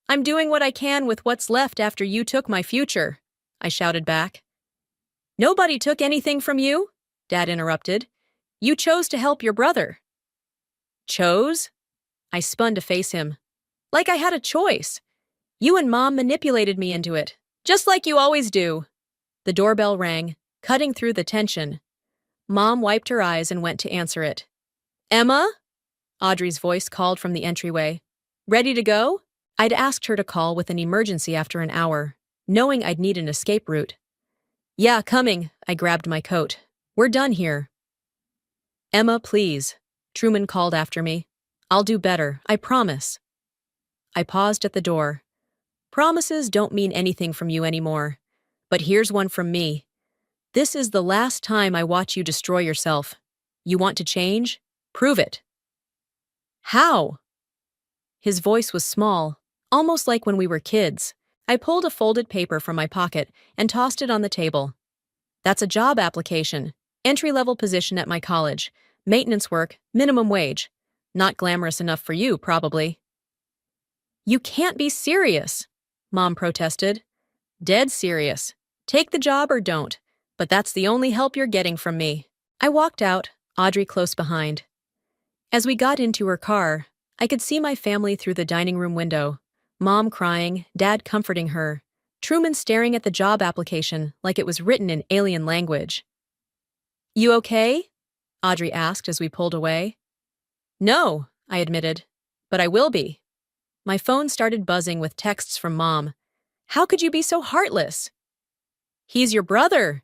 I'm doing what I can with what's left after you took my future," I shouted back. "Nobody took anything from you," Dad interrupted. "You chose to help your brother." "Chose?" I spun to face him. "Like I had a choice. You and Mom manipulated me into it, just like you always do." The doorbell rang, cutting through the tension. Mom wiped her eyes and went to answer it. "Emma?" Audrey's voice called from the entryway. "Ready to go?" I'd asked her to call with an emergency after an hour, knowing I'd need an escape route. "Yeah, coming." I grabbed my coat. "We're done here." "Emma, please," Truman called after me. "I'll do better, I promise." I paused at the door. "Promises don't mean anything from you anymore. But here's one from me. This is the last time I watch you destroy yourself. You want to change? Prove it." "How?" His voice was small, almost like when we were kids. I pulled a folded paper from my pocket and tossed it on the table. "That's a job application. Entry-level position at my college. Maintenance work, minimum wage. Not glamorous enough for you, probably." "You can't be serious," Mom protested. "Dead serious. Take the job or don't, but that's the only help you're getting from me. I walked out, Audrey close behind. As we got into her car, I could see my family through the dining room window. Mom crying, Dad comforting her, Truman staring at the job application like it was written in alien language. You okay? Audrey asked as we pulled away. No, I admitted, but I will be. My phone started buzzing with texts from Mom. How could you be so heartless? He's your brother.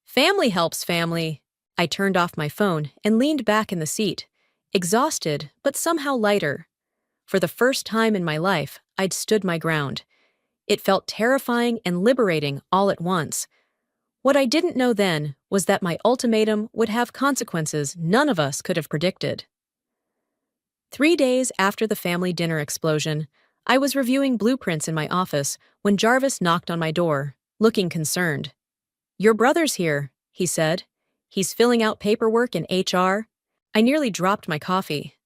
Family helps family. I turned off my phone and leaned back in the seat, exhausted but somehow lighter. For the first time in my life, I'd stood my ground. It felt terrifying and liberating all at once. What I didn't know then was that my ultimatum would have consequences none of us could have predicted. 3 days after the family dinner explosion, I was reviewing blueprints in my office when Jarvis knocked on my door, looking concerned. Your brother's here, he said. He's filling out paperwork in HR. I nearly dropped my coffee.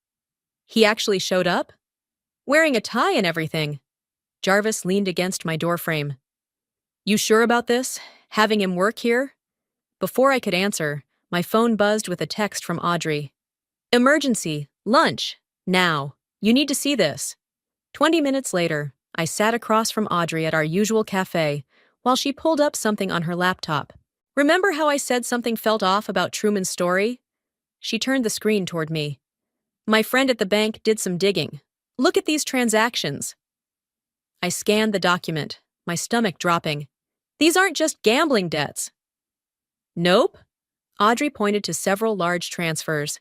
He actually showed up? Wearing a tie and everything. Jarvis leaned against my doorframe. You sure about this? Having him work here? Before I could answer, my phone buzzed with a text from Audrey. Emergency, lunch, now. You need to see this. 20 minutes later, I sat across from Audrey at our usual cafe while she pulled up something on her laptop. Remember how I said something felt off about Truman's story? She turned the screen toward me. My friend at the bank did some digging. Look at these transactions. I scanned the document, my stomach dropping. These aren't just gambling debts. Nope. Audrey pointed to several large transfers.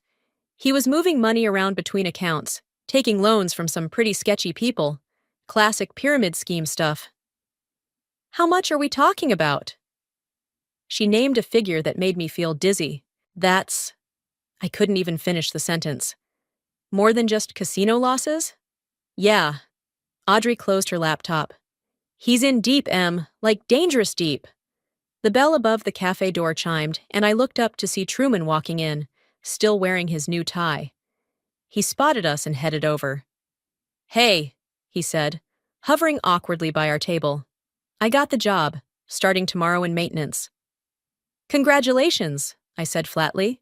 He was moving money around between accounts, taking loans from some pretty sketchy people. Classic pyramid scheme stuff. How much are we talking about? She named a figure that made me feel dizzy. I couldn't even finish the sentence. More than just casino losses? Yeah. Audrey closed her laptop. He's in deep, Em, like dangerous deep. The bell above the cafe door chimed, and I looked up to see Truman walking in, still wearing his new tie. He spotted us and headed over. Hey, he said, hovering awkwardly by our table. I got the job, starting tomorrow in maintenance. Congratulations, I said flatly.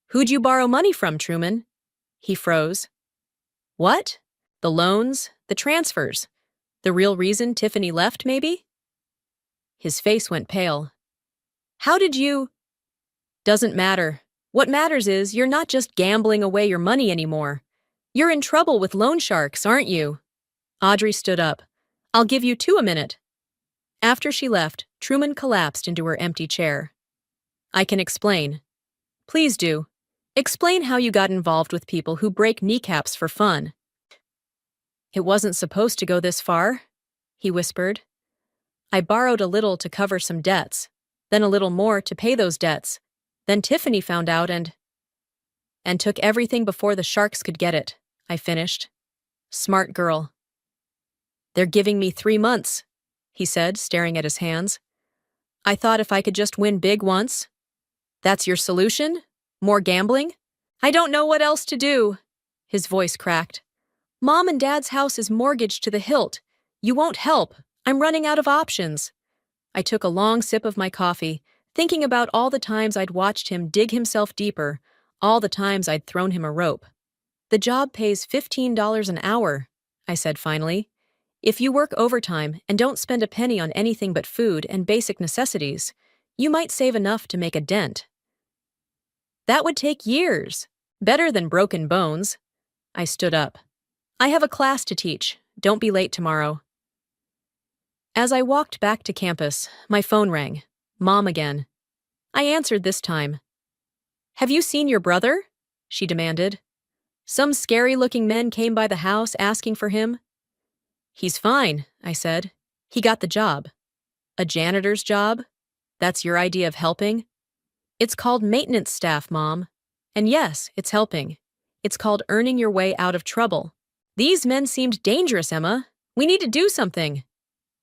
Who'd you borrow money from, Truman? He froze. What? The loans, the transfers. The real reason Tiffany left, maybe? His face went pale. How did you? Doesn't matter. What matters is you're not just gambling away your money anymore. You're in trouble with loan sharks, aren't you? Audrey stood up. I'll give you 2 a minute. After she left, Truman collapsed into her empty chair. I can explain. Please do. Explain how you got involved with people who break kneecaps for fun. It wasn't supposed to go this far, he whispered. I borrowed a little to cover some debts, then a little more to pay those debts. Then Tiffany found out and took everything before the sharks could get it, I finished. Smart girl. They're giving me 3 months, he said, staring at his hands. I thought if I could just win big once. That's your solution? More gambling? I don't know what else to do. His voice cracked. Mom and Dad's house is mortgaged to the hilt. You won't help. I'm running out of options. I took a long sip of my coffee, thinking about all the times I'd watched him dig himself deeper, all the times I'd thrown him a rope. The job pays $15 an hour, I said finally. If you work overtime and don't spend a penny on anything but food and basic necessities, you might save enough to make a dent. That would take years. Better than broken bones. I stood up. I have a class to teach. Don't be late tomorrow. As I walked back to campus, my phone rang. Mom again. I answered this time. Have you seen your brother? She demanded. Some scary-looking men came by the house asking for him. He's fine, I said. He got the job. A janitor's job? That's your idea of helping? It's called maintenance staff, Mom. And yes, it's helping. It's called earning your way out of trouble. These men seemed dangerous, Emma. We need to do something.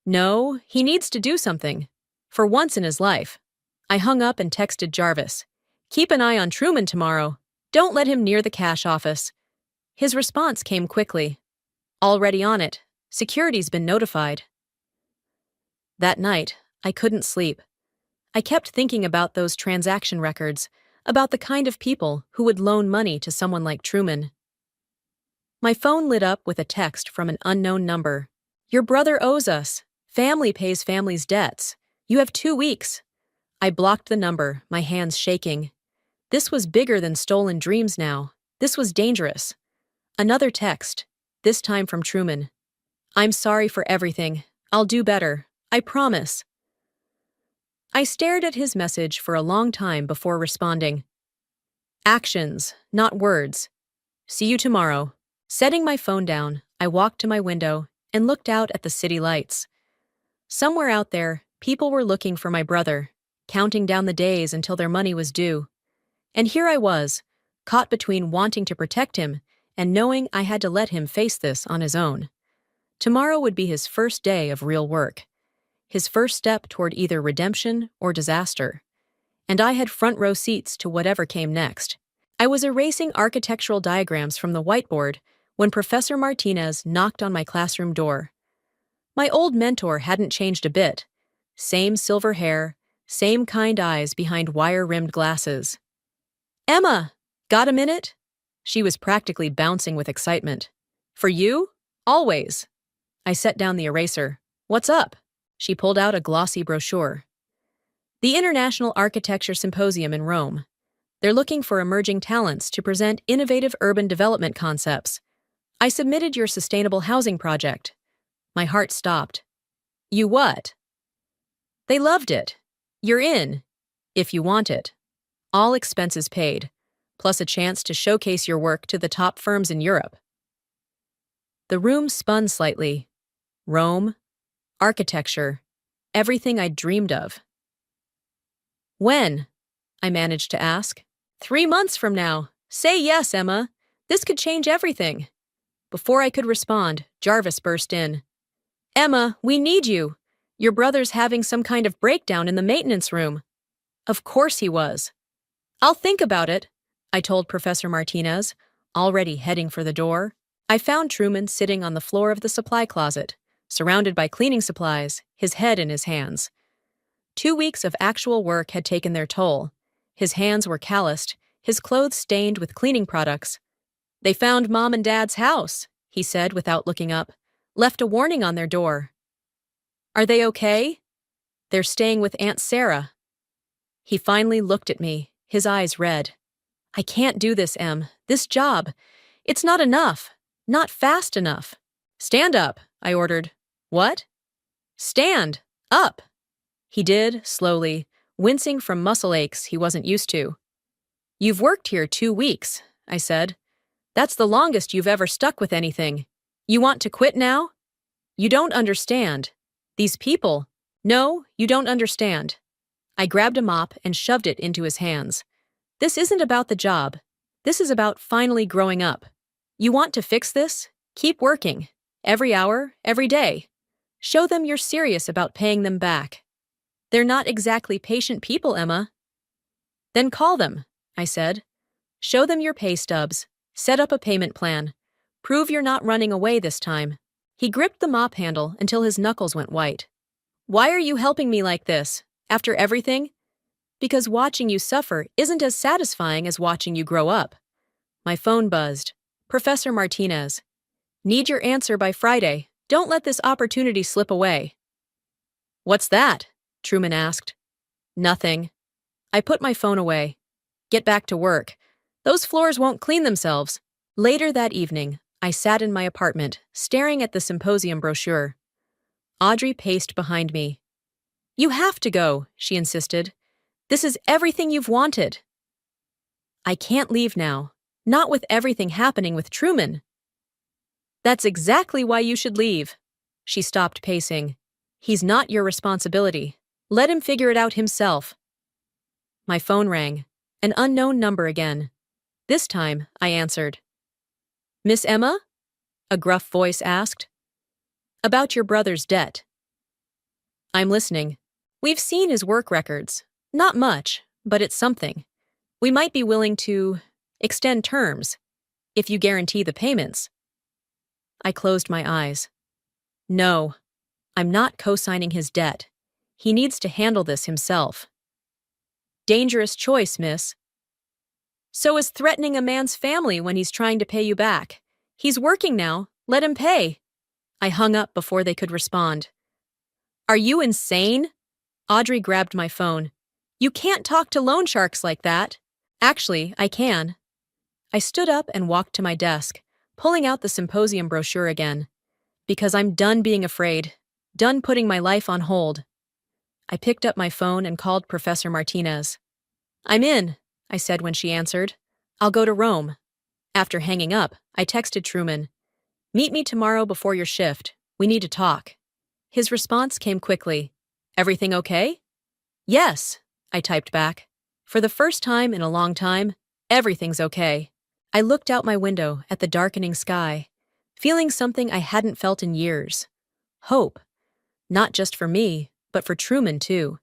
No, he needs to do something. For once in his life. I hung up and texted Jarvis. Keep an eye on Truman tomorrow. Don't let him near the cash office. His response came quickly. Already on it. Security's been notified. That night, I couldn't sleep. I kept thinking about those transaction records, about the kind of people who would loan money to someone like Truman. My phone lit up with a text from an unknown number. "Your brother owes us. Family pays family's debts. You have 2 weeks." I blocked the number, my hands shaking. This was bigger than stolen dreams now. This was dangerous. Another text, this time from Truman. "I'm sorry for everything. I'll do better. I promise." I stared at his message for a long time before responding. Actions, not words. "See you tomorrow." Setting my phone down, I walked to my window and looked out at the city lights. Somewhere out there, people were looking for my brother, counting down the days until their money was due. And here I was, caught between wanting to protect him and knowing I had to let him face this on his own. Tomorrow would be his first day of real work, his first step toward either redemption or disaster. And I had front row seats to whatever came next. I was erasing architectural diagrams from the whiteboard when Professor Martinez knocked on my classroom door. My old mentor hadn't changed a bit. Same silver hair, same kind eyes behind wire-rimmed glasses. "Emma, got a minute?" She was practically bouncing with excitement. "For you? Always." I set down the eraser. "What's up?" She pulled out a glossy brochure. "The International Architecture Symposium in Rome. They're looking for emerging talents to present innovative urban development concepts. I submitted your sustainable housing project." My heart stopped. "You what?" "They loved it. You're in, if you want it. All expenses paid, plus a chance to showcase your work to the top firms in Europe." The room spun slightly. Rome, architecture, everything I'd dreamed of. "When?" I managed to ask. 3 months from now. Say yes, Emma. This could change everything." Before I could respond, Jarvis burst in. "Emma, we need you. Your brother's having some kind of breakdown in the maintenance room." Of course he was. "I'll think about it," I told Professor Martinez, already heading for the door. I found Truman sitting on the floor of the supply closet, surrounded by cleaning supplies, his head in his hands. 2 weeks of actual work had taken their toll. His hands were calloused, his clothes stained with cleaning products. "They found Mom and Dad's house," he said without looking up. "Left a warning on their door." "Are they okay?" "They're staying with Aunt Sarah." He finally looked at me, his eyes red. "I can't do this, Em. This job. It's not enough. Not fast enough." "Stand up," I ordered. "What?" "Stand. Up." He did, slowly, wincing from muscle aches he wasn't used to. "You've worked here 2 weeks," I said. "That's the longest you've ever stuck with anything. You want to quit now?" "You don't understand. These people—" "No, you don't understand." I grabbed a mop and shoved it into his hands. "This isn't about the job. This is about finally growing up. You want to fix this? Keep working. Every hour, every day. Show them you're serious about paying them back. They're not exactly patient people, Emma." "Then call them," I said. "Show them your pay stubs. Set up a payment plan. Prove you're not running away this time." He gripped the mop handle until his knuckles went white. "Why are you helping me like this? After everything?" "Because watching you suffer isn't as satisfying as watching you grow up." My phone buzzed. "Professor Martinez. Need your answer by Friday. Don't let this opportunity slip away." "What's that?" Truman asked. "Nothing." I put my phone away. "Get back to work. Those floors won't clean themselves." Later that evening, I sat in my apartment, staring at the symposium brochure. Audrey paced behind me. "You have to go," she insisted. "This is everything you've wanted." "I can't leave now. Not with everything happening with Truman." "That's exactly why you should leave." She stopped pacing. "He's not your responsibility. Let him figure it out himself." My phone rang. An unknown number again. This time, I answered. "Miss Emma?" a gruff voice asked. "About your brother's debt." "I'm listening. We've seen his work records. Not much, but it's something. We might be willing to extend terms, if you guarantee the payments." I closed my eyes. "No, I'm not co-signing his debt. He needs to handle this himself. Dangerous choice, miss. So is threatening a man's family when he's trying to pay you back. He's working now. Let him pay. I hung up before they could respond. Are you insane? Audrey grabbed my phone. You can't talk to loan sharks like that. Actually, I can. I stood up and walked to my desk, pulling out the symposium brochure again. Because I'm done being afraid, done putting my life on hold. I picked up my phone and called Professor Martinez. I'm in, I said when she answered. I'll go to Rome. After hanging up, I texted Truman. Meet me tomorrow before your shift. We need to talk. His response came quickly. Everything okay? Yes, I typed back. For the first time in a long time, everything's okay. I looked out my window at the darkening sky, feeling something I hadn't felt in years. Hope. Not just for me, but for Truman too.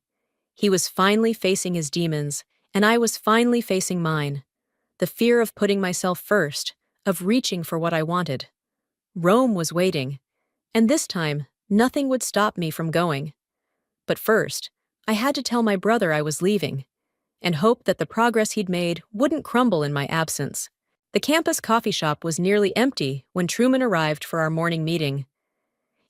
He was finally facing his demons, and I was finally facing mine. The fear of putting myself first, of reaching for what I wanted. Rome was waiting, and this time, nothing would stop me from going. But first, I had to tell my brother I was leaving, and hope that the progress he'd made wouldn't crumble in my absence. The campus coffee shop was nearly empty when Truman arrived for our morning meeting.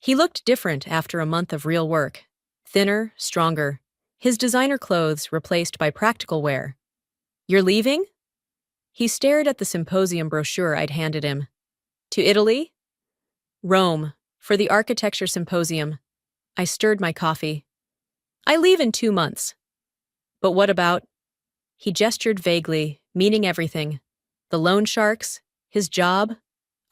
He looked different after a month of real work. Thinner, stronger. His designer clothes replaced by practical wear. You're leaving? He stared at the symposium brochure I'd handed him. To Italy? Rome, for the architecture symposium. I stirred my coffee. I leave in 2 months. But what about? He gestured vaguely, meaning everything. The loan sharks, his job,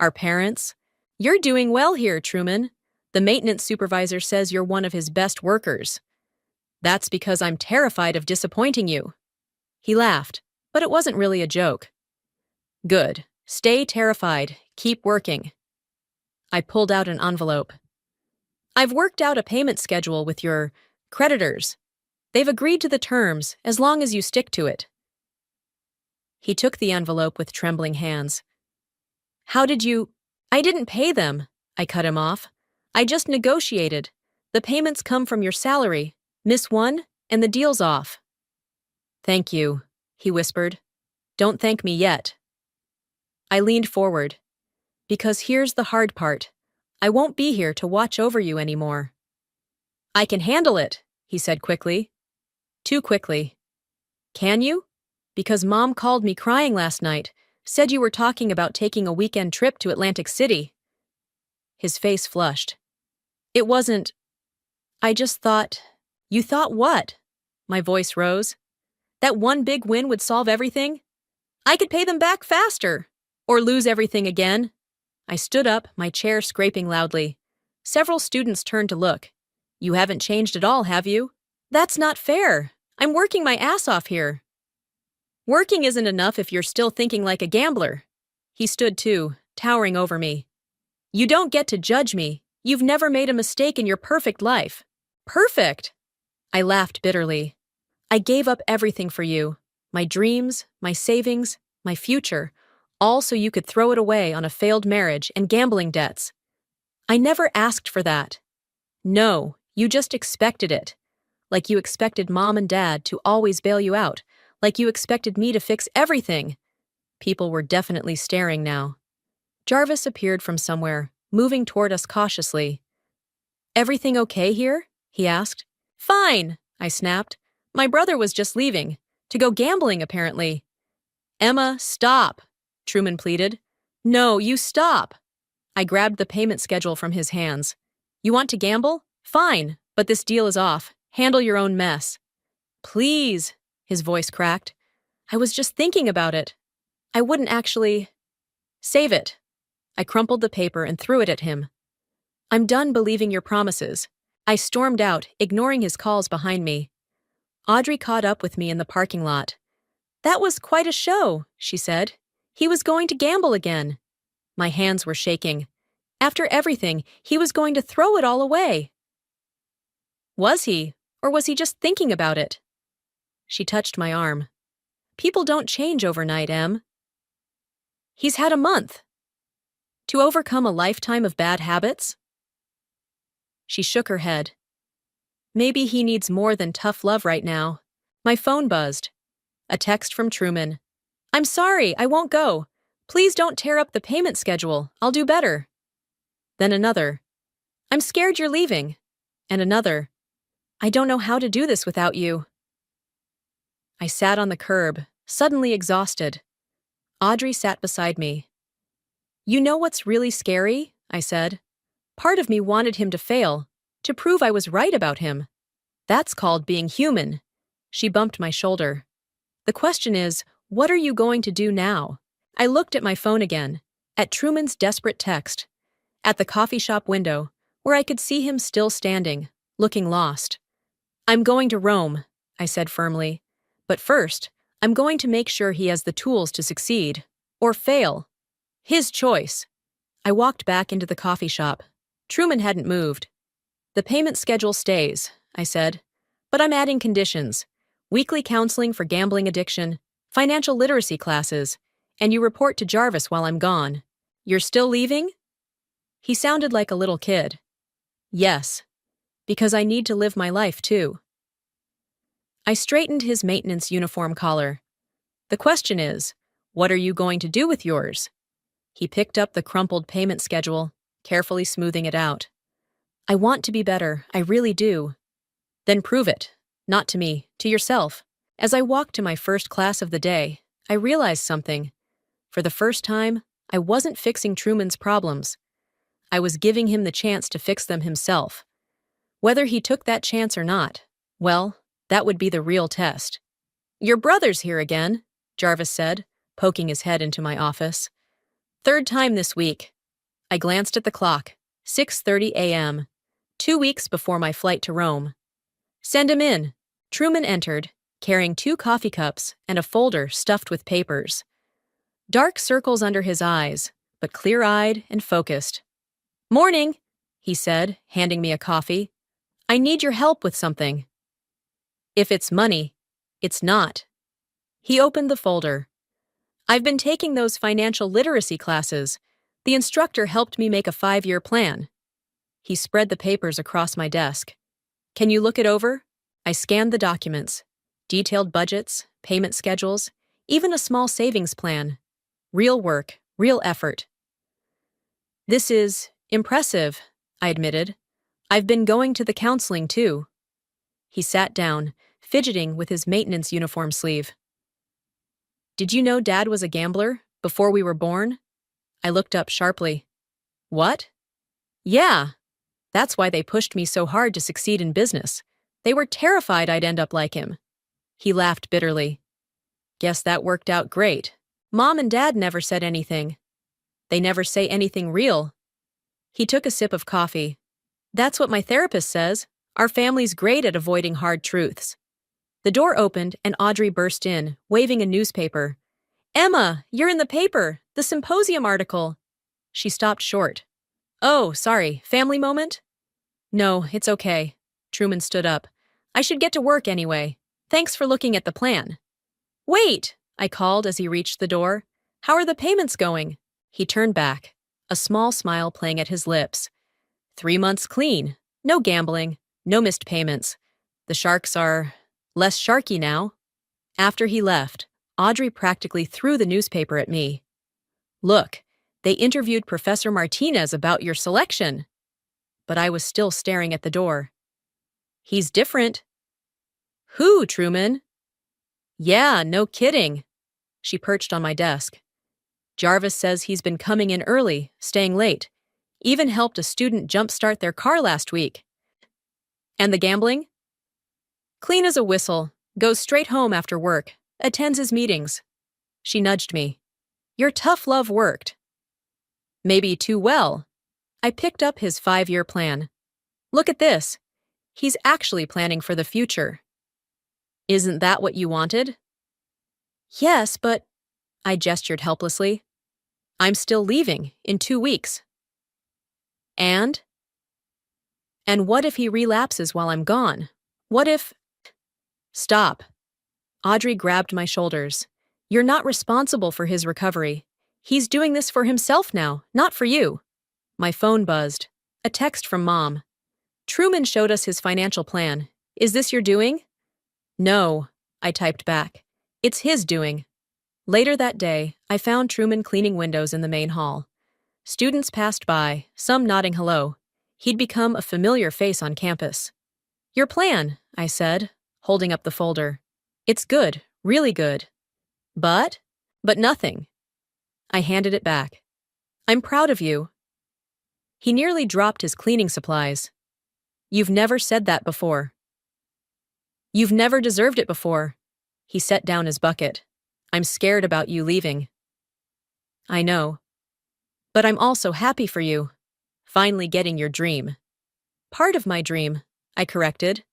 our parents. You're doing well here, Truman. The maintenance supervisor says you're one of his best workers. That's because I'm terrified of disappointing you. He laughed, but it wasn't really a joke. Good. Stay terrified. Keep working. I pulled out an envelope. I've worked out a payment schedule with your creditors. They've agreed to the terms as long as you stick to it. He took the envelope with trembling hands. How did you? I didn't pay them. I cut him off. I just negotiated. The payments come from your salary. Miss one, and the deal's off. Thank you, he whispered. Don't thank me yet. I leaned forward. Because here's the hard part. I won't be here to watch over you anymore. I can handle it, he said quickly. Too quickly. Can you? Because Mom called me crying last night, said you were talking about taking a weekend trip to Atlantic City. His face flushed. It wasn't. I just thought. You thought what? My voice rose. That one big win would solve everything? I could pay them back faster. Or lose everything again. I stood up, my chair scraping loudly. Several students turned to look. You haven't changed at all, have you? That's not fair. I'm working my ass off here. Working isn't enough if you're still thinking like a gambler. He stood too, towering over me. You don't get to judge me. You've never made a mistake in your perfect life. Perfect! I laughed bitterly. I gave up everything for you. My dreams, my savings, my future, all so you could throw it away on a failed marriage and gambling debts. I never asked for that. No, you just expected it. Like you expected Mom and Dad to always bail you out. Like you expected me to fix everything. People were definitely staring now. Jarvis appeared from somewhere, moving toward us cautiously. Everything okay here? He asked. Fine, I snapped. My brother was just leaving. To go gambling, apparently. Emma, stop, Truman pleaded. No, you stop. I grabbed the payment schedule from his hands. You want to gamble? Fine, but this deal is off. Handle your own mess. Please, his voice cracked. I was just thinking about it. I wouldn't actually. Save it. I crumpled the paper and threw it at him. I'm done believing your promises. I stormed out, ignoring his calls behind me. Audrey caught up with me in the parking lot. That was quite a show, she said. He was going to gamble again. My hands were shaking. After everything, he was going to throw it all away. Was he, or was he just thinking about it? She touched my arm. People don't change overnight, Em. He's had a month. To overcome a lifetime of bad habits? She shook her head. Maybe he needs more than tough love right now. My phone buzzed. A text from Truman. I'm sorry, I won't go. Please don't tear up the payment schedule. I'll do better. Then another. I'm scared you're leaving. And another. I don't know how to do this without you. I sat on the curb, suddenly exhausted. Audrey sat beside me. You know what's really scary? I said. Part of me wanted him to fail, to prove I was right about him. That's called being human. She bumped my shoulder. The question is, what are you going to do now? I looked at my phone again, at Truman's desperate text, at the coffee shop window, where I could see him still standing, looking lost. I'm going to Rome, I said firmly. But first, I'm going to make sure he has the tools to succeed, or fail. His choice. I walked back into the coffee shop. Truman hadn't moved. The payment schedule stays, I said, but I'm adding conditions. Weekly counseling for gambling addiction, financial literacy classes, and you report to Jarvis while I'm gone. You're still leaving? He sounded like a little kid. Yes, because I need to live my life too. I straightened his maintenance uniform collar. The question is, what are you going to do with yours? He picked up the crumpled payment schedule, carefully smoothing it out. I want to be better, I really do. Then prove it. Not to me, to yourself. As I walked to my first class of the day, I realized something. For the first time, I wasn't fixing Truman's problems. I was giving him the chance to fix them himself. Whether he took that chance or not, well, that would be the real test. Your brother's here again, Jarvis said, poking his head into my office. Third time this week. I glanced at the clock. 6:30 a.m. 2 weeks before my flight to Rome. Send him in. Truman entered, carrying 2 coffee cups and a folder stuffed with papers. Dark circles under his eyes, but clear-eyed and focused. Morning, he said, handing me a coffee. I need your help with something. If it's money, it's not. He opened the folder. I've been taking those financial literacy classes. The instructor helped me make a 5-year plan. He spread the papers across my desk. Can you look it over? I scanned the documents. Detailed budgets, payment schedules, even a small savings plan. Real work, real effort. This is impressive, I admitted. I've been going to the counseling too. He sat down, fidgeting with his maintenance uniform sleeve. Did you know Dad was a gambler before we were born? I looked up sharply. What? Yeah. That's why they pushed me so hard to succeed in business. They were terrified I'd end up like him. He laughed bitterly. Guess that worked out great. Mom and Dad never said anything. They never say anything real. He took a sip of coffee. That's what my therapist says. Our family's great at avoiding hard truths. The door opened and Audrey burst in, waving a newspaper. Emma, you're in the paper, the symposium article. She stopped short. Oh, sorry, family moment? No, it's okay. Truman stood up. I should get to work anyway. Thanks for looking at the plan. Wait, I called as he reached the door. How are the payments going? He turned back, a small smile playing at his lips. 3 months clean. No gambling. No missed payments. The sharks are less sharky now. After he left, Audrey practically threw the newspaper at me. Look, they interviewed Professor Martinez about your selection. But I was still staring at the door. He's different. Who, Truman? Yeah, no kidding. She perched on my desk. Jarvis says he's been coming in early, staying late. Even helped a student jumpstart their car last week. And the gambling? Clean as a whistle, goes straight home after work, attends his meetings. She nudged me. Your tough love worked. Maybe too well. I picked up his 5-year plan. Look at this. He's actually planning for the future. Isn't that what you wanted? Yes, but... I gestured helplessly. I'm still leaving in 2 weeks. And? And what if he relapses while I'm gone? What if... Stop. Audrey grabbed my shoulders. You're not responsible for his recovery. He's doing this for himself now, not for you. My phone buzzed. A text from Mom. Truman showed us his financial plan. Is this your doing? No, I typed back. It's his doing. Later that day, I found Truman cleaning windows in the main hall. Students passed by, some nodding hello. He'd become a familiar face on campus. Your plan, I said, holding up the folder. It's good, really good. But nothing. I handed it back. I'm proud of you. He nearly dropped his cleaning supplies. You've never said that before. You've never deserved it before. He set down his bucket. I'm scared about you leaving. I know. But I'm also happy for you. Finally getting your dream. Part of my dream, I corrected.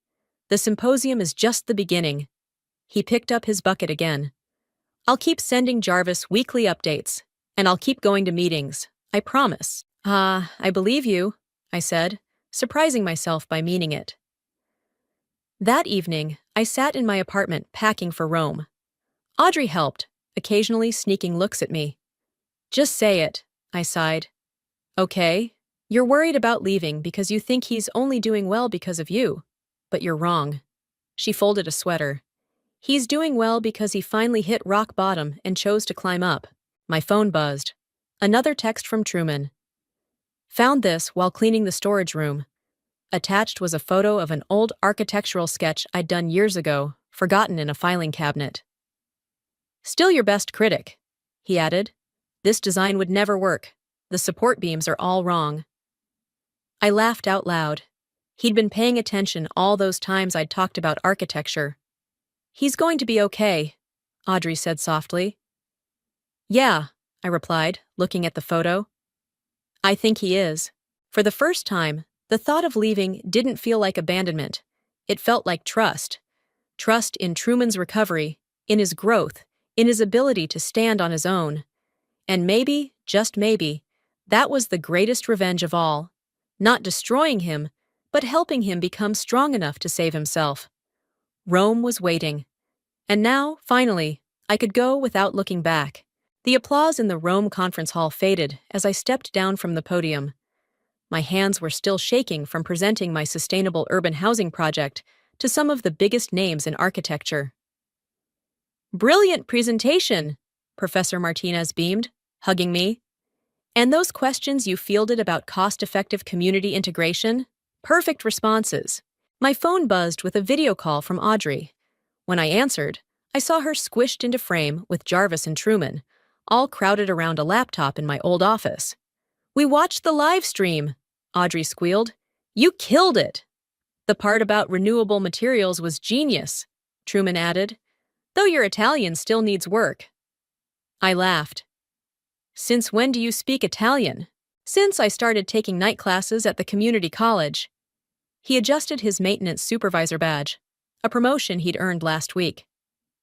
The symposium is just the beginning. He picked up his bucket again. I'll keep sending Jarvis weekly updates, and I'll keep going to meetings. I promise. I believe you, I said, surprising myself by meaning it. That evening, I sat in my apartment packing for Rome. Audrey helped, occasionally sneaking looks at me. Just say it, I sighed. Okay, you're worried about leaving because you think he's only doing well because of you. But you're wrong. She folded a sweater. He's doing well because he finally hit rock bottom and chose to climb up. My phone buzzed. Another text from Truman. Found this while cleaning the storage room. Attached was a photo of an old architectural sketch I'd done years ago, forgotten in a filing cabinet. Still your best critic, he added. This design would never work. The support beams are all wrong. I laughed out loud. He'd been paying attention all those times I'd talked about architecture. He's going to be okay, Audrey said softly. Yeah, I replied, looking at the photo. I think he is. For the first time, the thought of leaving didn't feel like abandonment. It felt like trust. Trust in Truman's recovery, in his growth, in his ability to stand on his own. And maybe, just maybe, that was the greatest revenge of all. Not destroying him, but helping him become strong enough to save himself. Rome was waiting. And now, finally, I could go without looking back. The applause in the Rome conference hall faded as I stepped down from the podium. My hands were still shaking from presenting my sustainable urban housing project to some of the biggest names in architecture. Brilliant presentation, Professor Martinez beamed, hugging me. And those questions you fielded about cost-effective community integration? Perfect responses. My phone buzzed with a video call from Audrey. When I answered, I saw her squished into frame with Jarvis and Truman, all crowded around a laptop in my old office. We watched the live stream, Audrey squealed. You killed it. The part about renewable materials was genius, Truman added, though your Italian still needs work. I laughed. Since when do you speak Italian? Since I started taking night classes at the community college. He adjusted his maintenance supervisor badge, a promotion he'd earned last week.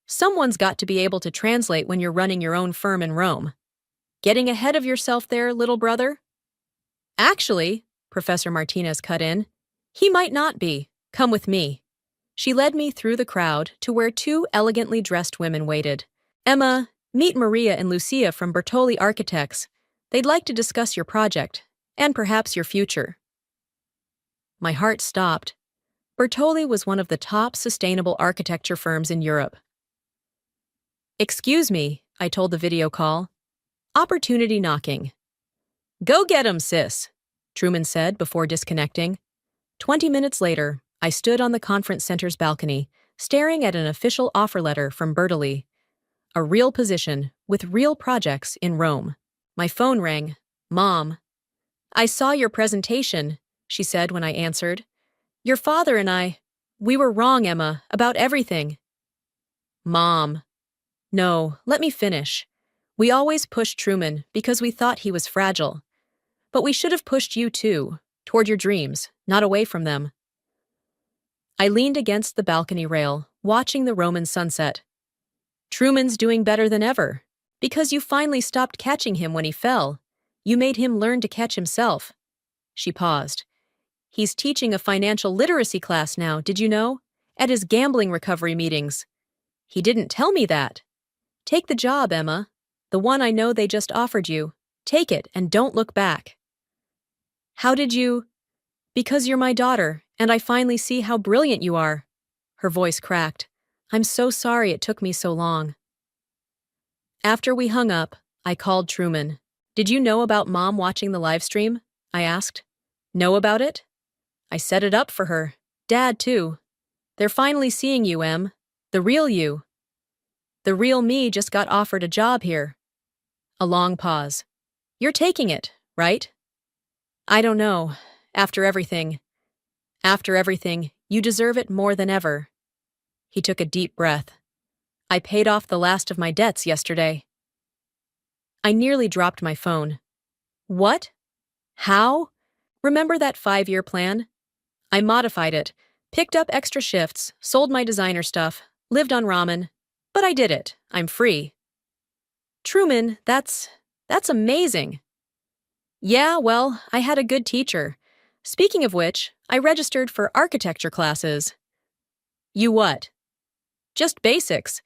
Someone's got to be able to translate when you're running your own firm in Rome. Getting ahead of yourself there, little brother? Actually, Professor Martinez cut in, he might not be. Come with me. She led me through the crowd to where two elegantly dressed women waited. Emma, meet Maria and Lucia from Bertoli Architects. They'd like to discuss your project, and perhaps your future. My heart stopped. Bertoli was one of the top sustainable architecture firms in Europe. Excuse me, I told the video call. Opportunity knocking. Go get 'em, sis, Truman said before disconnecting. 20 minutes later, I stood on the conference center's balcony, staring at an official offer letter from Bertoli. A real position with real projects in Rome. My phone rang. Mom. I saw your presentation, she said when I answered. Your father and we were wrong, Emma, about everything. Mom. No, let me finish. We always pushed Truman because we thought he was fragile. But we should have pushed you too, toward your dreams, not away from them. I leaned against the balcony rail, watching the Roman sunset. Truman's doing better than ever, because you finally stopped catching him when he fell. You made him learn to catch himself. She paused. He's teaching a financial literacy class now, did you know? At his gambling recovery meetings. He didn't tell me that. Take the job, Emma. The one I know they just offered you. Take it and don't look back. How did you? Because you're my daughter, and I finally see how brilliant you are. Her voice cracked. I'm so sorry it took me so long. After we hung up, I called Truman. Did you know about Mom watching the live stream? I asked. Know about it? I set it up for her. Dad, too. They're finally seeing you, Em. The real you. The real me just got offered a job here. A long pause. You're taking it, right? I don't know. After everything, you deserve it more than ever. He took a deep breath. I paid off the last of my debts yesterday. I nearly dropped my phone. What? How? Remember that 5-year plan? I modified it, picked up extra shifts, sold my designer stuff, lived on ramen. But I did it. I'm free. Truman, that's amazing. Yeah, well, I had a good teacher. Speaking of which, I registered for architecture classes. You what? Just basics.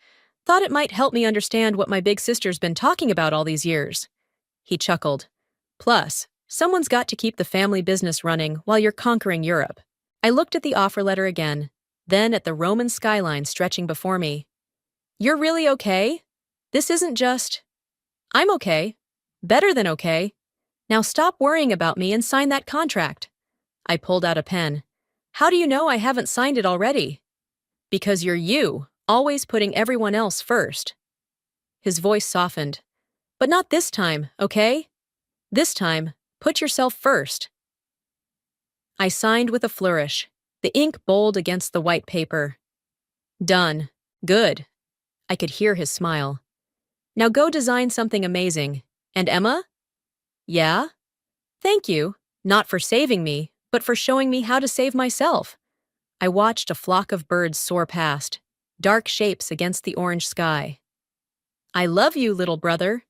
Thought it might help me understand what my big sister's been talking about all these years. He chuckled. Plus, someone's got to keep the family business running while you're conquering Europe. I looked at the offer letter again, then at the Roman skyline stretching before me. You're really okay? This isn't just... I'm okay. Better than okay. Now stop worrying about me and sign that contract. I pulled out a pen. How do you know I haven't signed it already? Because you're you, always putting everyone else first. His voice softened. But not this time, okay? This time, put yourself first. I signed with a flourish, the ink bold against the white paper. Done. Good. I could hear his smile. Now go design something amazing. And Emma? Yeah? Thank you, not for saving me, but for showing me how to save myself. I watched a flock of birds soar past, dark shapes against the orange sky. I love you, little brother.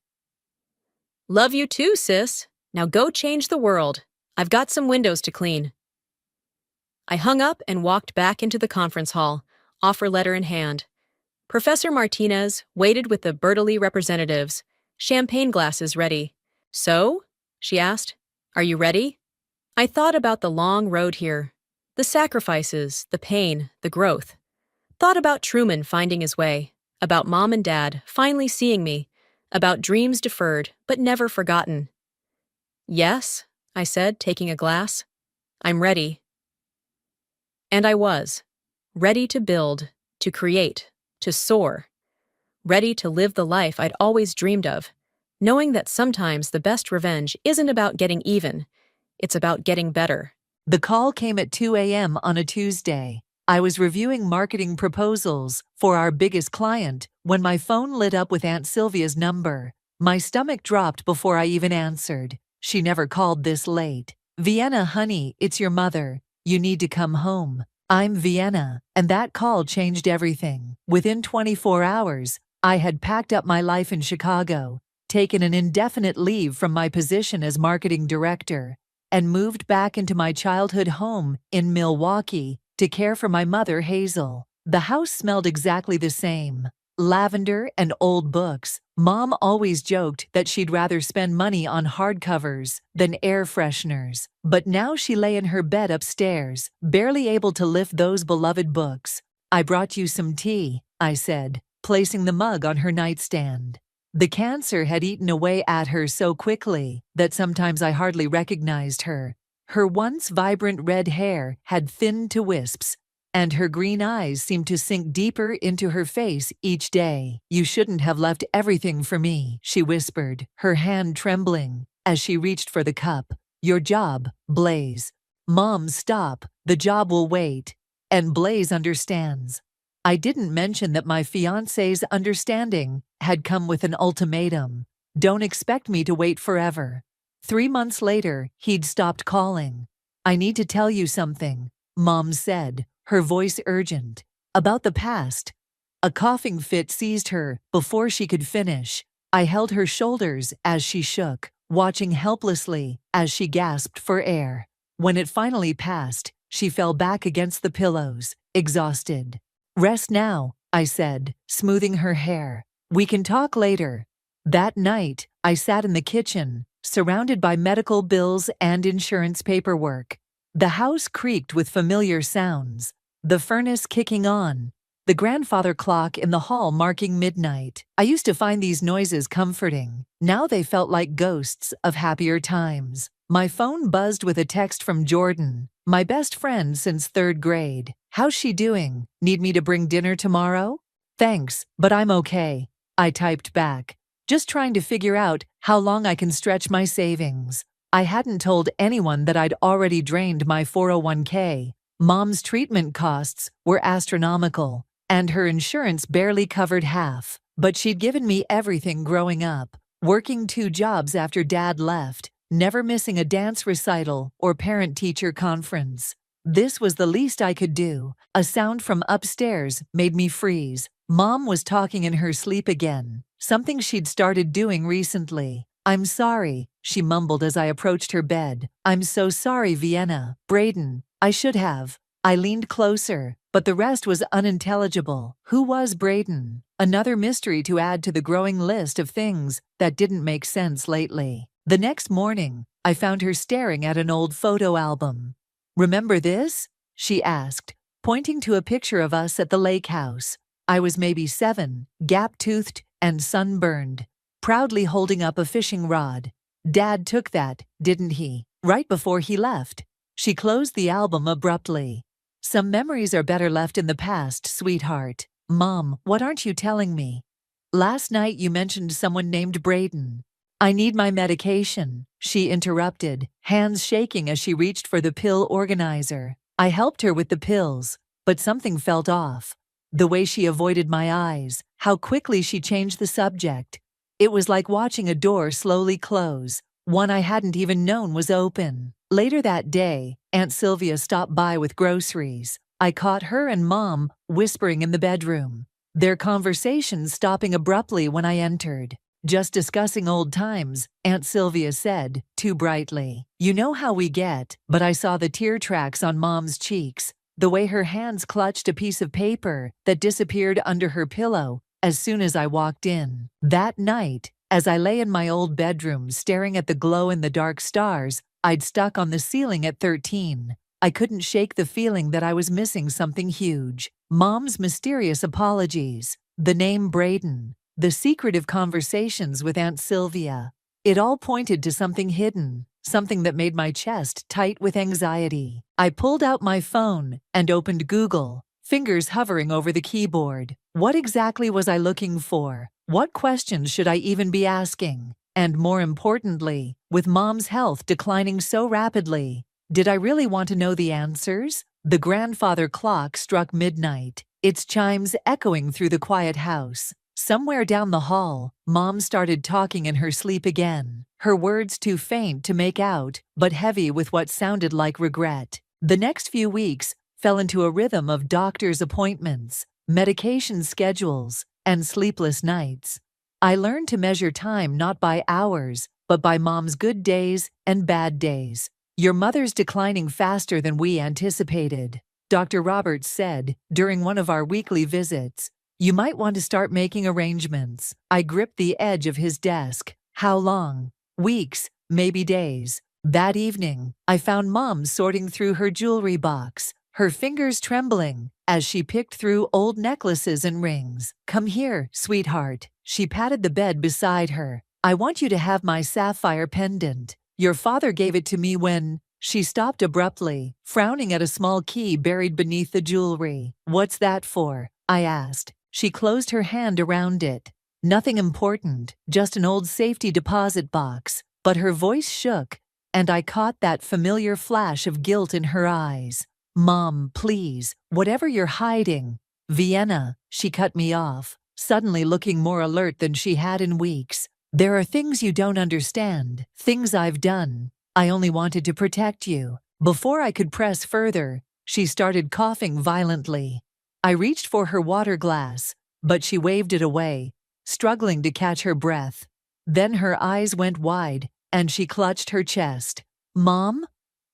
Love you too, sis. Now go change the world. I've got some windows to clean. I hung up and walked back into the conference hall, offer letter in hand. Professor Martinez waited with the Bertolli representatives, champagne glasses ready. So? She asked. Are you ready? I thought about the long road here, the sacrifices, the pain, the growth. Thought about Truman finding his way, about Mom and Dad finally seeing me, about dreams deferred but never forgotten. Yes, I said, taking a glass. I'm ready. And I was. Ready to build, to create, to soar. Ready to live the life I'd always dreamed of, knowing that sometimes the best revenge isn't about getting even, it's about getting better. The call came at 2 a.m. on a Tuesday. I was reviewing marketing proposals for our biggest client when my phone lit up with Aunt Sylvia's number. My stomach dropped before I even answered. She never called this late. Vienna, honey, it's your mother. You need to come home. I'm Vienna, and that call changed everything. Within 24 hours, I had packed up my life in Chicago, taken an indefinite leave from my position as marketing director, and moved back into my childhood home in Milwaukee to care for my mother, Hazel. The house smelled exactly the same. Lavender and old books. Mom always joked that she'd rather spend money on hardcovers than air fresheners. But now she lay in her bed upstairs, barely able to lift those beloved books. I brought you some tea, I said, placing the mug on her nightstand. The cancer had eaten away at her so quickly that sometimes I hardly recognized her. Her once vibrant red hair had thinned to wisps, and her green eyes seemed to sink deeper into her face each day. You shouldn't have left everything for me, she whispered, her hand trembling as she reached for the cup. Your job, Blaze. Mom, stop. The job will wait. And Blaze understands. I didn't mention that my fiancé's understanding had come with an ultimatum. Don't expect me to wait forever. 3 months later, he'd stopped calling. I need to tell you something, Mom said, her voice urgent. About the past. A coughing fit seized her before she could finish. I held her shoulders as she shook, watching helplessly as she gasped for air. When it finally passed, she fell back against the pillows, exhausted. Rest now, I said, smoothing her hair. We can talk later. That night, I sat in the kitchen, surrounded by medical bills and insurance paperwork. The house creaked with familiar sounds, the furnace kicking on, the grandfather clock in the hall marking midnight. I used to find these noises comforting. Now they felt like ghosts of happier times. My phone buzzed with a text from Jordan, my best friend since 3rd grade. "How's she doing? Need me to bring dinner tomorrow?" "Thanks, but I'm okay," I typed back, just trying to figure out how long I can stretch my savings. I hadn't told anyone that I'd already drained my 401k. Mom's treatment costs were astronomical, and her insurance barely covered half. But she'd given me everything growing up, working 2 jobs after Dad left, never missing a dance recital or parent-teacher conference. This was the least I could do. A sound from upstairs made me freeze. Mom was talking in her sleep again, something she'd started doing recently. "I'm sorry," she mumbled as I approached her bed. "I'm so sorry, Vienna. Braden. I should have." I leaned closer, but the rest was unintelligible. Who was Braden? Another mystery to add to the growing list of things that didn't make sense lately. The next morning, I found her staring at an old photo album. "Remember this?" she asked, pointing to a picture of us at the lake house. I was maybe 7, gap-toothed and sunburned, proudly holding up a fishing rod. "Dad took that, didn't he? Right before he left." She closed the album abruptly. "Some memories are better left in the past, sweetheart." "Mom, what aren't you telling me?" "Last night you mentioned someone named Braden." "I need my medication," she interrupted, hands shaking as she reached for the pill organizer. I helped her with the pills, but something felt off. The way she avoided my eyes, how quickly she changed the subject. It was like watching a door slowly close, one I hadn't even known was open. Later that day, Aunt Sylvia stopped by with groceries. I caught her and Mom whispering in the bedroom, their conversation stopping abruptly when I entered. "Just discussing old times," Aunt Sylvia said, too brightly. "You know how we get," but I saw the tear tracks on Mom's cheeks, the way her hands clutched a piece of paper that disappeared under her pillow as soon as I walked in. That night, as I lay in my old bedroom staring at the glow-in-the-dark stars I'd stuck on the ceiling at 13, I couldn't shake the feeling that I was missing something huge. Mom's mysterious apologies, the name Braden, the secretive conversations with Aunt Sylvia. It all pointed to something hidden, something that made my chest tight with anxiety. I pulled out my phone and opened Google, fingers hovering over the keyboard. What exactly was I looking for? What questions should I even be asking? And more importantly, with Mom's health declining so rapidly, did I really want to know the answers? The grandfather clock struck midnight, its chimes echoing through the quiet house. Somewhere down the hall, Mom started talking in her sleep again, her words too faint to make out, but heavy with what sounded like regret. The next few weeks fell into a rhythm of doctor's appointments, medication schedules, and sleepless nights. I learned to measure time not by hours, but by Mom's good days and bad days. "Your mother's declining faster than we anticipated," Dr. Roberts said during one of our weekly visits. "You might want to start making arrangements." I gripped the edge of his desk. How long? Weeks, maybe days. That evening, I found Mom sorting through her jewelry box, her fingers trembling as she picked through old necklaces and rings. "Come here, sweetheart." She patted the bed beside her. "I want you to have my sapphire pendant. Your father gave it to me when—" She stopped abruptly, frowning at a small key buried beneath the jewelry. "What's that for?" I asked. She closed her hand around it. "Nothing important, just an old safety deposit box." But her voice shook, and I caught that familiar flash of guilt in her eyes. "Mom, please, whatever you're hiding." "Vienna," she cut me off, suddenly looking more alert than she had in weeks. "There are things you don't understand, things I've done. I only wanted to protect you." Before I could press further, she started coughing violently. I reached for her water glass, but she waved it away, struggling to catch her breath. Then her eyes went wide, and she clutched her chest. "Mom?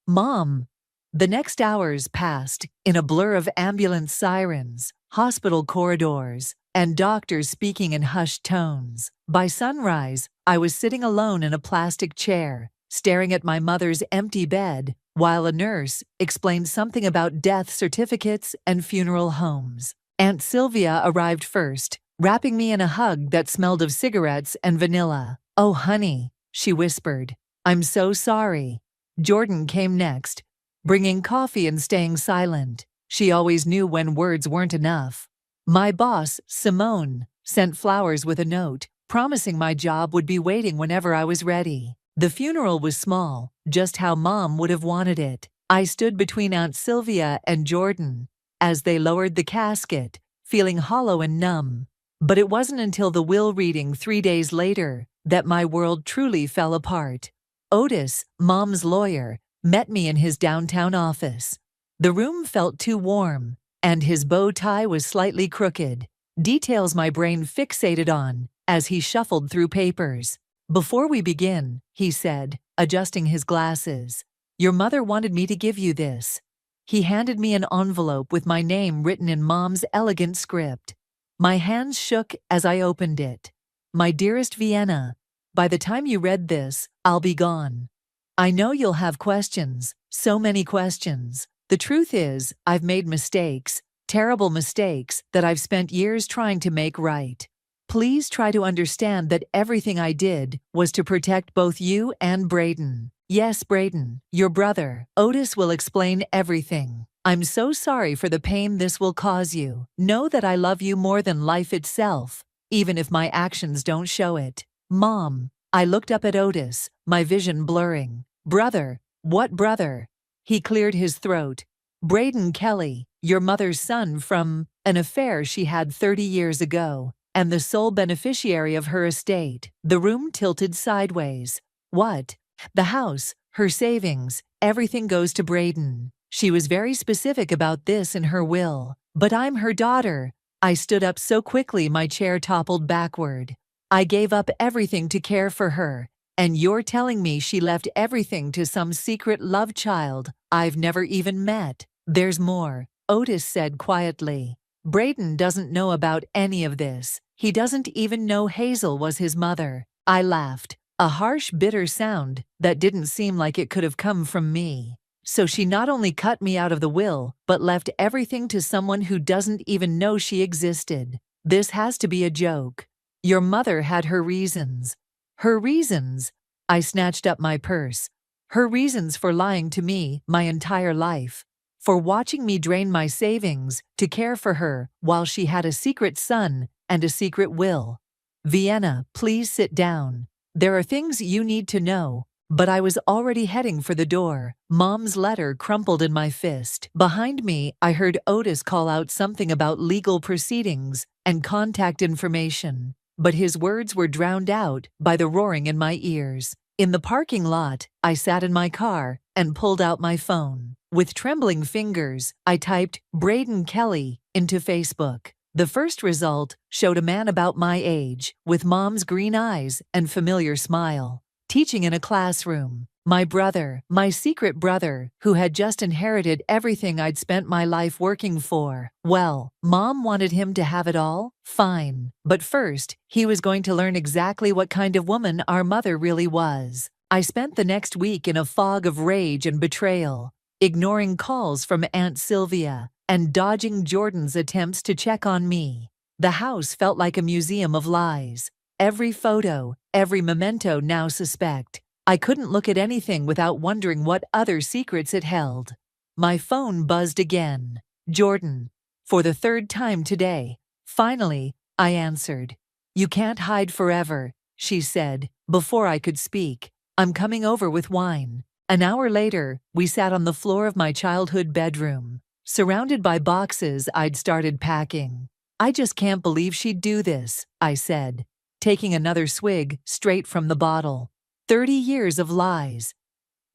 Mom!" The next hours passed in a blur of ambulance sirens, hospital corridors, and doctors speaking in hushed tones. By sunrise, I was sitting alone in a plastic chair, staring at my mother's empty bed, while a nurse explained something about death certificates and funeral homes. Aunt Sylvia arrived first, wrapping me in a hug that smelled of cigarettes and vanilla. "Oh, honey," she whispered. "I'm so sorry." Jordan came next, bringing coffee and staying silent. She always knew when words weren't enough. My boss, Simone, sent flowers with a note, promising my job would be waiting whenever I was ready. The funeral was small, just how Mom would have wanted it. I stood between Aunt Sylvia and Jordan as they lowered the casket, feeling hollow and numb. But it wasn't until the will reading 3 days later that my world truly fell apart. Otis, Mom's lawyer, met me in his downtown office. The room felt too warm, and his bow tie was slightly crooked, details my brain fixated on as he shuffled through papers. "Before we begin," he said, adjusting his glasses, "your mother wanted me to give you this." He handed me an envelope with my name written in Mom's elegant script. My hands shook as I opened it. "My dearest Vienna, by the time you read this, I'll be gone. I know you'll have questions, so many questions. The truth is, I've made mistakes, terrible mistakes that I've spent years trying to make right. Please try to understand that everything I did was to protect both you and Braden. Yes, Braden, your brother. Otis will explain everything. I'm so sorry for the pain this will cause you. Know that I love you more than life itself, even if my actions don't show it." "Mom," I looked up at Otis, my vision blurring. "Brother, what brother?" He cleared his throat. "Braden Kelly, your mother's son from an affair she had 30 years ago, and the sole beneficiary of her estate." The room tilted sideways. "What? The house, her savings, everything goes to Braden. She was very specific about this in her will. But I'm her daughter." I stood up so quickly my chair toppled backward. "I gave up everything to care for her, and you're telling me she left everything to some secret love child I've never even met?" "There's more," Otis said quietly. "Braden doesn't know about any of this. He doesn't even know Hazel was his mother." I laughed, a harsh, bitter sound that didn't seem like it could have come from me. "So she not only cut me out of the will, but left everything to someone who doesn't even know she existed. This has to be a joke. Your mother had her reasons." "Her reasons?" I snatched up my purse. "Her reasons for lying to me my entire life. For watching me drain my savings to care for her while she had a secret son and a secret will." "Vienna, please sit down. There are things you need to know." But I was already heading for the door. Mom's letter crumpled in my fist. Behind me, I heard Otis call out something about legal proceedings and contact information, but his words were drowned out by the roaring in my ears. In the parking lot, I sat in my car and pulled out my phone. With trembling fingers, I typed Braden Kelly into Facebook. The first result showed a man about my age, with Mom's green eyes and familiar smile, teaching in a classroom. My brother, my secret brother, who had just inherited everything I'd spent my life working for. Well, Mom wanted him to have it all? Fine. But first, he was going to learn exactly what kind of woman our mother really was. I spent the next week in a fog of rage and betrayal, ignoring calls from Aunt Sylvia and dodging Jordan's attempts to check on me. The house felt like a museum of lies. Every photo, every memento now suspect. I couldn't look at anything without wondering what other secrets it held. My phone buzzed again. "Jordan." For the third time today. Finally, I answered. "You can't hide forever," she said, before I could speak. "I'm coming over with wine." An hour later, we sat on the floor of my childhood bedroom, surrounded by boxes I'd started packing. "I just can't believe she'd do this," I said, taking another swig straight from the bottle. 30 years of lies.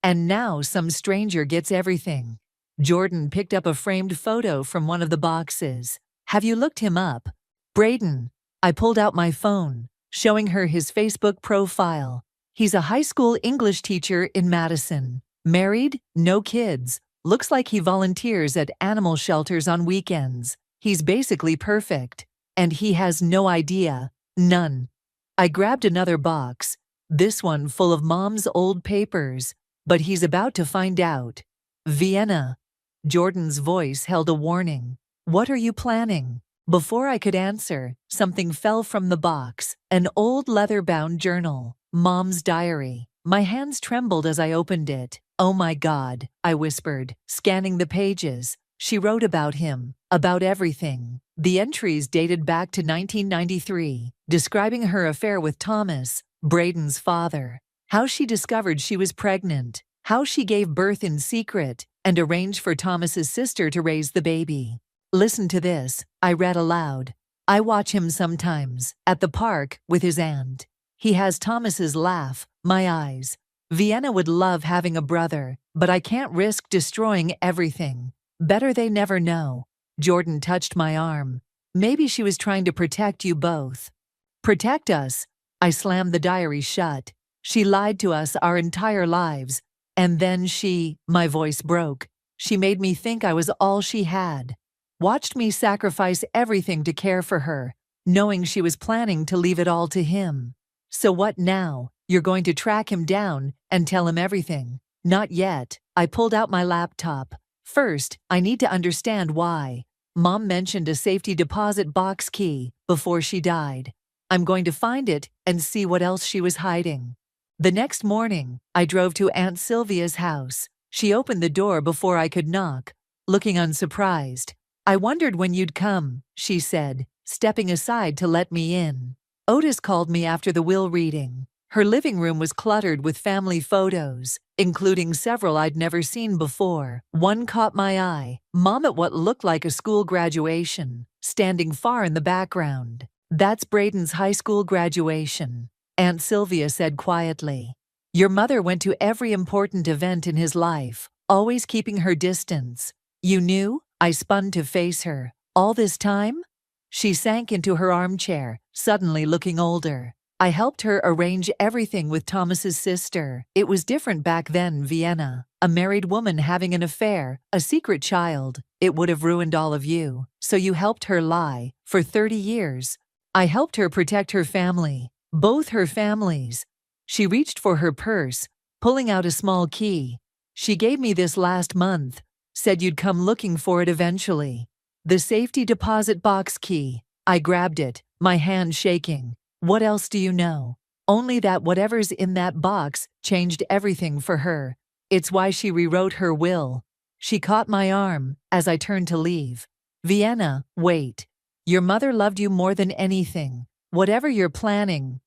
And now some stranger gets everything. Jordan picked up a framed photo from one of the boxes. "Have you looked him up?" "Braden." I pulled out my phone, showing her his Facebook profile. "He's a high school English teacher in Madison. Married, no kids. Looks like he volunteers at animal shelters on weekends. He's basically perfect. And he has no idea. None." I grabbed another box, this one full of Mom's old papers, but he's about to find out. Vienna. Jordan's voice held a warning. What are you planning? Before I could answer, something fell from the box. An old leather-bound journal. Mom's diary. My hands trembled as I opened it. Oh my God, I whispered, scanning the pages. She wrote about him, about everything. The entries dated back to 1993, describing her affair with Thomas, Braden's father. How she discovered she was pregnant. How she gave birth in secret and arranged for Thomas's sister to raise the baby. Listen to this, I read aloud. I watch him sometimes, at the park, with his aunt. He has Thomas's laugh, my eyes. Vienna would love having a brother, but I can't risk destroying everything. Better they never know. Jordan touched my arm. Maybe she was trying to protect you both. Protect us? I slammed the diary shut. She lied to us our entire lives. And then my voice broke. She made me think I was all she had. Watched me sacrifice everything to care for her, knowing she was planning to leave it all to him. So what now? You're going to track him down and tell him everything? Not yet. I pulled out my laptop. First, I need to understand why. Mom mentioned a safety deposit box key before she died. I'm going to find it and see what else she was hiding. The next morning, I drove to Aunt Sylvia's house. She opened the door before I could knock, looking unsurprised. I wondered when you'd come, she said, stepping aside to let me in. Otis called me after the will reading. Her living room was cluttered with family photos, including several I'd never seen before. One caught my eye, Mom at what looked like a school graduation, standing far in the background. That's Braden's high school graduation, Aunt Sylvia said quietly. Your mother went to every important event in his life, always keeping her distance. You knew? I spun to face her. All this time? She sank into her armchair, suddenly looking older. I helped her arrange everything with Thomas's sister. It was different back then, Vienna. A married woman having an affair, a secret child. It would have ruined all of you. So you helped her lie, for 30 years. I helped her protect her family. Both her families. She reached for her purse, pulling out a small key. She gave me this last month. Said you'd come looking for it eventually. The safety deposit box key. I grabbed it, my hand shaking. What else do you know? Only that whatever's in that box changed everything for her. It's why she rewrote her will. She caught my arm as I turned to leave. Vienna, wait. Your mother loved you more than anything. Whatever you're planning.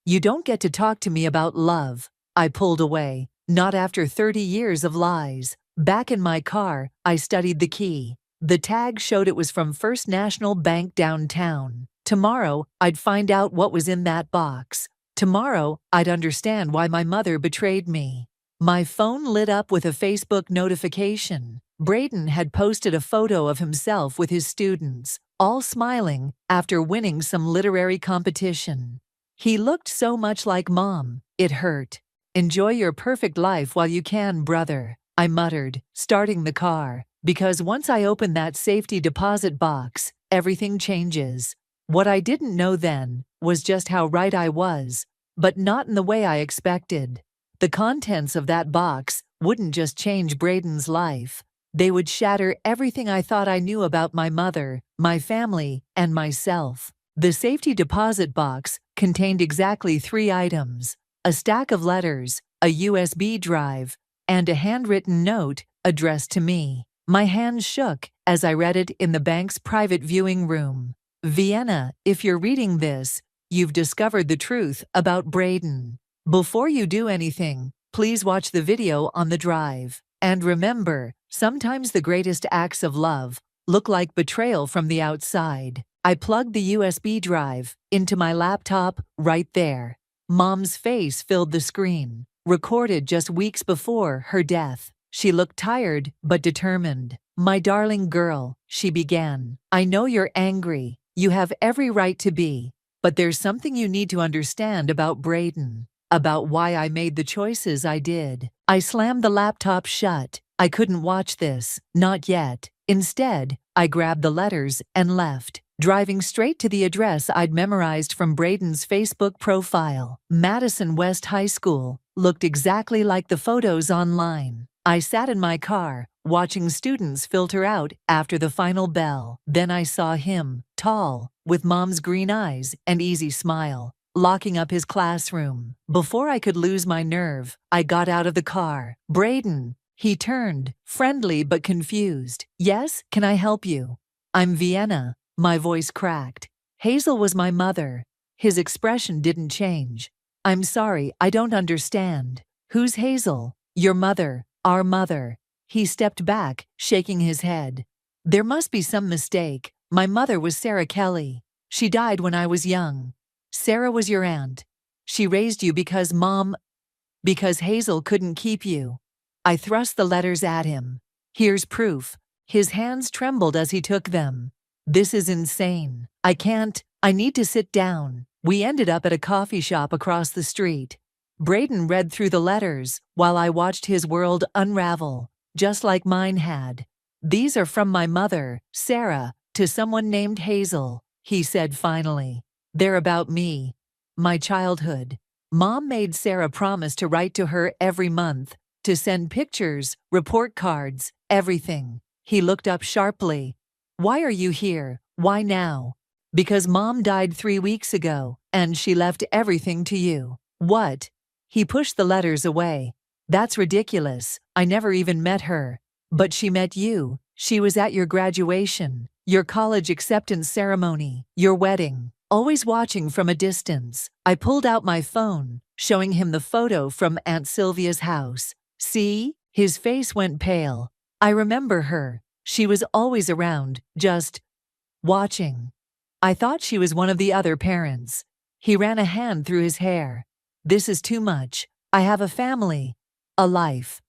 You don't get to talk to me about love. I pulled away. Not after 30 years of lies. Back in my car, I studied the key. The tag showed it was from First National Bank downtown. Tomorrow, I'd find out what was in that box. Tomorrow, I'd understand why my mother betrayed me. My phone lit up with a Facebook notification. Braden had posted a photo of himself with his students, all smiling after winning some literary competition. He looked so much like Mom, it hurt. Enjoy your perfect life while you can, brother, I muttered, starting the car, because once I open that safety deposit box, everything changes. What I didn't know then was just how right I was, but not in the way I expected. The contents of that box wouldn't just change Braden's life. They would shatter everything I thought I knew about my mother, my family, and myself. The safety deposit box contained exactly 3 items: a stack of letters, a USB drive, and a handwritten note addressed to me. My hands shook as I read it in the bank's private viewing room. Vienna, if you're reading this, you've discovered the truth about Braden. Before you do anything, please watch the video on the drive. And remember, sometimes the greatest acts of love look like betrayal from the outside. I plugged the USB drive into my laptop right there. Mom's face filled the screen, recorded just weeks before her death. She looked tired but determined. My darling girl, she began. I know you're angry. You have every right to be. But there's something you need to understand about Braden. About why I made the choices I did. I slammed the laptop shut. I couldn't watch this. Not yet. Instead, I grabbed the letters and left, driving straight to the address I'd memorized from Braden's Facebook profile. Madison West High School looked exactly like the photos online. I sat in my car, watching students filter out after the final bell. Then I saw him, tall, with mom's green eyes and easy smile, locking up his classroom. Before I could lose my nerve, I got out of the car. Braden. He turned, friendly but confused. Yes, can I help you? I'm Vienna. My voice cracked. Hazel was my mother. His expression didn't change. I'm sorry, I don't understand. Who's Hazel? Your mother, our mother. He stepped back, shaking his head. There must be some mistake. My mother was Sarah Kelly. She died when I was young. Sarah was your aunt. She raised you because Hazel couldn't keep you. I thrust the letters at him. Here's proof. His hands trembled as he took them. This is insane. I need to sit down. We ended up at a coffee shop across the street. Braden read through the letters while I watched his world unravel, just like mine had. These are from my mother, Sarah, to someone named Hazel, he said finally. They're about me. My childhood. Mom made Sarah promise to write to her every month, to send pictures, report cards, everything. He looked up sharply. Why are you here? Why now? Because Mom died 3 weeks ago, and she left everything to you. What? He pushed the letters away. That's ridiculous. I never even met her. But she met you. She was at your graduation, your college acceptance ceremony, your wedding, always watching from a distance. I pulled out my phone, showing him the photo from Aunt Sylvia's house. See? His face went pale. I remember her. She was always around, just watching. I thought she was one of the other parents. He ran a hand through his hair. This is too much. I have a family, a life.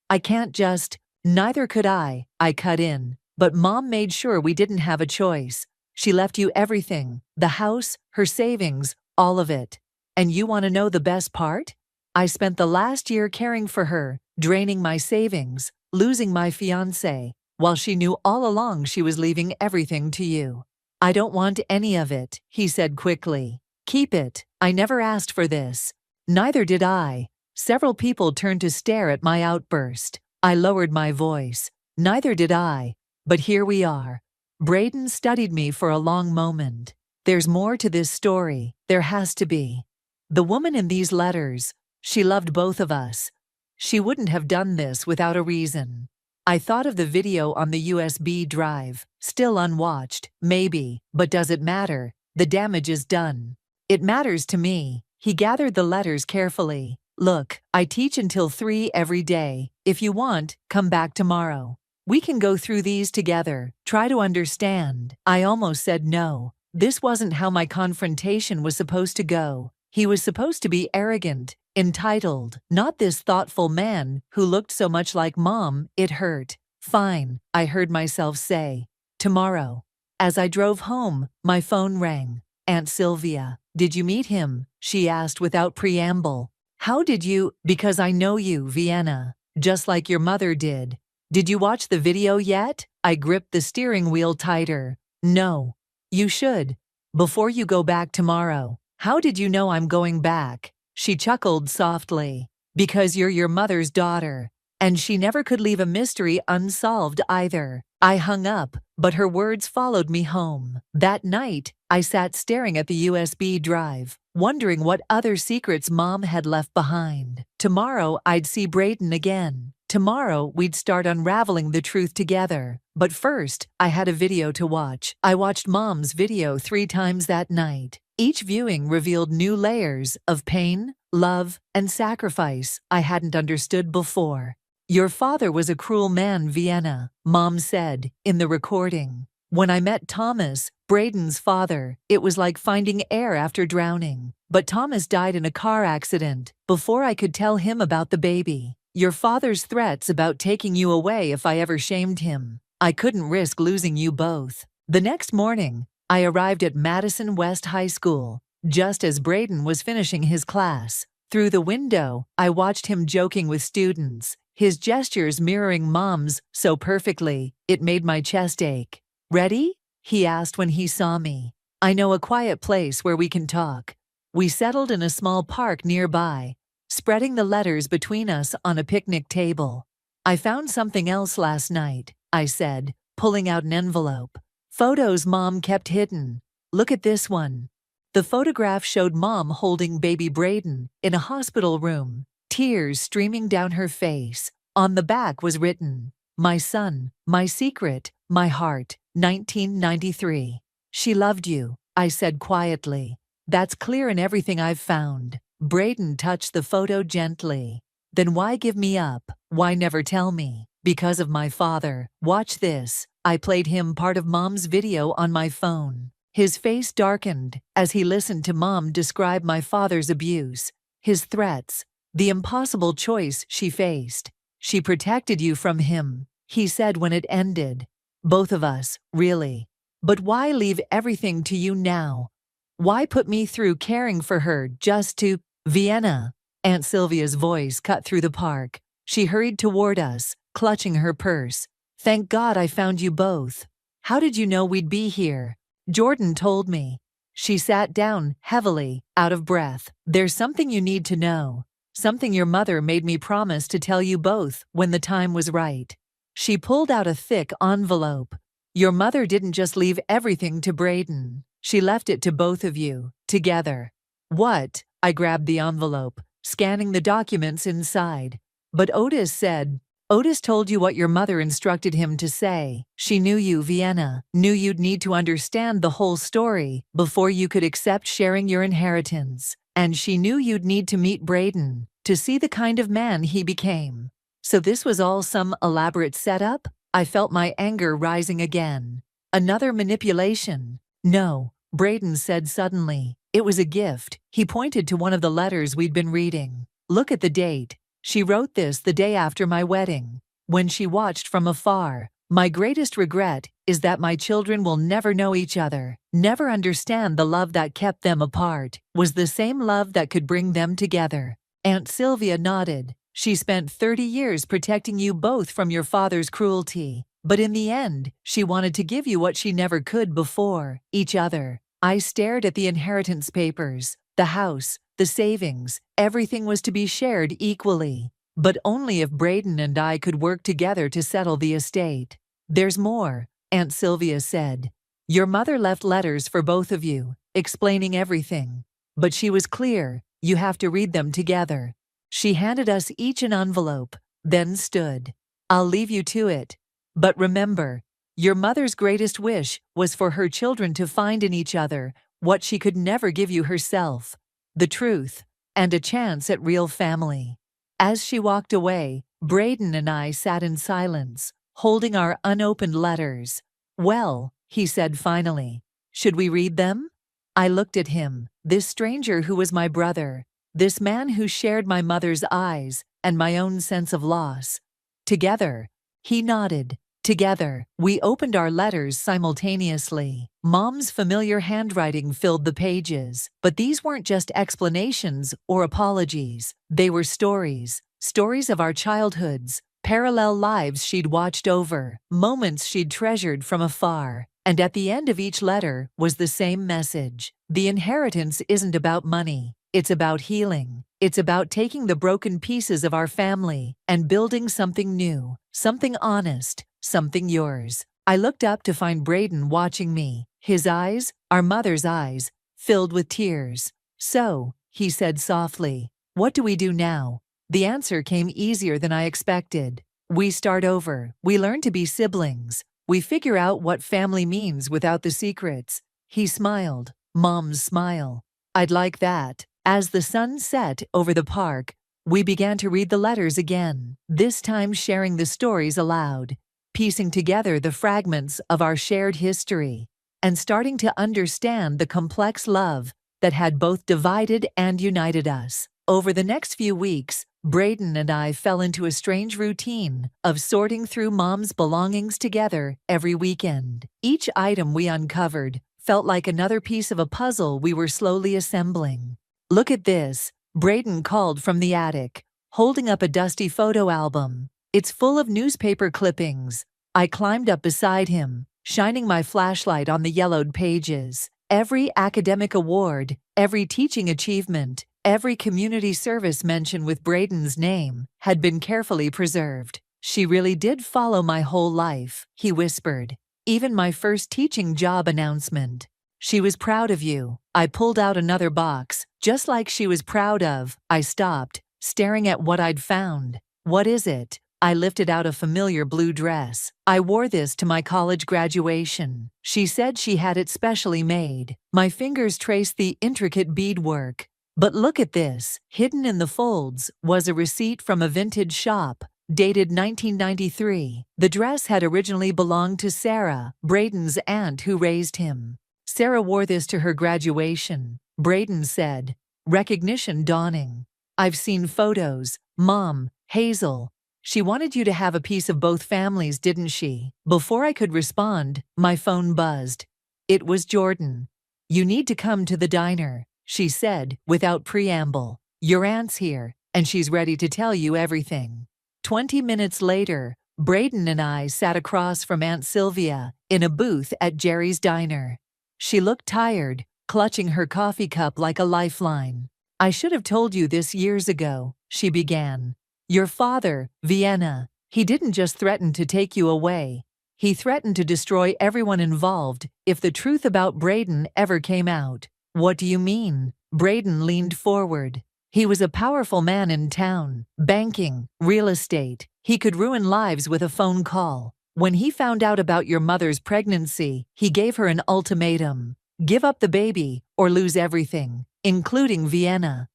I can't just. Neither could I cut in. But Mom made sure we didn't have a choice. She left you everything, the house, her savings, all of it. And you want to know the best part? I spent the last year caring for her, draining my savings, losing my fiancé, while she knew all along she was leaving everything to you. I don't want any of it, he said quickly. Keep it. I never asked for this. Neither did I. Several people turned to stare at my outburst. I lowered my voice. Neither did I. But here we are. Braden studied me for a long moment. There's more to this story. There has to be. The woman in these letters, she loved both of us. She wouldn't have done this without a reason. I thought of the video on the USB drive, still unwatched, maybe, but does it matter? The damage is done. It matters to me. He gathered the letters carefully. Look, I teach until 3 every day. If you want, come back tomorrow. We can go through these together, try to understand. I almost said no. This wasn't how my confrontation was supposed to go. He was supposed to be arrogant, entitled, not this thoughtful man who looked so much like Mom. It hurt. Fine, I heard myself say. Tomorrow. As I drove home, my phone rang. Aunt Sylvia. Did you meet him? She asked without preamble. How did you? Because I know you, Vienna. Just like your mother did. Did you watch the video yet? I gripped the steering wheel tighter. No. You should. Before you go back tomorrow. How did you know I'm going back? She chuckled softly. Because you're your mother's daughter. And she never could leave a mystery unsolved either. I hung up, but her words followed me home. That night, I sat staring at the USB drive, wondering what other secrets Mom had left behind. Tomorrow, I'd see Braden again. Tomorrow, we'd start unraveling the truth together. But first, I had a video to watch. I watched Mom's video 3 times that night. Each viewing revealed new layers of pain, love, and sacrifice I hadn't understood before. Your father was a cruel man, Vienna, Mom said in the recording. When I met Thomas, Braden's father, it was like finding air after drowning. But Thomas died in a car accident before I could tell him about the baby. Your father's threats about taking you away if I ever shamed him. I couldn't risk losing you both. The next morning, I arrived at Madison West High School, just as Braden was finishing his class. Through the window, I watched him joking with students, his gestures mirroring Mom's so perfectly, it made my chest ache. Ready? He asked when he saw me. I know a quiet place where we can talk. We settled in a small park nearby, spreading the letters between us on a picnic table. I found something else last night, I said, pulling out an envelope. Photos Mom kept hidden. Look at this one. The photograph showed Mom holding baby Braden in a hospital room, tears streaming down her face. On the back was written, "My son, my secret, my heart, 1993. She loved you," I said quietly. "That's clear in everything I've found." Braden touched the photo gently. "Then why give me up? Why never tell me?" "Because of my father. Watch this." I played him part of Mom's video on my phone. His face darkened as he listened to Mom describe my father's abuse, his threats, the impossible choice she faced. "She protected you from him," he said when it ended. "Both of us, really. But why leave everything to you now? Why put me through caring for her just to—" "Vienna." Aunt Sylvia's voice cut through the park. She hurried toward us, clutching her purse. "Thank God I found you both. How did you know we'd be here?" "Jordan told me." She sat down heavily, out of breath. "There's something you need to know. Something your mother made me promise to tell you both when the time was right." She pulled out a thick envelope. "Your mother didn't just leave everything to Braden. She left it to both of you, together." "What?" I grabbed the envelope, scanning the documents inside. "But Otis told you what your mother instructed him to say. She knew you, Vienna, knew you'd need to understand the whole story before you could accept sharing your inheritance. And she knew you'd need to meet Braden to see the kind of man he became. So this was all some elaborate setup?" I felt my anger rising again. "Another manipulation?" "No," Braden said suddenly. "It was a gift." He pointed to one of the letters we'd been reading. "Look at the date. She wrote this the day after my wedding, when she watched from afar. My greatest regret is that my children will never know each other, never understand the love that kept them apart, was the same love that could bring them together." Aunt Sylvia nodded. "She spent 30 years protecting you both from your father's cruelty. But in the end, she wanted to give you what she never could before, each other." I stared at the inheritance papers, the house, the savings. Everything was to be shared equally. But only if Braden and I could work together to settle the estate. "There's more," Aunt Sylvia said. "Your mother left letters for both of you, explaining everything. But she was clear, you have to read them together." She handed us each an envelope, then stood. "I'll leave you to it. But remember, your mother's greatest wish was for her children to find in each other what she could never give you herself, the truth, and a chance at real family." As she walked away, Braden and I sat in silence, holding our unopened letters. "Well," he said finally, "should we read them?" I looked at him, this stranger who was my brother, this man who shared my mother's eyes and my own sense of loss. "Together." He nodded. Together, we opened our letters simultaneously. Mom's familiar handwriting filled the pages, but these weren't just explanations or apologies. They were stories, stories of our childhoods, parallel lives she'd watched over, moments she'd treasured from afar. And at the end of each letter was the same message. The inheritance isn't about money. It's about healing. It's about taking the broken pieces of our family and building something new, something honest, something yours. I looked up to find Braden watching me, his eyes, our mother's eyes, filled with tears. "So," he said softly, "what do we do now?" The answer came easier than I expected. "We start over. We learn to be siblings. We figure out what family means without the secrets." He smiled. Mom's smile. "I'd like that." As the sun set over the park, we began to read the letters again, this time sharing the stories aloud, piecing together the fragments of our shared history, and starting to understand the complex love that had both divided and united us. Over the next few weeks, Braden and I fell into a strange routine of sorting through Mom's belongings together every weekend. Each item we uncovered felt like another piece of a puzzle we were slowly assembling. "Look at this," Braden called from the attic, holding up a dusty photo album. "It's full of newspaper clippings." I climbed up beside him, shining my flashlight on the yellowed pages. Every academic award, every teaching achievement, every community service mention with Braden's name had been carefully preserved. She really did follow my whole life, he whispered. Even my first teaching job announcement. She was proud of you. I pulled out another box, just like she was proud of. I stopped, staring at what I'd found. What is it? I lifted out a familiar blue dress. I wore this to my college graduation. She said she had it specially made. My fingers traced the intricate beadwork. But look at this. Hidden in the folds was a receipt from a vintage shop, dated 1993. The dress had originally belonged to Sarah, Braden's aunt who raised him. Sarah wore this to her graduation. Braden said, recognition dawning. I've seen photos. Mom, Hazel. She wanted you to have a piece of both families, didn't she? Before I could respond, my phone buzzed. It was Jordan. You need to come to the diner, she said, without preamble. Your aunt's here, and she's ready to tell you everything. 20 minutes later, Braden and I sat across from Aunt Sylvia in a booth at Jerry's diner. She looked tired, clutching her coffee cup like a lifeline. I should have told you this years ago, she began. Your father, Vienna, he didn't just threaten to take you away. He threatened to destroy everyone involved if the truth about Braden ever came out. What do you mean? Braden leaned forward. He was a powerful man in town. Banking, real estate. He could ruin lives with a phone call. When he found out about your mother's pregnancy, he gave her an ultimatum. Give up the baby or lose everything, including Vienna.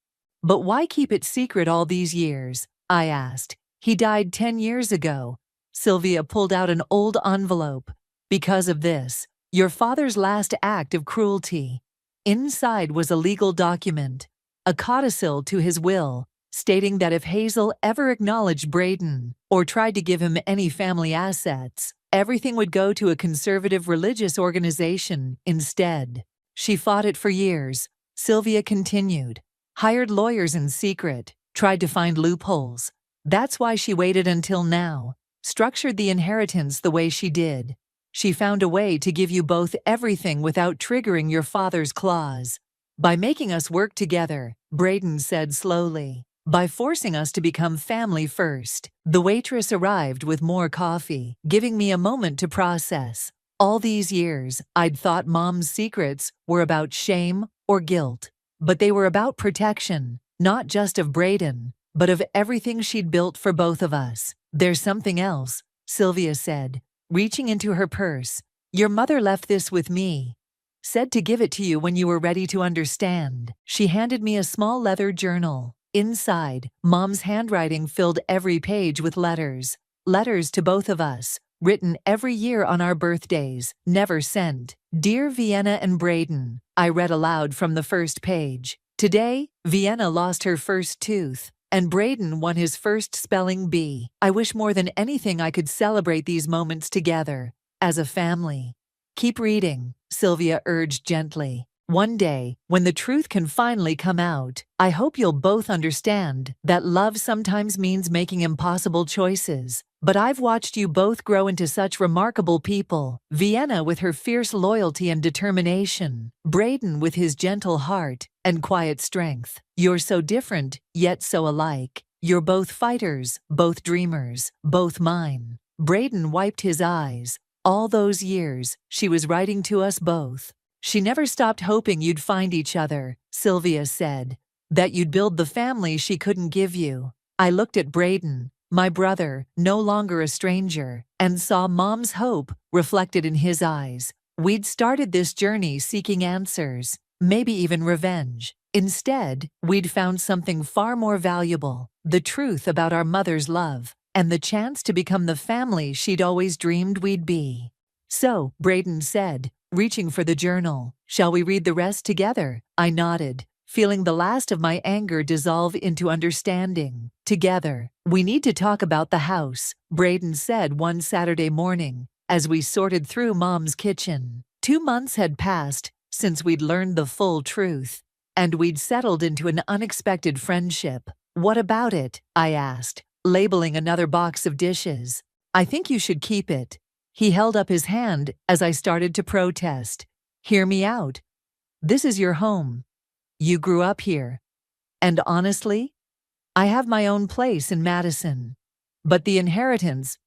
But why keep it secret all these years? I asked. He died 10 years ago. Sylvia pulled out an old envelope. Because of this, your father's last act of cruelty. Inside was a legal document, a codicil to his will, stating that if Hazel ever acknowledged Braden or tried to give him any family assets, everything would go to a conservative religious organization instead. She fought it for years, Sylvia continued, hired lawyers in secret, tried to find loopholes. That's why she waited until now, structured the inheritance the way she did. She found a way to give you both everything without triggering your father's claws. By making us work together, Braden said slowly. By forcing us to become family first. The waitress arrived with more coffee, giving me a moment to process. All these years, I'd thought Mom's secrets were about shame or guilt. But they were about protection, not just of Braden, but of everything she'd built for both of us. There's something else, Sylvia said, reaching into her purse. Your mother left this with me. Said to give it to you when you were ready to understand. She handed me a small leather journal. Inside, Mom's handwriting filled every page with letters. Letters to both of us, written every year on our birthdays, never sent. Dear Vienna and Braden, I read aloud from the first page. Today, Vienna lost her first tooth, and Braden won his first spelling bee. I wish more than anything I could celebrate these moments together, as a family. Keep reading, Sylvia urged gently. One day, when the truth can finally come out, I hope you'll both understand that love sometimes means making impossible choices. But I've watched you both grow into such remarkable people. Vienna with her fierce loyalty and determination. Braden with his gentle heart and quiet strength. You're so different, yet so alike. You're both fighters, both dreamers, both mine. Braden wiped his eyes. All those years, she was writing to us both. She never stopped hoping you'd find each other, Sylvia said. That you'd build the family she couldn't give you. I looked at Braden, my brother, no longer a stranger, and saw Mom's hope reflected in his eyes. We'd started this journey seeking answers, maybe even revenge. Instead, we'd found something far more valuable, the truth about our mother's love, and the chance to become the family she'd always dreamed we'd be. So, Braden said, reaching for the journal, shall we read the rest together? I nodded, feeling the last of my anger dissolve into understanding. Together, we need to talk about the house, Braden said one Saturday morning, as we sorted through Mom's kitchen. 2 months had passed since we'd learned the full truth, and we'd settled into an unexpected friendship. What about it? I asked, labeling another box of dishes. I think you should keep it. He held up his hand as I started to protest. Hear me out. This is your home. You grew up here. And honestly, I have my own place in Madison. But the inheritance,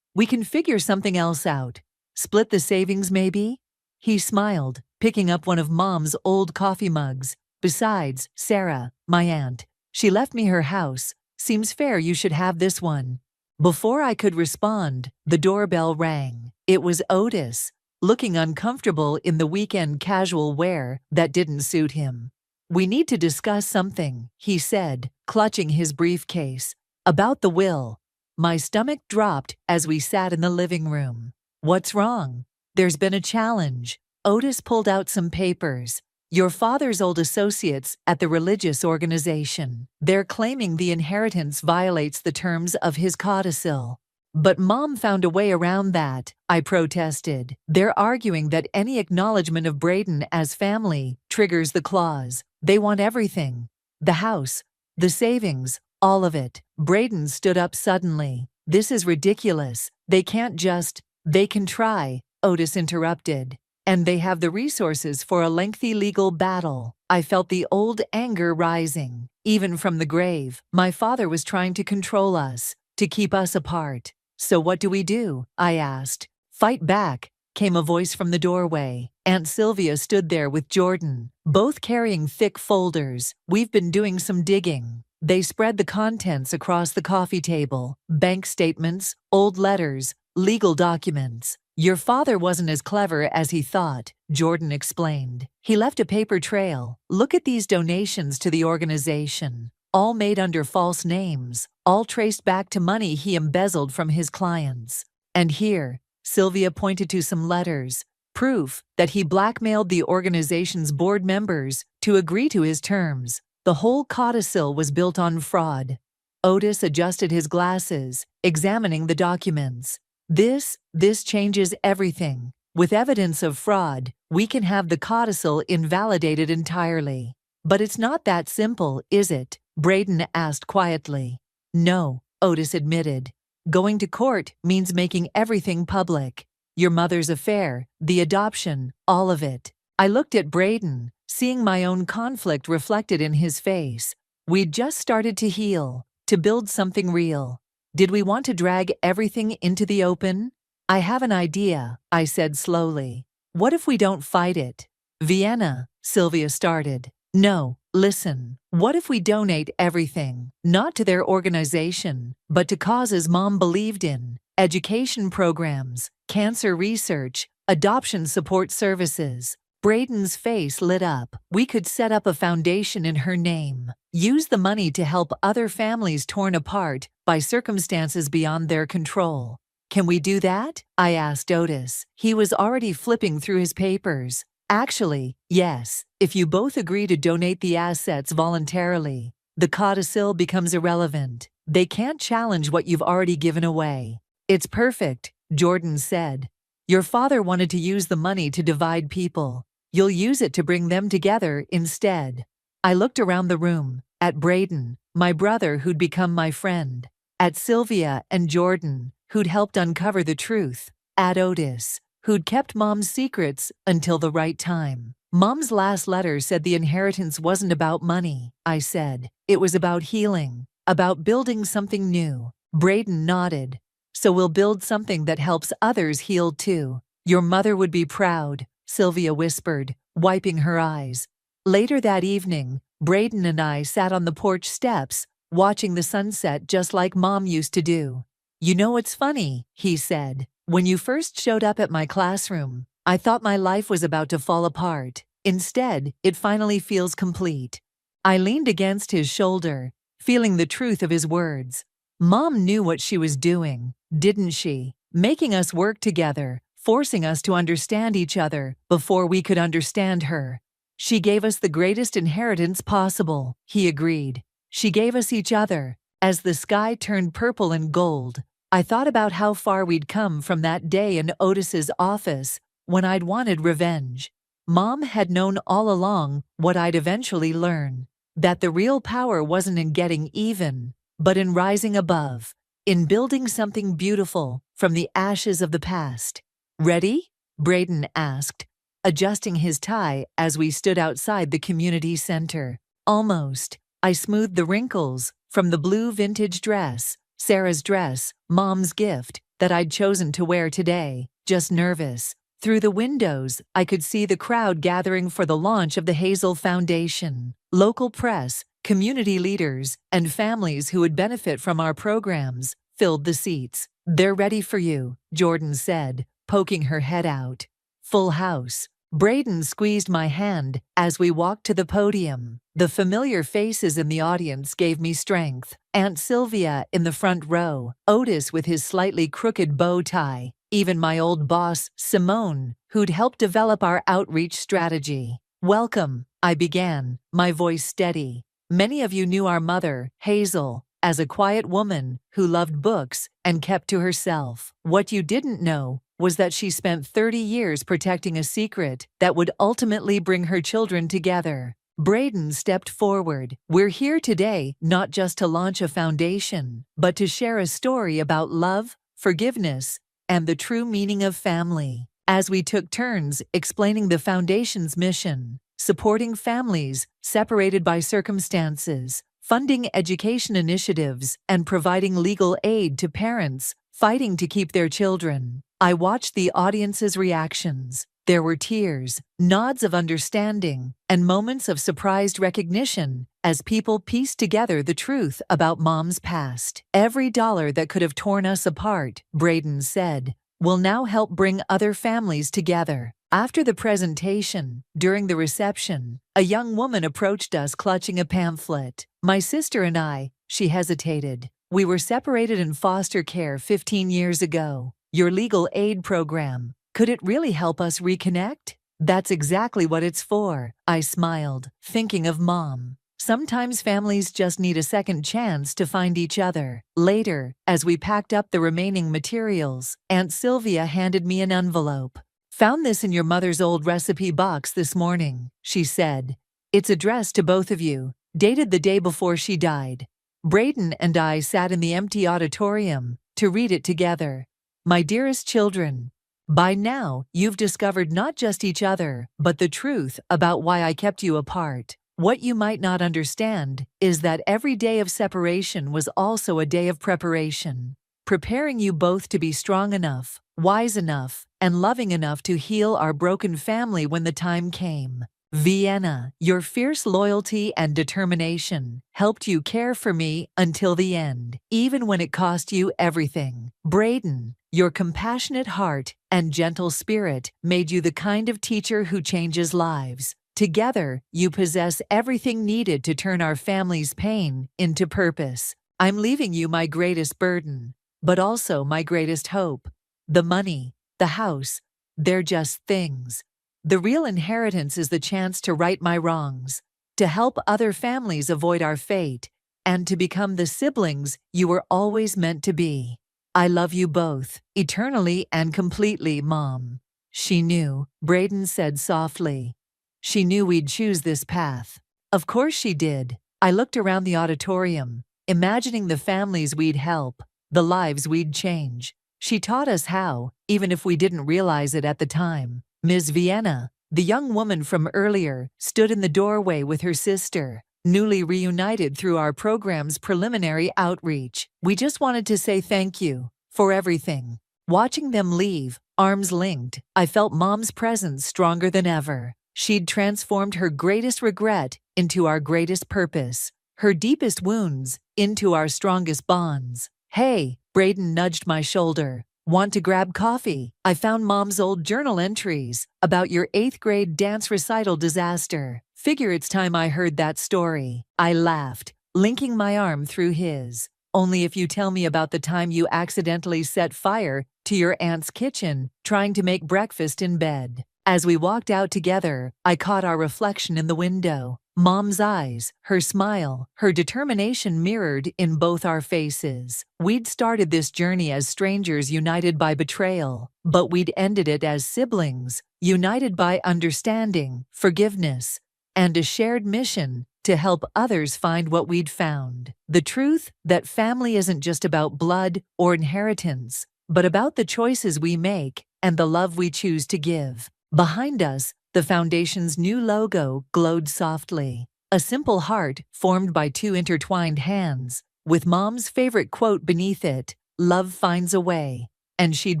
we can figure something else out. Split the savings, maybe? He smiled, picking up one of Mom's old coffee mugs. Besides, Sarah, my aunt, she left me her house. Seems fair you should have this one. Before I could respond, the doorbell rang. It was Otis, looking uncomfortable in the weekend casual wear that didn't suit him. We need to discuss something, he said, clutching his briefcase. About the will. My stomach dropped as we sat in the living room. What's wrong? There's been a challenge. Otis pulled out some papers. Your father's old associates at the religious organization. They're claiming the inheritance violates the terms of his codicil. But Mom found a way around that, I protested. They're arguing that any acknowledgement of Braden as family triggers the clause. They want everything. The house, the savings, all of it. Braden stood up suddenly. This is ridiculous. They can't just. They can try, Otis interrupted. And they have the resources for a lengthy legal battle. I felt the old anger rising. Even from the grave, my father was trying to control us, to keep us apart. So what do we do? I asked. Fight back, came a voice from the doorway. Aunt Sylvia stood there with Jordan, both carrying thick folders. We've been doing some digging. They spread the contents across the coffee table. Bank statements, old letters, legal documents. Your father wasn't as clever as he thought, Jordan explained. He left a paper trail. Look at these donations to the organization. All made under false names, all traced back to money he embezzled from his clients. And here, Sylvia pointed to some letters, proof that he blackmailed the organization's board members to agree to his terms. The whole codicil was built on fraud. Otis adjusted his glasses, examining the documents. This changes everything. With evidence of fraud, we can have the codicil invalidated entirely. But it's not that simple, is it? Braden asked quietly. No, Otis admitted. Going to court means making everything public. Your mother's affair, the adoption, all of it. I looked at Braden, seeing my own conflict reflected in his face. We'd just started to heal, to build something real. Did we want to drag everything into the open? I have an idea, I said slowly. What if we don't fight it? Vienna, Sylvia started. No, listen. What if we donate everything, not to their organization, but to causes Mom believed in? Education programs, cancer research, adoption support services. Braden's face lit up. We could set up a foundation in her name. Use the money to help other families torn apart by circumstances beyond their control. Can we do that? I asked Otis. He was already flipping through his papers. Actually, yes. If you both agree to donate the assets voluntarily, the codicil becomes irrelevant. They can't challenge what you've already given away. It's perfect, Jordan said. Your father wanted to use the money to divide people. You'll use it to bring them together instead. I looked around the room, at Braden, my brother who'd become my friend, at Sylvia and Jordan, who'd helped uncover the truth, at Otis, who'd kept Mom's secrets until the right time. Mom's last letter said the inheritance wasn't about money, I said. It was about healing, about building something new. Braden nodded. So we'll build something that helps others heal too. Your mother would be proud, Sylvia whispered, wiping her eyes. Later that evening, Braden and I sat on the porch steps, watching the sunset just like Mom used to do. You know what's funny, he said. When you first showed up at my classroom, I thought my life was about to fall apart. Instead, it finally feels complete. I leaned against his shoulder, feeling the truth of his words. Mom knew what she was doing, didn't she? Making us work together, forcing us to understand each other before we could understand her. She gave us the greatest inheritance possible, he agreed. She gave us each other. As the sky turned purple and gold, I thought about how far we'd come from that day in Otis's office when I'd wanted revenge. Mom had known all along what I'd eventually learn, that the real power wasn't in getting even, but in rising above, in building something beautiful from the ashes of the past. Ready? Braden asked, adjusting his tie as we stood outside the community center. Almost. I smoothed the wrinkles from the blue vintage dress, Sarah's dress, Mom's gift, that I'd chosen to wear today, just nervous. Through the windows, I could see the crowd gathering for the launch of the Hazel Foundation. Local press, community leaders, and families who would benefit from our programs filled the seats. "They're ready for you," Jordan said, poking her head out. Full house. Braden squeezed my hand as we walked to the podium. The familiar faces in the audience gave me strength. Aunt Sylvia in the front row, Otis with his slightly crooked bow tie, even my old boss, Simone, who'd helped develop our outreach strategy. "Welcome," I began, my voice steady. "Many of you knew our mother, Hazel, as a quiet woman who loved books and kept to herself. What you didn't know was that she spent 30 years protecting a secret that would ultimately bring her children together." Braden stepped forward. "We're here today not just to launch a foundation, but to share a story about love, forgiveness, and the true meaning of family." As we took turns explaining the foundation's mission, supporting families separated by circumstances, funding education initiatives, and providing legal aid to parents fighting to keep their children, I watched the audience's reactions. There were tears, nods of understanding, and moments of surprised recognition as people pieced together the truth about Mom's past. "Every dollar that could have torn us apart," Braden said, "will now help bring other families together." After the presentation, during the reception, a young woman approached us clutching a pamphlet. "My sister and I," she hesitated. "We were separated in foster care 15 years ago. Your legal aid program, could it really help us reconnect?" "That's exactly what it's for," I smiled, thinking of Mom. Sometimes families just need a second chance to find each other. Later, as we packed up the remaining materials, Aunt Sylvia handed me an envelope. "Found this in your mother's old recipe box this morning," she said. "It's addressed to both of you, dated the day before she died." Braden and I sat in the empty auditorium to read it together. "My dearest children, by now you've discovered not just each other, but the truth about why I kept you apart. What you might not understand is that every day of separation was also a day of preparation, preparing you both to be strong enough, wise enough, and loving enough to heal our broken family when the time came. Vienna, your fierce loyalty and determination helped you care for me until the end, even when it cost you everything. Braden, your compassionate heart and gentle spirit made you the kind of teacher who changes lives. Together, you possess everything needed to turn our family's pain into purpose. I'm leaving you my greatest burden, but also my greatest hope. The money, the house, they're just things. The real inheritance is the chance to right my wrongs, to help other families avoid our fate, and to become the siblings you were always meant to be. I love you both, eternally and completely, Mom." "She knew," Braden said softly. "She knew we'd choose this path." "Of course she did." I looked around the auditorium, imagining the families we'd help, the lives we'd change. She taught us how, even if we didn't realize it at the time. Ms. Vienna, the young woman from earlier, stood in the doorway with her sister, newly reunited through our program's preliminary outreach. "We just wanted to say thank you for everything." Watching them leave, arms linked, I felt Mom's presence stronger than ever. She'd transformed her greatest regret into our greatest purpose, her deepest wounds into our strongest bonds. "Hey," Braden nudged my shoulder. "Want to grab coffee? I found Mom's old journal entries about your 8th grade dance recital disaster. Figure it's time I heard that story." I laughed, linking my arm through his. "Only if you tell me about the time you accidentally set fire to your aunt's kitchen trying to make breakfast in bed." As we walked out together, I caught our reflection in the window. Mom's eyes, her smile, her determination mirrored in both our faces. We'd started this journey as strangers united by betrayal, but we'd ended it as siblings, united by understanding, forgiveness, and a shared mission to help others find what we'd found. The truth that family isn't just about blood or inheritance, but about the choices we make and the love we choose to give. Behind us, the Foundation's new logo glowed softly. A simple heart formed by two intertwined hands, with Mom's favorite quote beneath it, "Love finds a way." And she'd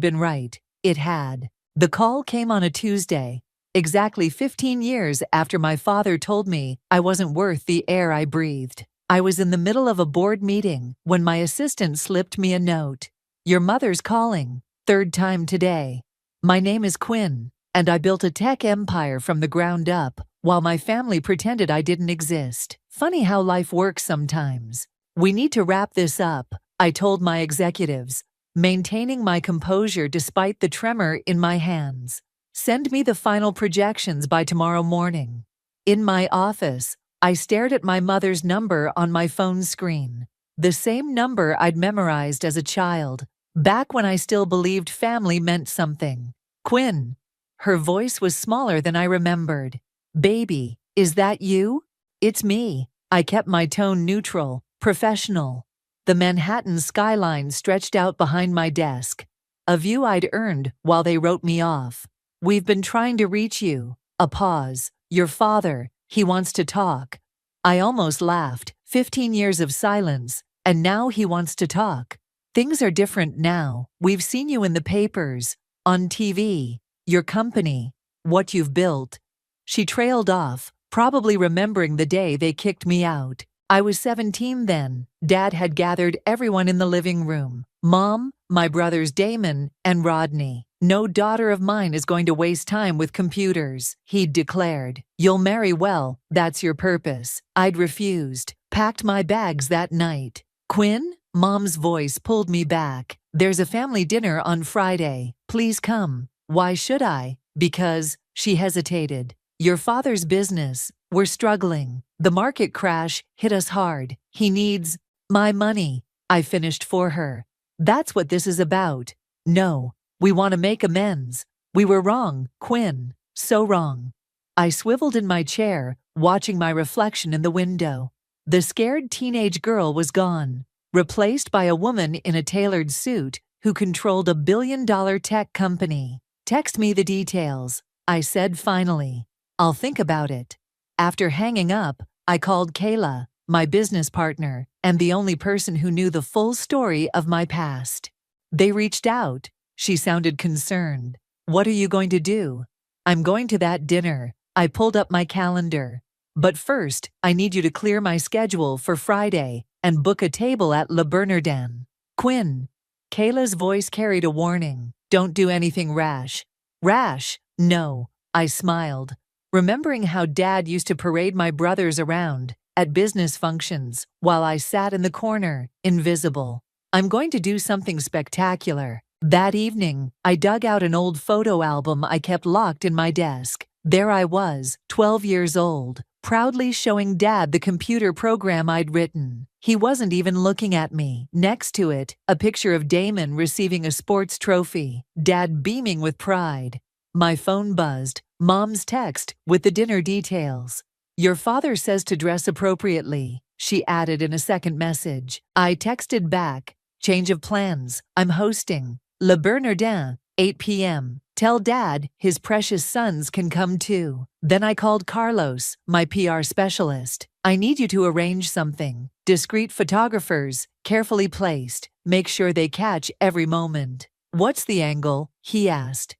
been right. It had. The call came on a Tuesday, exactly 15 years after my father told me I wasn't worth the air I breathed. I was in the middle of a board meeting when my assistant slipped me a note. "Your mother's calling, third time today. My name is Quinn, and I built a tech empire from the ground up while my family pretended I didn't exist." Funny how life works sometimes. "We need to wrap this up," I told my executives, maintaining my composure despite the tremor in my hands. "Send me the final projections by tomorrow morning." In my office, I stared at my mother's number on my phone screen. The same number I'd memorized as a child, back when I still believed family meant something. "Quinn." Her voice was smaller than I remembered. "Baby, is that you?" "It's me." I kept my tone neutral, professional. The Manhattan skyline stretched out behind my desk, a view I'd earned while they wrote me off. "We've been trying to reach you." A pause. "Your father, he wants to talk." I almost laughed. 15 years of silence, and now he wants to talk. "Things are different now. We've seen you in the papers, on TV, your company, what you've built." She trailed off, probably remembering the day they kicked me out. I was 17 then. Dad had gathered everyone in the living room. Mom, my brothers Damon and Rodney. "No daughter of mine is going to waste time with computers," he'd declared. "You'll marry well, that's your purpose." I'd refused. Packed my bags that night. "Quinn?" Mom's voice pulled me back. "There's a family dinner on Friday. Please come." "Why should I?" "Because," she hesitated, "your father's business. We're struggling. The market crash hit us hard. He needs my money." I finished for her. "That's what this is about." "No. We want to make amends. We were wrong, Quinn. So wrong." I swiveled in my chair, watching my reflection in the window. The scared teenage girl was gone, replaced by a woman in a tailored suit who controlled a billion-dollar tech company. "Text me the details," I said finally. "I'll think about it." After hanging up, I called Kayla, my business partner, and the only person who knew the full story of my past. They reached out. She sounded concerned. "What are you going to do?" "I'm going to that dinner." I pulled up my calendar. "But first, I need you to clear my schedule for Friday and book a table at Le Bernardin." "Quinn." Kayla's voice carried a warning. "Don't do anything rash." "Rash? No." I smiled, remembering how Dad used to parade my brothers around at business functions while I sat in the corner, invisible. "I'm going to do something spectacular." That evening, I dug out an old photo album I kept locked in my desk. There I was, 12 years old, proudly showing Dad the computer program I'd written. He wasn't even looking at me. Next to it, a picture of Damon receiving a sports trophy, Dad beaming with pride. My phone buzzed. Mom's text with the dinner details. "Your father says to dress appropriately," she added in a second message. I texted back, "Change of plans. I'm hosting. Le Bernardin, 8 p.m. Tell Dad his precious sons can come too." Then I called Carlos, my PR specialist. "I need you to arrange something. Discreet photographers, carefully placed. Make sure they catch every moment." "What's the angle?" he asked.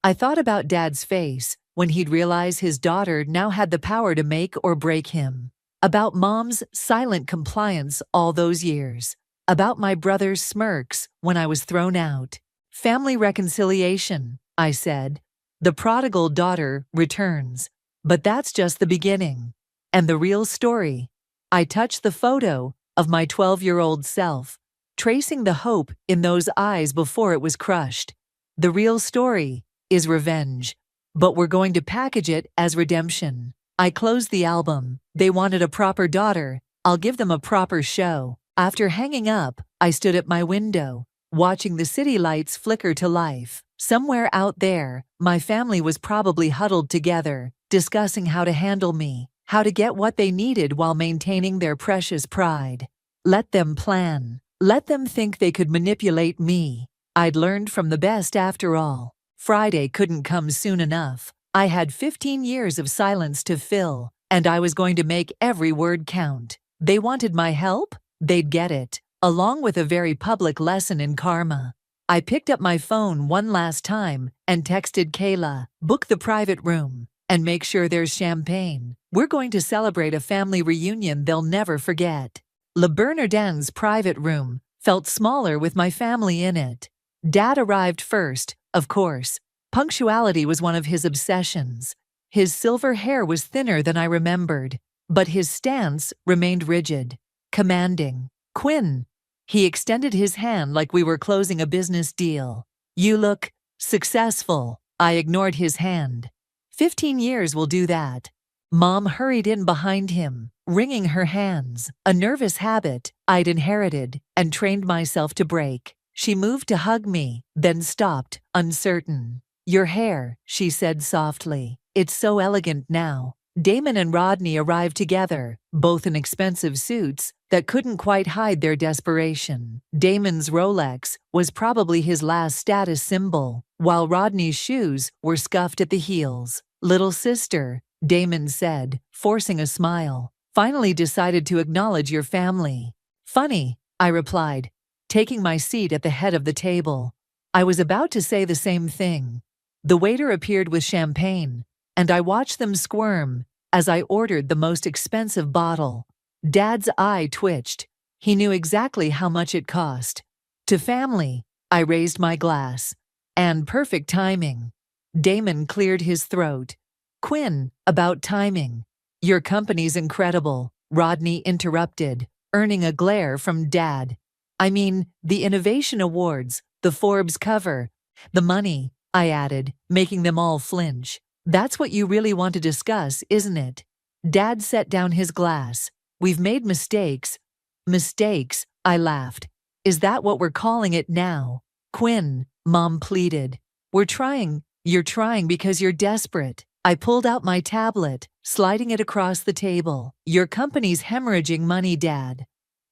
I thought about Dad's face when he'd realize his daughter now had the power to make or break him. About Mom's silent compliance all those years. About my brother's smirks when I was thrown out. "Family reconciliation," I said. "The prodigal daughter returns." But that's just the beginning. And the real story. I touched the photo of my 12-year-old self, tracing the hope in those eyes before it was crushed. The real story is revenge. But we're going to package it as redemption. I closed the album. They wanted a proper daughter. I'll give them a proper show. After hanging up, I stood at my window, watching the city lights flicker to life. Somewhere out there, my family was probably huddled together, discussing how to handle me, how to get what they needed while maintaining their precious pride. Let them plan. Let them think they could manipulate me. I'd learned from the best after all. Friday couldn't come soon enough. I had 15 years of silence to fill, and I was going to make every word count. They wanted my help? they'd get it, along with a very public lesson in karma. I picked up my phone one last time and texted Kayla, "Book the private room, and make sure there's champagne. We're going to celebrate a family reunion they'll never forget." Le Bernardin's private room felt smaller with my family in it. Dad arrived first, of course. Punctuality was one of his obsessions. His silver hair was thinner than I remembered, but his stance remained rigid, commanding. "Quinn." He extended his hand like we were closing a business deal. "You look successful." I ignored his hand. 15 years will do that. Mom hurried in behind him, wringing her hands, a nervous habit I'd inherited and trained myself to break. She moved to hug me, then stopped, uncertain. "Your hair," she said softly. "It's so elegant now." Damon and Rodney arrived together, both in expensive suits that couldn't quite hide their desperation. Damon's Rolex was probably his last status symbol, while Rodney's shoes were scuffed at the heels. "Little sister," Damon said, forcing a smile, "finally decided to acknowledge your family." "Funny," I replied, taking my seat at the head of the table. I was about to say the same thing. The waiter appeared with champagne, and I watched them squirm as I ordered the most expensive bottle. Dad's eye twitched. He knew exactly how much it cost. "To family," I raised my glass. "And perfect timing." Damon cleared his throat. "Quinn, about timing. Your company's incredible," Rodney interrupted, earning a glare from Dad. "I mean, the innovation awards, the Forbes cover, the money," I added, making them all flinch. "That's what you really want to discuss, isn't it?" Dad set down his glass. "We've made mistakes." "Mistakes?" I laughed. "Is that what we're calling it now?" "Quinn," Mom pleaded. You're trying because you're desperate." I pulled out my tablet, sliding it across the table. "Your company's hemorrhaging money, Dad.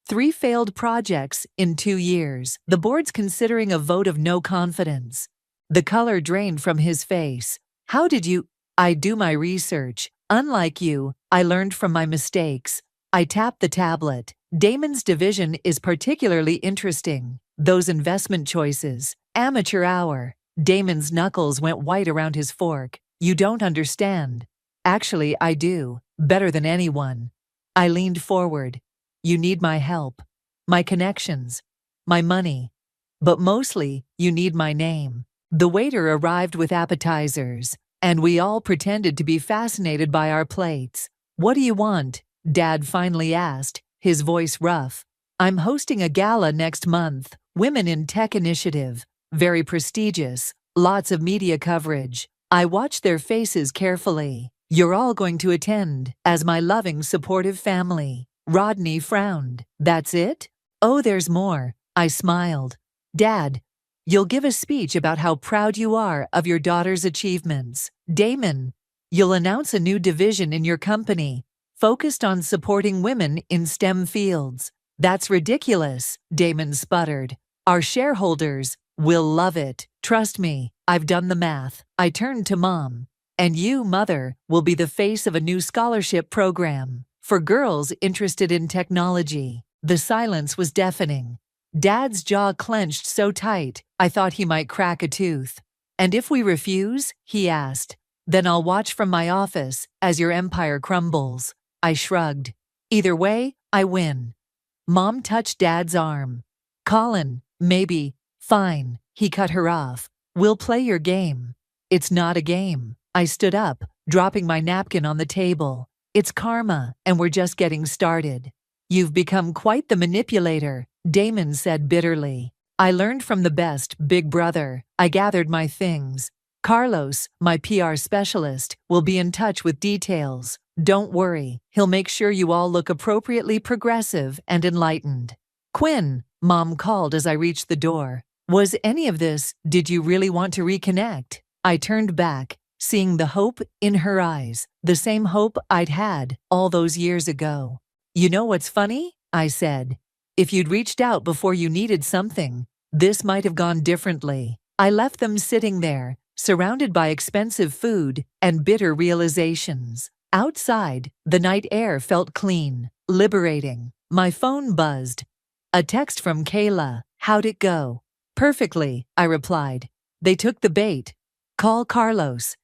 3 failed projects in 2 years. The board's considering a vote of no confidence." The color drained from his face. "How did you—" "I do my research. Unlike you, I learned from my mistakes." I tapped the tablet. "Damon's division is particularly interesting. Those investment choices. Amateur hour." Damon's knuckles went white around his fork. "You don't understand." "Actually, I do. Better than anyone." I leaned forward. "You need my help. My connections. My money. But mostly, you need my name." The waiter arrived with appetizers, and we all pretended to be fascinated by our plates. "What do you want?" Dad finally asked, his voice rough. "I'm hosting a gala next month, Women in Tech Initiative. Very prestigious, lots of media coverage." I watched their faces carefully. "You're all going to attend, as my loving, supportive family." Rodney frowned. "That's it?" "Oh, there's more." I smiled. "Dad, you'll give a speech about how proud you are of your daughter's achievements." "Damon, you'll announce a new division in your company, focused on supporting women in STEM fields." "That's ridiculous," Damon sputtered. "Our shareholders will love it. Trust me, I've done the math." I turned to Mom. "And you, Mother, will be the face of a new scholarship program for girls interested in technology." The silence was deafening. Dad's jaw clenched so tight, I thought he might crack a tooth. "And if we refuse?" he asked. "Then I'll watch from my office as your empire crumbles." I shrugged. "Either way, I win." Mom touched Dad's arm. "Colin, maybe." "Fine," he cut her off. "We'll play your game." "It's not a game." I stood up, dropping my napkin on the table. "It's karma, and we're just getting started." "You've become quite the manipulator," Damon said bitterly. "I learned from the best, big brother." I gathered my things. "Carlos, my PR specialist, will be in touch with details. Don't worry, he'll make sure you all look appropriately progressive and enlightened." "Quinn," Mom called as I reached the door. "Was any of this, did you really want to reconnect?" I turned back, seeing the hope in her eyes, the same hope I'd had all those years ago. "You know what's funny?" I said. "If you'd reached out before you needed something, this might have gone differently." I left them sitting there, surrounded by expensive food and bitter realizations. Outside, the night air felt clean, liberating. My phone buzzed. A text from Kayla. How'd it go? Perfectly, I replied. They took the bait. Call Carlos.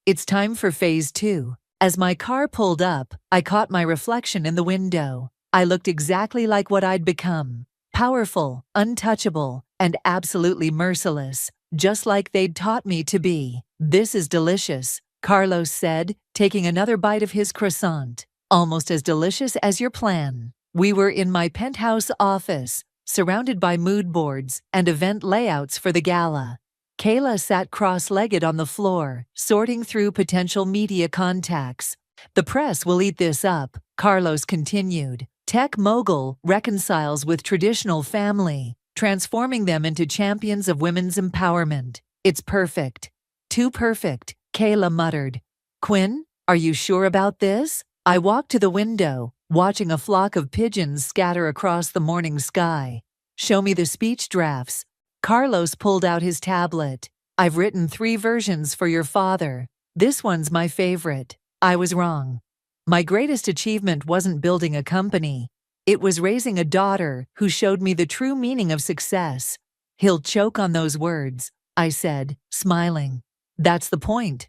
It's time for phase 2. As my car pulled up, I caught my reflection in the window. I looked exactly like what I'd become. Powerful, untouchable, and absolutely merciless, just like they'd taught me to be. This is delicious, Carlos said, taking another bite of his croissant. Almost as delicious as your plan. We were in my penthouse office, surrounded by mood boards and event layouts for the gala. Kayla sat cross-legged on the floor, sorting through potential media contacts. The press will eat this up, Carlos continued. Tech mogul reconciles with traditional family, transforming them into champions of women's empowerment. It's perfect. Too perfect, Kayla muttered. Quinn, are you sure about this? I walked to the window, watching a flock of pigeons scatter across the morning sky. Show me the speech drafts. Carlos pulled out his tablet. I've written 3 versions for your father. This one's my favorite. I was wrong. My greatest achievement wasn't building a company. It was raising a daughter who showed me the true meaning of success. He'll choke on those words, I said, smiling. That's the point.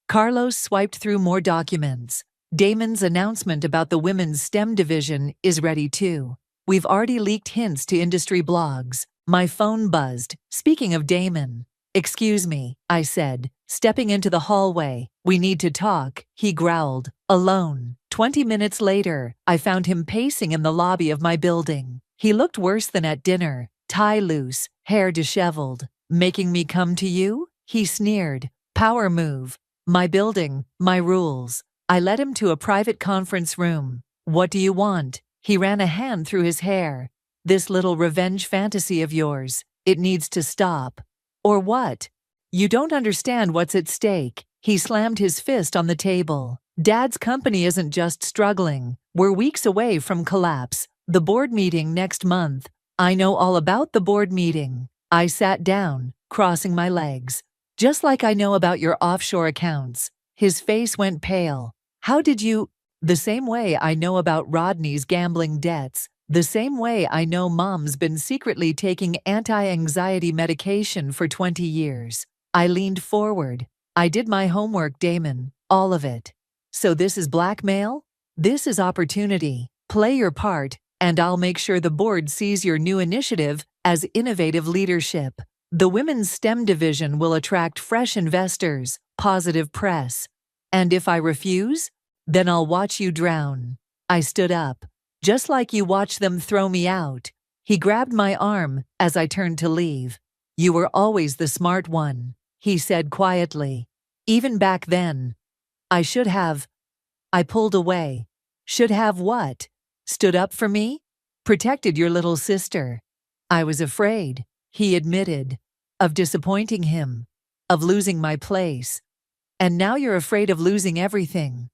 Carlos swiped through more documents. Damon's announcement about the women's STEM division is ready too. We've already leaked hints to industry blogs. My phone buzzed. Speaking of Damon. Excuse me, I said, stepping into the hallway. We need to talk, he growled. Alone. 20 minutes later, I found him pacing in the lobby of my building. He looked worse than at dinner, tie loose, hair disheveled. Making me come to you? He sneered. Power move. My building, my rules. I led him to a private conference room. What do you want? He ran a hand through his hair. This little revenge fantasy of yours, it needs to stop. Or what? You don't understand what's at stake. He slammed his fist on the table. Dad's company isn't just struggling. We're weeks away from collapse. The board meeting next month. I know all about the board meeting. I sat down, crossing my legs. Just like I know about your offshore accounts. His face went pale. How did you? The same way I know about Rodney's gambling debts. The same way I know Mom's been secretly taking anti-anxiety medication for 20 years. I leaned forward. I did my homework, Damon. All of it. So this is blackmail? This is opportunity. Play your part, and I'll make sure the board sees your new initiative as innovative leadership. The women's STEM division will attract fresh investors, positive press. And if I refuse, then I'll watch you drown. I stood up. Just like you watch them throw me out. He grabbed my arm as I turned to leave. You were always the smart one, he said quietly. Even back then. I should have. I pulled away. Should have what? Stood up for me? Protected your little sister. I was afraid, he admitted, of disappointing him, of losing my place. And now you're afraid of losing everything.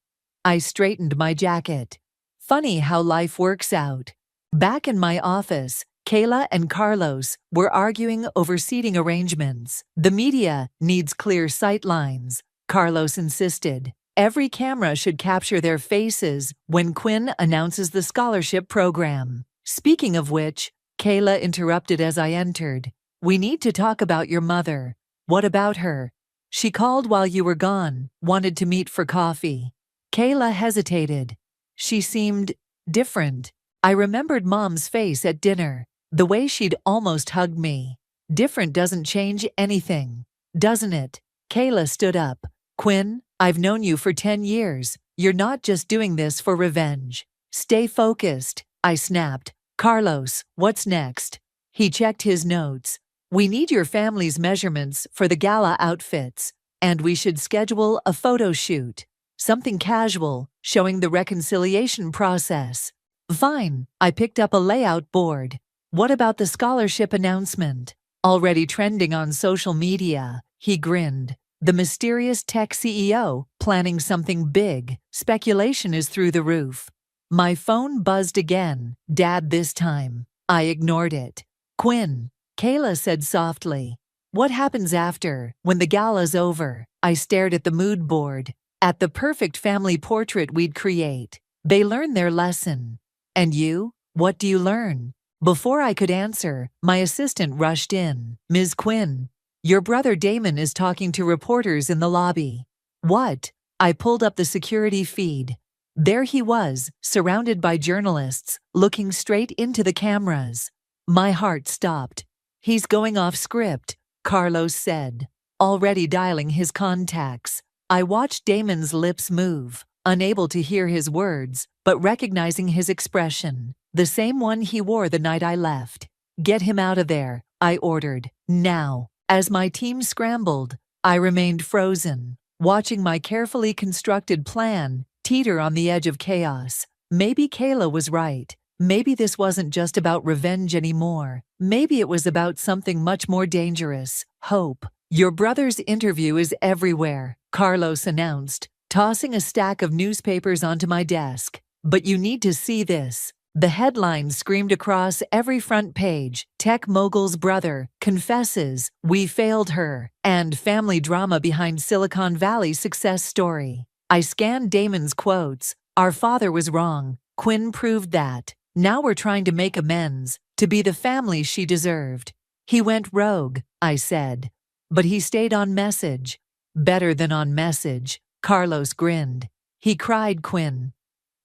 I straightened my jacket. Funny how life works out. Back in my office, Kayla and Carlos were arguing over seating arrangements. The media needs clear sight lines, Carlos insisted. Every camera should capture their faces when Quinn announces the scholarship program. Speaking of which, Kayla interrupted as I entered. We need to talk about your mother. What about her? She called while you were gone, wanted to meet for coffee. Kayla hesitated. She seemed different. I remembered Mom's face at dinner, the way she'd almost hugged me. Different doesn't change anything, doesn't it? Kayla stood up. Quinn, I've known you for 10 years. You're not just doing this for revenge. Stay focused, I snapped. Carlos, what's next? He checked his notes. We need your family's measurements for the gala outfits, and we should schedule a photo shoot. Something casual, showing the reconciliation process. Fine, I picked up a layout board. What about the scholarship announcement? Already trending on social media, he grinned. The mysterious tech CEO planning something big. Speculation is through the roof. My phone buzzed again, Dad this time. I ignored it. Quinn, Kayla said softly. What happens after, when the gala's over? I stared at the mood board. At the perfect family portrait we'd create. They learn their lesson. And you? What do you learn? Before I could answer, my assistant rushed in. Ms. Quinn, your brother Damon is talking to reporters in the lobby. What? I pulled up the security feed. There he was, surrounded by journalists, looking straight into the cameras. My heart stopped. He's going off script, Carlos said, already dialing his contacts. I watched Damon's lips move, unable to hear his words, but recognizing his expression, the same one he wore the night I left. Get him out of there, I ordered, now. As my team scrambled, I remained frozen, watching my carefully constructed plan teeter on the edge of chaos. Maybe Kayla was right. Maybe this wasn't just about revenge anymore. Maybe it was about something much more dangerous, hope. Your brother's interview is everywhere, Carlos announced, tossing a stack of newspapers onto my desk. But you need to see this. The headline screamed across every front page: Tech mogul's brother confesses, we failed her, and family drama behind Silicon Valley success story. I scanned Damon's quotes. Our father was wrong. Quinn proved that. Now we're trying to make amends, to be the family she deserved. He went rogue, I said. But he stayed on message. Better than on message, Carlos grinned. He cried, Quinn.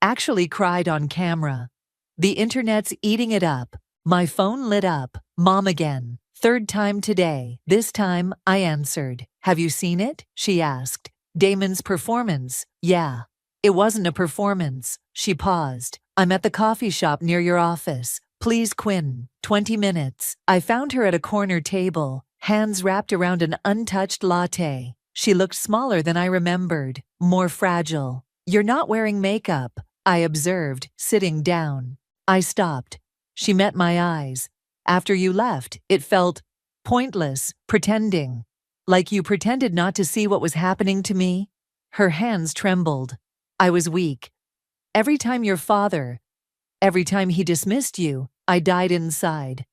Actually cried on camera. The internet's eating it up. My phone lit up. Mom again. Third time today. This time, I answered. Have you seen it? She asked. Damon's performance. Yeah. It wasn't a performance. She paused. I'm at the coffee shop near your office. Please, Quinn. 20 minutes. I found her at a corner table, hands wrapped around an untouched latte. She looked smaller than I remembered, more fragile. You're not wearing makeup, I observed, sitting down. I stopped. She met my eyes. After you left, it felt pointless, pretending. Like you pretended not to see what was happening to me. Her hands trembled. I was weak. Every time he dismissed you, I died inside.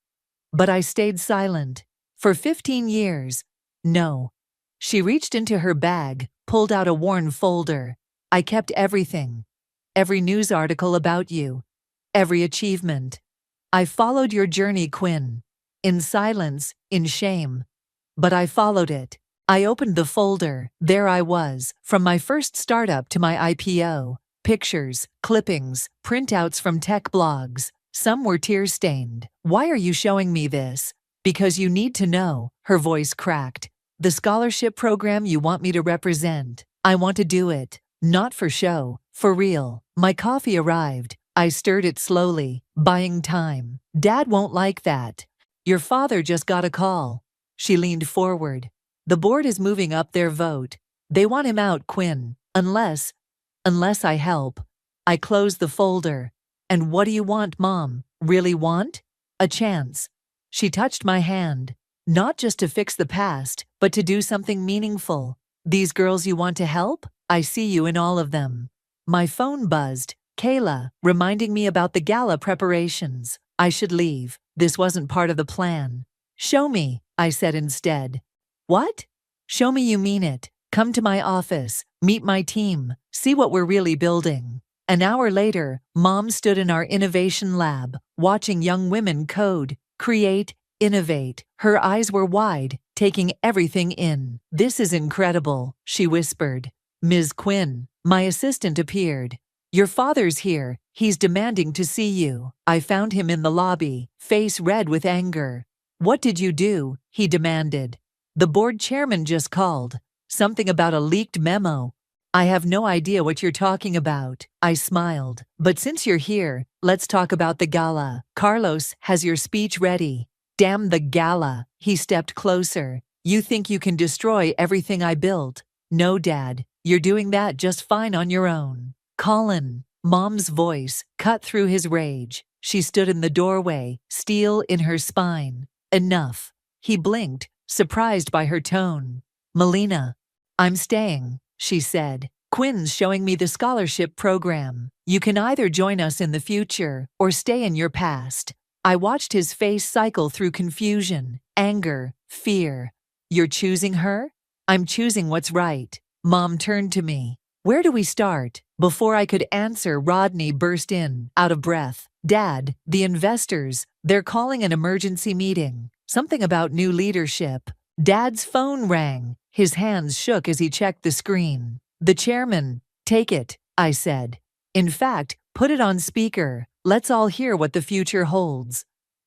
But I stayed silent. For 15 years. No. She reached into her bag, pulled out a worn folder. I kept everything. Every news article about you. Every achievement. I followed your journey, Quinn. In silence, in shame. But I followed it. I opened the folder. There I was, from my first startup to my IPO. Pictures, clippings, printouts from tech blogs. Some were tear-stained. Why are you showing me this? Because you need to know, her voice cracked. The scholarship program you want me to represent. I want to do it. Not for show, for real. My coffee arrived. I stirred it slowly, buying time. Dad won't like that. Your father just got a call. She leaned forward. The board is moving up their vote. They want him out, Quinn. Unless I help. I closed the folder. And what do you want, Mom? Really want? A chance. She touched my hand. Not just to fix the past, but to do something meaningful. These girls you want to help? I see you in all of them. My phone buzzed. Kayla, reminding me about the gala preparations. I should leave. This wasn't part of the plan. Show me, I said instead. What? Show me you mean it. Come to my office, meet my team, see what we're really building. An hour later, Mom stood in our innovation lab, watching young women code, create, innovate. Her eyes were wide, taking everything in. This is incredible, she whispered. Ms. Quinn, my assistant appeared. Your father's here. He's demanding to see you. I found him in the lobby, face red with anger. What did you do? He demanded. The board chairman just called. Something about a leaked memo. I have no idea what you're talking about. I smiled. But since you're here, let's talk about the gala. Carlos has your speech ready. Damn the gala. He stepped closer. You think you can destroy everything I built? No, Dad. You're doing that just fine on your own. Colin, Mom's voice cut through his rage. She stood in the doorway, steel in her spine. Enough. He blinked, surprised by her tone. Melina, I'm staying, she said. Quinn's showing me the scholarship program. You can either join us in the future or stay in your past. I watched his face cycle through confusion, anger, fear. You're choosing her? I'm choosing what's right. Mom turned to me. Where do we start? Before I could answer, Rodney burst in, out of breath. Dad, the investors, they're calling an emergency meeting. Something about new leadership. Dad's phone rang. His hands shook as he checked the screen. The chairman, take it, I said. In fact, put it on speaker. Let's all hear what the future holds.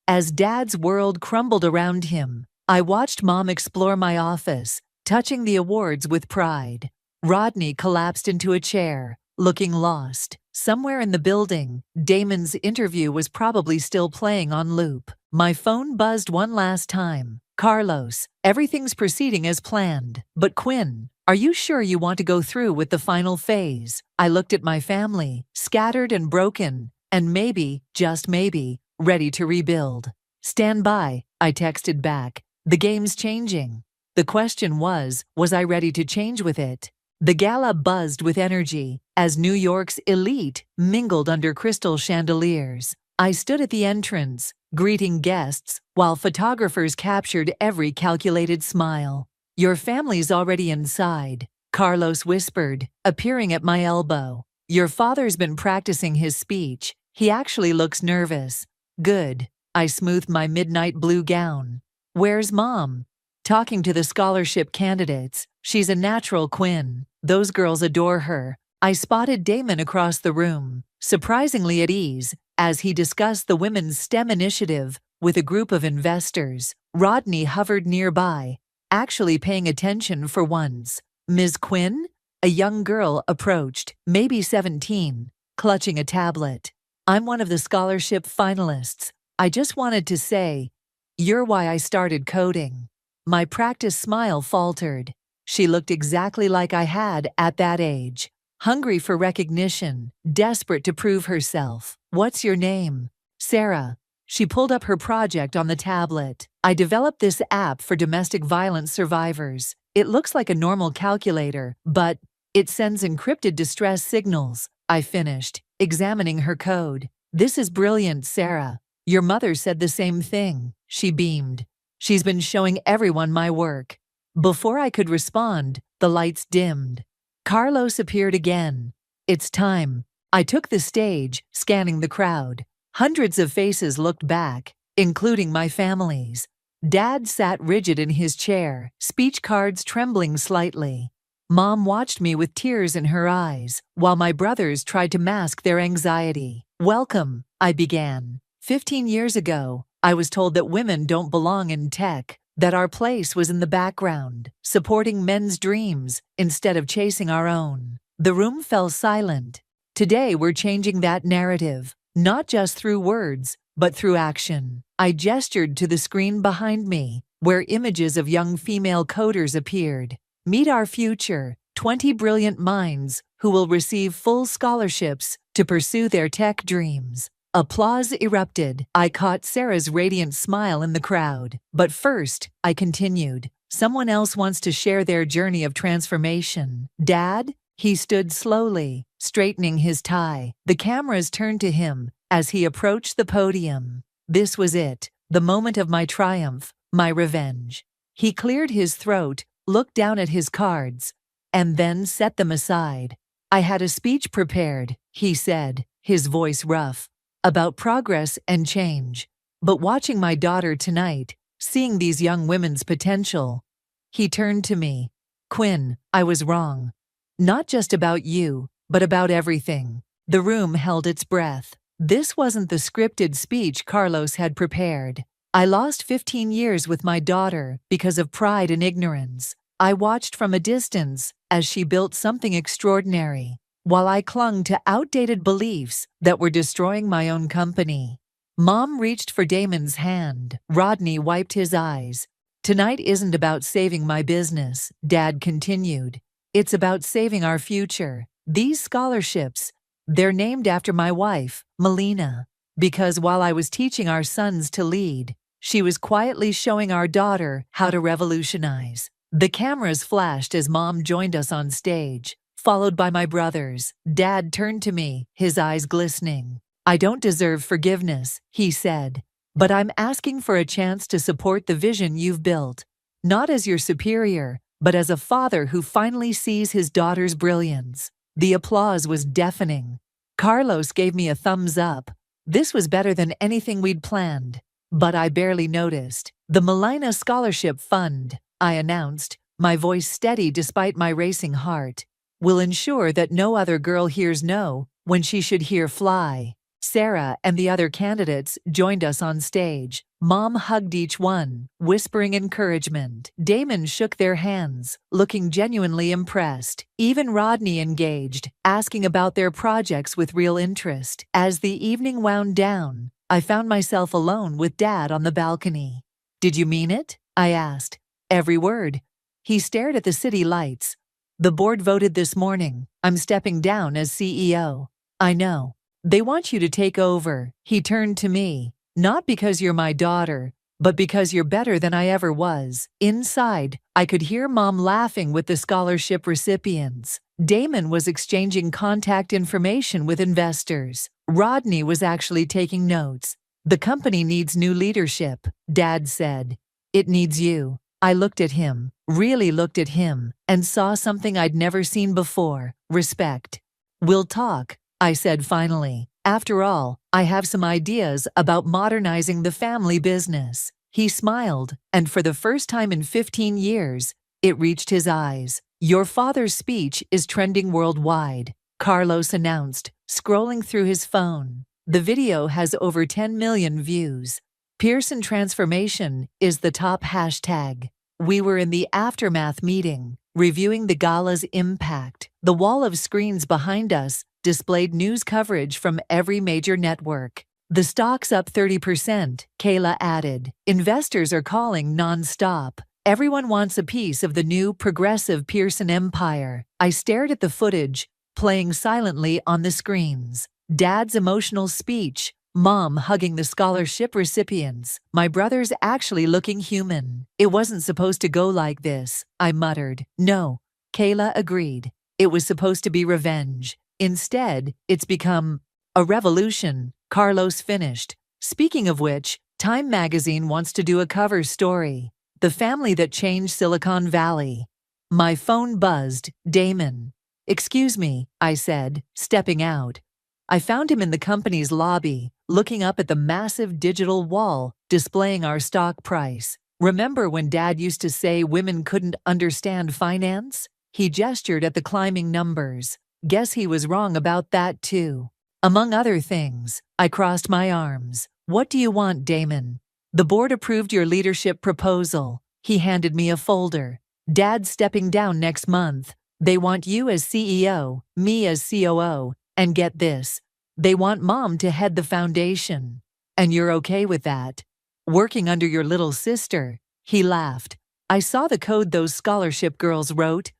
As Dad's world crumbled around him, I watched Mom explore my office, touching the awards with pride. Rodney collapsed into a chair, looking lost. Somewhere in the building, Damon's interview was probably still playing on loop. My phone buzzed one last time. Carlos, everything's proceeding as planned. But Quinn, are you sure you want to go through with the final phase? I looked at my family, scattered and broken, and maybe, just maybe, ready to rebuild. Stand by, I texted back. The game's changing. The question was I ready to change with it? The gala buzzed with energy as New York's elite mingled under crystal chandeliers. I stood at the entrance, greeting guests, while photographers captured every calculated smile. Your family's already inside, Carlos whispered, appearing at my elbow. Your father's been practicing his speech. He actually looks nervous. Good. I smoothed my midnight blue gown. Where's Mom? Talking to the scholarship candidates. She's a natural, Quinn. Those girls adore her. I spotted Damon across the room, surprisingly at ease, as he discussed the Women's STEM initiative with a group of investors. Rodney hovered nearby, actually paying attention for once. Ms. Quinn? A young girl approached, maybe 17, clutching a tablet. I'm one of the scholarship finalists. I just wanted to say, you're why I started coding. My practice smile faltered. She looked exactly like I had at that age. Hungry for recognition, desperate to prove herself. What's your name? Sarah. She pulled up her project on the tablet. I developed this app for domestic violence survivors. It looks like a normal calculator, but it sends encrypted distress signals. I finished, examining her code. This is brilliant, Sarah. Your mother said the same thing. She beamed. She's been showing everyone my work. Before I could respond, the lights dimmed. Carlos appeared again. It's time. I took the stage, scanning the crowd. Hundreds of faces looked back, including my family's. Dad sat rigid in his chair, speech cards trembling slightly. Mom watched me with tears in her eyes, while my brothers tried to mask their anxiety. Welcome, I began. 15 years ago, I was told that women don't belong in tech, that our place was in the background, supporting men's dreams instead of chasing our own. The room fell silent. Today we're changing that narrative, not just through words, but through action. I gestured to the screen behind me, where images of young female coders appeared. Meet our future, 20 brilliant minds who will receive full scholarships to pursue their tech dreams. Applause erupted. I caught Sarah's radiant smile in the crowd. But first, I continued. Someone else wants to share their journey of transformation. Dad? He stood slowly, straightening his tie. The cameras turned to him as he approached the podium. This was it, the moment of my triumph, my revenge. He cleared his throat, looked down at his cards, and then set them aside. I had a speech prepared, he said, his voice rough, about progress and change. But watching my daughter tonight, seeing these young women's potential, he turned to me. Quinn, I was wrong. Not just about you, but about everything. The room held its breath. This wasn't the scripted speech Carlos had prepared. I lost 15 years with my daughter because of pride and ignorance. I watched from a distance as she built something extraordinary, while I clung to outdated beliefs that were destroying my own company. Mom reached for Damon's hand. Rodney wiped his eyes. Tonight isn't about saving my business, Dad continued. It's about saving our future. These scholarships, they're named after my wife, Melina, because while I was teaching our sons to lead, she was quietly showing our daughter how to revolutionize. The cameras flashed as Mom joined us on stage, followed by my brothers. Dad turned to me, his eyes glistening. I don't deserve forgiveness, he said, but I'm asking for a chance to support the vision you've built, not as your superior, but as a father who finally sees his daughter's brilliance. The applause was deafening. Carlos gave me a thumbs up. This was better than anything we'd planned. But I barely noticed. "The Melina Scholarship Fund," I announced, my voice steady despite my racing heart, "will ensure that no other girl hears no when she should hear fly." Sarah and the other candidates joined us on stage. Mom hugged each one, whispering encouragement. Damon shook their hands, looking genuinely impressed. Even Rodney engaged, asking about their projects with real interest. As the evening wound down, I found myself alone with Dad on the balcony. "Did you mean it?" I asked. "Every word." He stared at the city lights. "The board voted this morning. I'm stepping down as CEO. I know. They want you to take over." He turned to me. "Not because you're my daughter, but because you're better than I ever was." Inside, I could hear Mom laughing with the scholarship recipients. Damon was exchanging contact information with investors. Rodney was actually taking notes. "The company needs new leadership," Dad said. "It needs you." I looked at him, really looked at him, and saw something I'd never seen before: respect. "We'll talk," I said finally. "After all, I have some ideas about modernizing the family business." He smiled, and for the first time in 15 years, it reached his eyes. "Your father's speech is trending worldwide," Carlos announced, scrolling through his phone. "The video has over 10 million views. Pearson Transformation is the top hashtag." We were in the aftermath meeting, reviewing the gala's impact. The wall of screens behind us displayed news coverage from every major network. "The stock's up 30%, Kayla added. "Investors are calling non-stop. Everyone wants a piece of the new progressive Pearson empire." I stared at the footage, playing silently on the screens. Dad's emotional speech, Mom hugging the scholarship recipients, my brothers actually looking human. "It wasn't supposed to go like this," I muttered. "No," Kayla agreed. "It was supposed to be revenge. Instead, it's become a revolution," Carlos finished. "Speaking of which, Time magazine wants to do a cover story. The family that changed Silicon Valley." My phone buzzed. "Damon." "Excuse me," I said, stepping out. I found him in the company's lobby, looking up at the massive digital wall displaying our stock price. "Remember when Dad used to say women couldn't understand finance?" He gestured at the climbing numbers. Guess he was wrong about that too. Among other things, I crossed my arms. "What do you want, Damon?" "The board approved your leadership proposal." He handed me a folder. "Dad's stepping down next month. They want you as CEO, me as COO, and get this, they want Mom to head the foundation. And you're okay with that? Working under your little sister." He laughed. "I saw the code those scholarship girls wrote.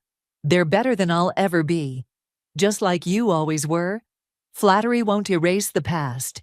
They're better than I'll ever be. Just like you always were. Flattery won't erase the past."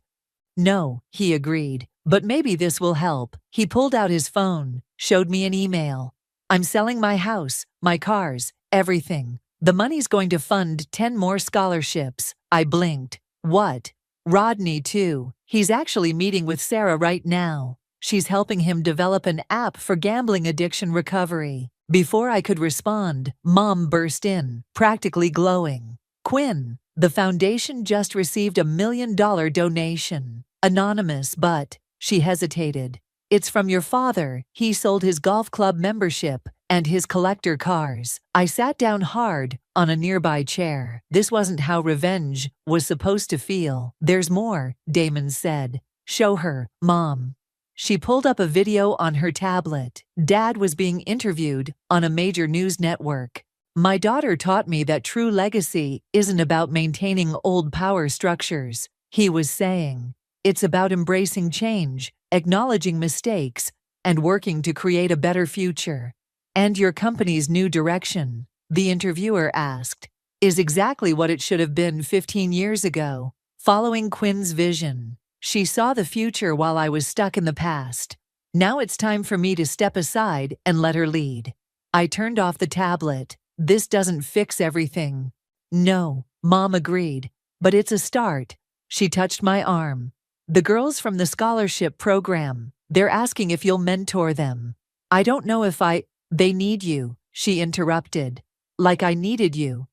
"No," he agreed, "but maybe this will help." He pulled out his phone, showed me an email. "I'm selling my house, my cars, everything. The money's going to fund 10 more scholarships." I blinked. "What?" "Rodney, too. He's actually meeting with Sarah right now. She's helping him develop an app for gambling addiction recovery." Before I could respond, Mom burst in, practically glowing. "Quinn, the foundation just received $1 million donation. Anonymous, but..." She hesitated. "It's from your father. He sold his golf club membership and his collector cars." I sat down hard on a nearby chair. This wasn't how revenge was supposed to feel. "There's more," Damon said. "Show her, Mom." She pulled up a video on her tablet. Dad was being interviewed on a major news network. "My daughter taught me that true legacy isn't about maintaining old power structures," he was saying. "It's about embracing change, acknowledging mistakes, and working to create a better future." "And your company's new direction," the interviewer asked, "is exactly what it should have been 15 years ago. Following Quinn's vision. She saw the future while I was stuck in the past. Now it's time for me to step aside and let her lead." I turned off the tablet. "This doesn't fix everything." "No," Mom agreed, "but it's a start." She touched my arm. "The girls from the scholarship program, they're asking if you'll mentor them." "I don't know if They need you," she interrupted. "Like I needed you.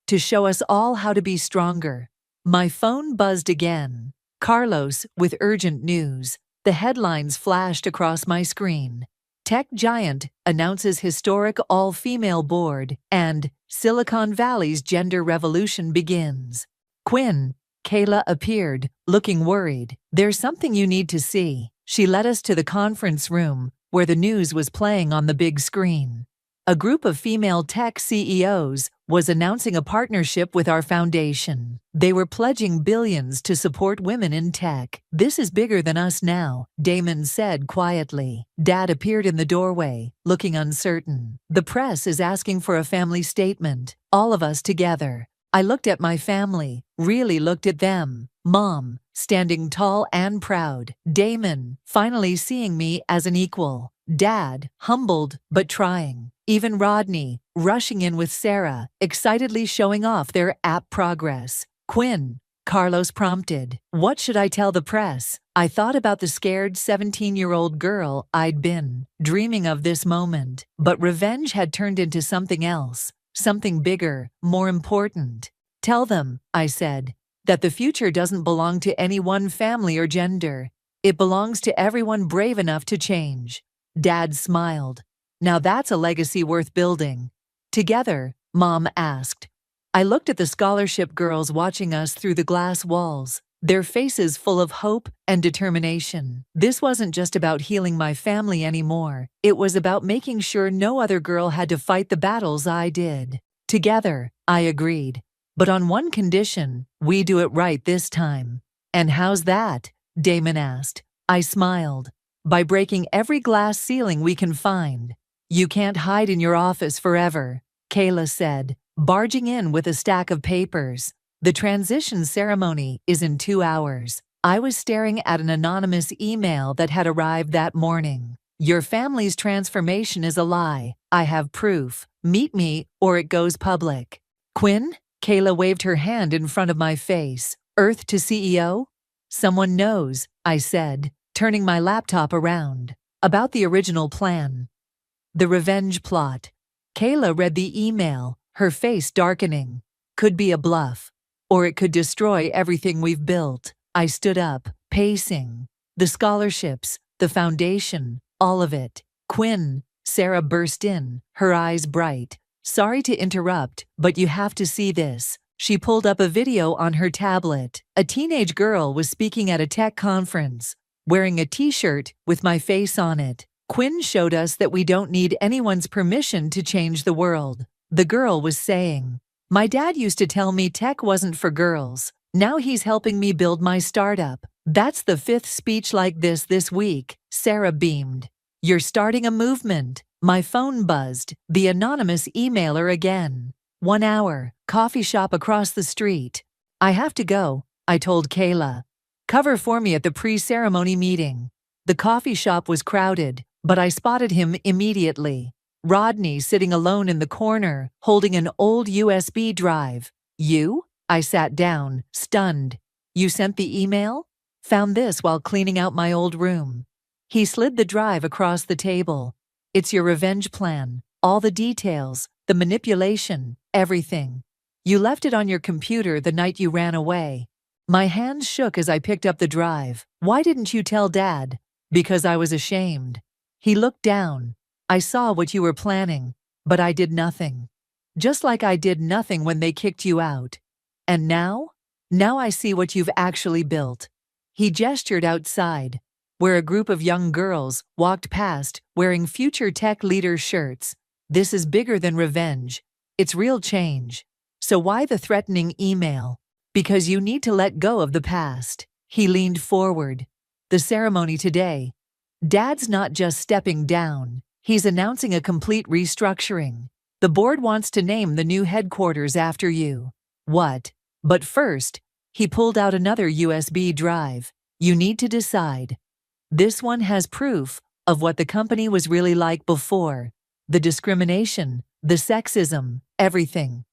To show us all how to be stronger." My phone buzzed again. Carlos, with urgent news. The headlines flashed across my screen. Tech giant announces historic all-female board, and Silicon Valley's gender revolution begins. Quinn, Kayla appeared, looking worried. There's something you need to see. She led us to the conference room, where the news was playing on the big screen. A group of female tech CEOs was announcing a partnership with our foundation. They were pledging billions to support women in tech. "This is bigger than us now," Damon said quietly. Dad appeared in the doorway, looking uncertain. "The press is asking for a family statement. All of us together." I looked at my family, really looked at them. Mom, standing tall and proud. Damon, finally seeing me as an equal. Dad, humbled but trying. Even Rodney, rushing in with Sarah, excitedly showing off their app progress. "Quinn," Carlos prompted. "What should I tell the press?" I thought about the scared 17-year-old girl I'd been, dreaming of this moment. But revenge had turned into something else, something bigger, more important. "Tell them," I said, "that the future doesn't belong to any one family or gender. It belongs to everyone brave enough to change." Dad smiled. "Now that's a legacy worth building." "Together?" Mom asked. I looked at the scholarship girls watching us through the glass walls, their faces full of hope and determination. This wasn't just about healing my family anymore. It was about making sure no other girl had to fight the battles I did. "Together," I agreed. "But on one condition, we do it right this time." "And how's that?" Damon asked. I smiled. "By breaking every glass ceiling we can find." "You can't hide in your office forever," Kayla said, barging in with a stack of papers. "The transition ceremony is in 2 hours." I was staring at an anonymous email that had arrived that morning. "Your family's transformation is a lie. I have proof. Meet me or it goes public." "Quinn?" Kayla waved her hand in front of my face. "Earth to CEO?" "Someone knows," I said, turning my laptop around. "About the original plan. The revenge plot." Kayla read the email, her face darkening. "Could be a bluff. Or it could destroy everything we've built." I stood up, pacing. "The scholarships, the foundation, all of it." "Quinn," Sarah burst in, her eyes bright. "Sorry to interrupt, but you have to see this." She pulled up a video on her tablet. A teenage girl was speaking at a tech conference, wearing a t-shirt with my face on it. "Quinn showed us that we don't need anyone's permission to change the world." The girl was saying, "My dad used to tell me tech wasn't for girls. Now he's helping me build my startup." "That's the 5th speech like this week," Sarah beamed. "You're starting a movement." My phone buzzed, the anonymous emailer again. 1 hour, coffee shop across the street. "I have to go," I told Kayla. "Cover for me at the pre-ceremony meeting." The coffee shop was crowded, but I spotted him immediately. Rodney sitting alone in the corner, holding an old USB drive. "You?" I sat down, stunned. "You sent the email?" "Found this while cleaning out my old room." He slid the drive across the table. "It's your revenge plan. All the details, the manipulation, everything. You left it on your computer the night you ran away." My hands shook as I picked up the drive. "Why didn't you tell Dad?" "Because I was ashamed." He looked down. "I saw what you were planning, but I did nothing. Just like I did nothing when they kicked you out. And now? Now I see what you've actually built." He gestured outside, where a group of young girls walked past wearing future tech leader shirts. "This is bigger than revenge. It's real change." "So why the threatening email?" "Because you need to let go of the past." He leaned forward. "The ceremony today. Dad's not just stepping down. He's announcing a complete restructuring. The board wants to name the new headquarters after you." "What?" "But first," he pulled out another USB drive. "You need to decide. This one has proof of what the company was really like before. The discrimination, the sexism, everything.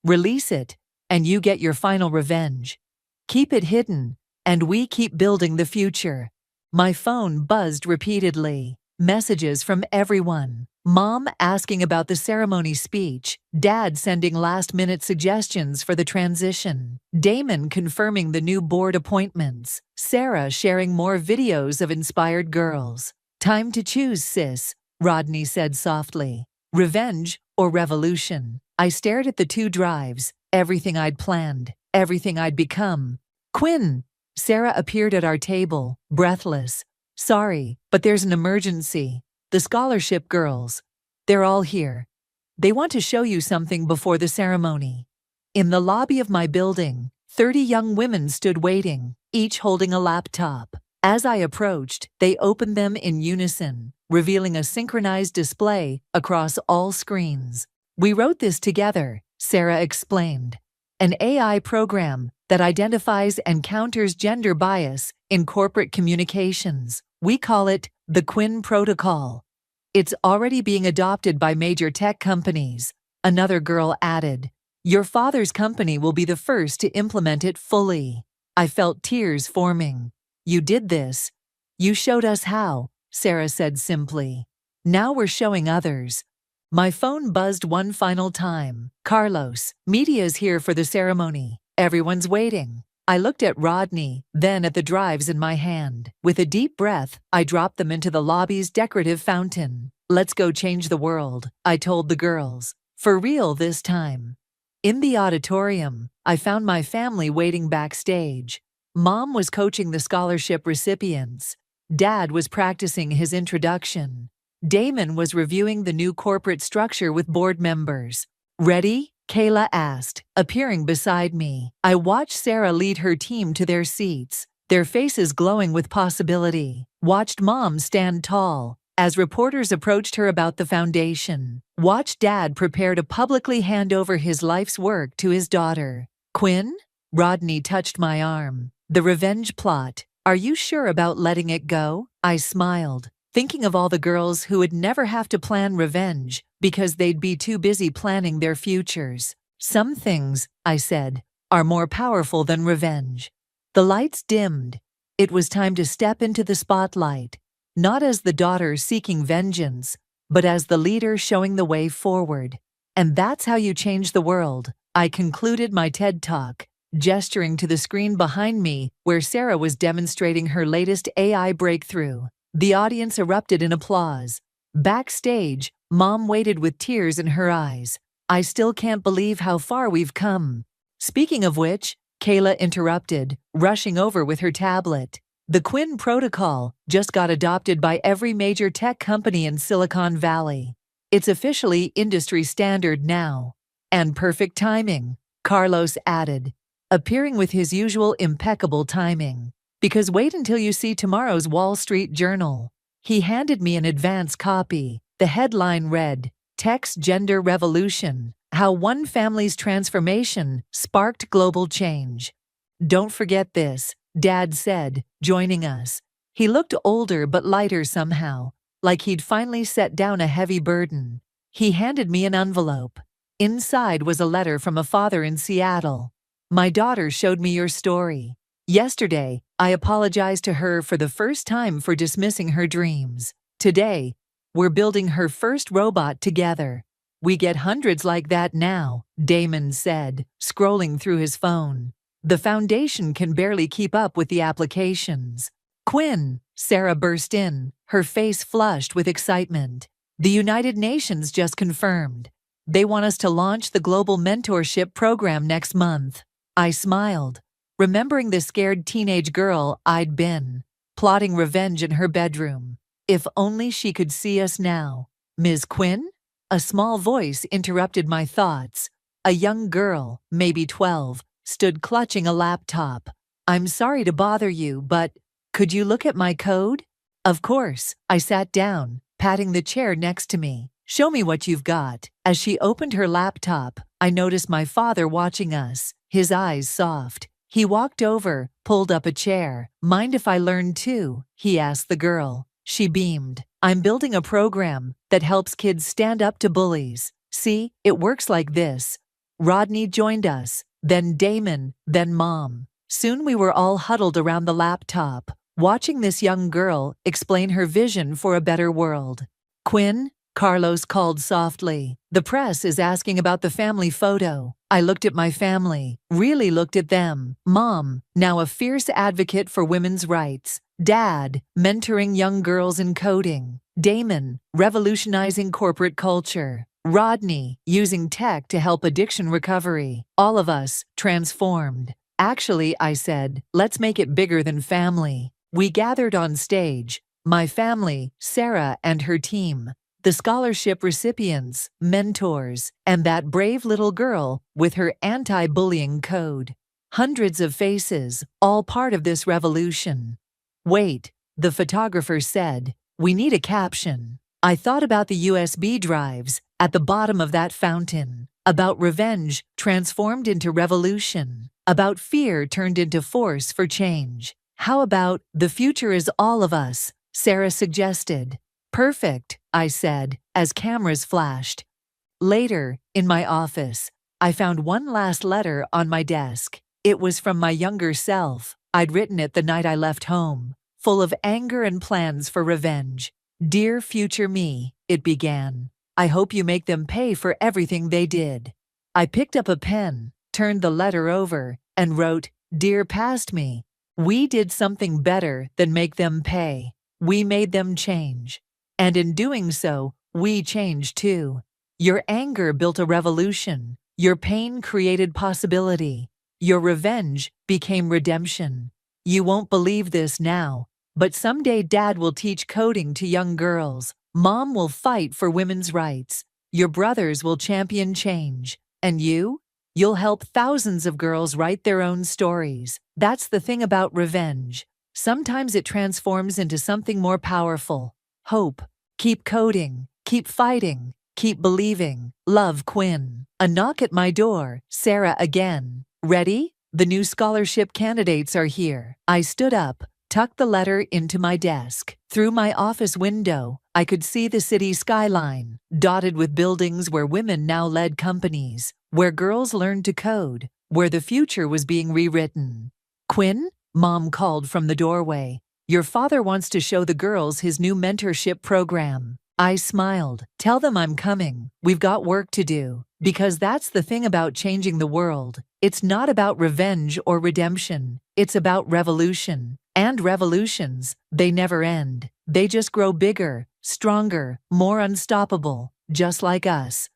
Release it, and you get your final revenge. Keep it hidden, and we keep building the future." My phone buzzed repeatedly. Messages from everyone. Mom asking about the ceremony speech, Dad sending last-minute suggestions for the transition, Damon confirming the new board appointments, Sarah sharing more videos of inspired girls. "Time to choose, sis," Rodney said softly. "Revenge or revolution?" I stared at the two drives, everything I'd planned, everything I'd become. "Quinn!" Sarah appeared at our table, breathless. "Sorry, but there's an emergency. The scholarship girls. They're all here. They want to show you something before the ceremony." In the lobby of my building, 30 young women stood waiting, each holding a laptop. As I approached, they opened them in unison, revealing a synchronized display across all screens. "We wrote this together," Sarah explained. "An AI program that identifies and counters gender bias in corporate communications. We call it the Quinn Protocol. It's already being adopted by major tech companies," another girl added. "Your father's company will be the first to implement it fully." I felt tears forming. "You did this. You showed us how," Sarah said simply. "Now we're showing others." My phone buzzed one final time. "Carlos, media's here for the ceremony. Everyone's waiting." I looked at Rodney, then at the drives in my hand. With a deep breath, I dropped them into the lobby's decorative fountain. "Let's go change the world," I told the girls. For real this time. In the auditorium, I found my family waiting backstage. Mom was coaching the scholarship recipients. Dad was practicing his introduction. Damon was reviewing the new corporate structure with board members. "Ready?" Kayla asked, appearing beside me. I watched Sarah lead her team to their seats, their faces glowing with possibility. Watched Mom stand tall as reporters approached her about the foundation. Watched Dad prepare to publicly hand over his life's work to his daughter. "Quinn?" Rodney touched my arm. "The revenge plot. Are you sure about letting it go?" I smiled, thinking of all the girls who would never have to plan revenge because they'd be too busy planning their futures. "Some things," I said, "are more powerful than revenge." The lights dimmed. It was time to step into the spotlight, not as the daughter seeking vengeance, but as the leader showing the way forward. "And that's how you change the world," I concluded my TED Talk, gesturing to the screen behind me where Sarah was demonstrating her latest AI breakthrough. The audience erupted in applause. Backstage, Mom waited with tears in her eyes. "I still can't believe how far we've come." "Speaking of which," Kayla interrupted, rushing over with her tablet. "The Quinn Protocol just got adopted by every major tech company in Silicon Valley. It's officially industry standard now." "And perfect timing," Carlos added, appearing with his usual impeccable timing. "Because wait until you see tomorrow's Wall Street Journal." He handed me an advance copy. The headline read, "Tech's Gender Revolution: How One Family's Transformation Sparked Global Change." "Don't forget this," Dad said, joining us. He looked older but lighter somehow, like he'd finally set down a heavy burden. He handed me an envelope. Inside was a letter from a father in Seattle. "My daughter showed me your story. Yesterday, I apologized to her for the first time for dismissing her dreams. Today, we're building her first robot together. We get hundreds like that now," Damon said, scrolling through his phone. "The foundation can barely keep up with the applications." "Quinn," Sarah burst in, her face flushed with excitement. "The United Nations just confirmed. They want us to launch the Global Mentorship Program next month." I smiled, remembering the scared teenage girl I'd been, plotting revenge in her bedroom. If only she could see us now. "Ms. Quinn?" A small voice interrupted my thoughts. A young girl, maybe 12, stood clutching a laptop. "I'm sorry to bother you, but could you look at my code?" "Of course." I sat down, patting the chair next to me. "Show me what you've got." As she opened her laptop, I noticed my father watching us, his eyes soft. He walked over, pulled up a chair. "Mind if I learn too?" he asked the girl. She beamed. "I'm building a program that helps kids stand up to bullies. See, it works like this." Rodney joined us, then Damon, then Mom. Soon we were all huddled around the laptop, watching this young girl explain her vision for a better world. "Quinn, Carlos called softly. The press is asking about the family photo. I looked at my family, really looked at them. Mom, now a fierce advocate for women's rights. Dad, mentoring young girls in coding. Damon, revolutionizing corporate culture. Rodney, using tech to help addiction recovery. All of us, transformed. Actually, I said, let's make it bigger than family. We gathered on stage. My family, Sarah and her team. The scholarship recipients, mentors, and that brave little girl with her anti-bullying code. Hundreds of faces, all part of this revolution. Wait, the photographer said, we need a caption. I thought about the USB drives at the bottom of that fountain, about revenge transformed into revolution, about fear turned into force for change. How about the future is all of us, Sarah suggested. Perfect, I said, as cameras flashed. Later, in my office, I found one last letter on my desk. It was from my younger self. I'd written it the night I left home, full of anger and plans for revenge. Dear future me, it began. I hope you make them pay for everything they did. I picked up a pen, turned the letter over, and wrote, Dear past me, we did something better than make them pay. We made them change. And in doing so, we changed too. Your anger built a revolution. Your pain created possibility. Your revenge became redemption. You won't believe this now, but someday Dad will teach coding to young girls. Mom will fight for women's rights. Your brothers will champion change. And you? You'll help thousands of girls write their own stories. That's the thing about revenge. Sometimes it transforms into something more powerful. Hope. Keep coding. Keep fighting. Keep believing. Love, Quinn. A knock at my door. Sarah again. Ready? The new scholarship candidates are here. I stood up, tucked the letter into my desk. Through my office window, I could see the city skyline, dotted with buildings where women now led companies, where girls learned to code, where the future was being rewritten. Quinn? Mom called from the doorway. Your father wants to show the girls his new mentorship program. I smiled. Tell them I'm coming. We've got work to do. Because that's the thing about changing the world. It's not about revenge or redemption. It's about revolution. And revolutions, they never end. They just grow bigger, stronger, more unstoppable, just like us.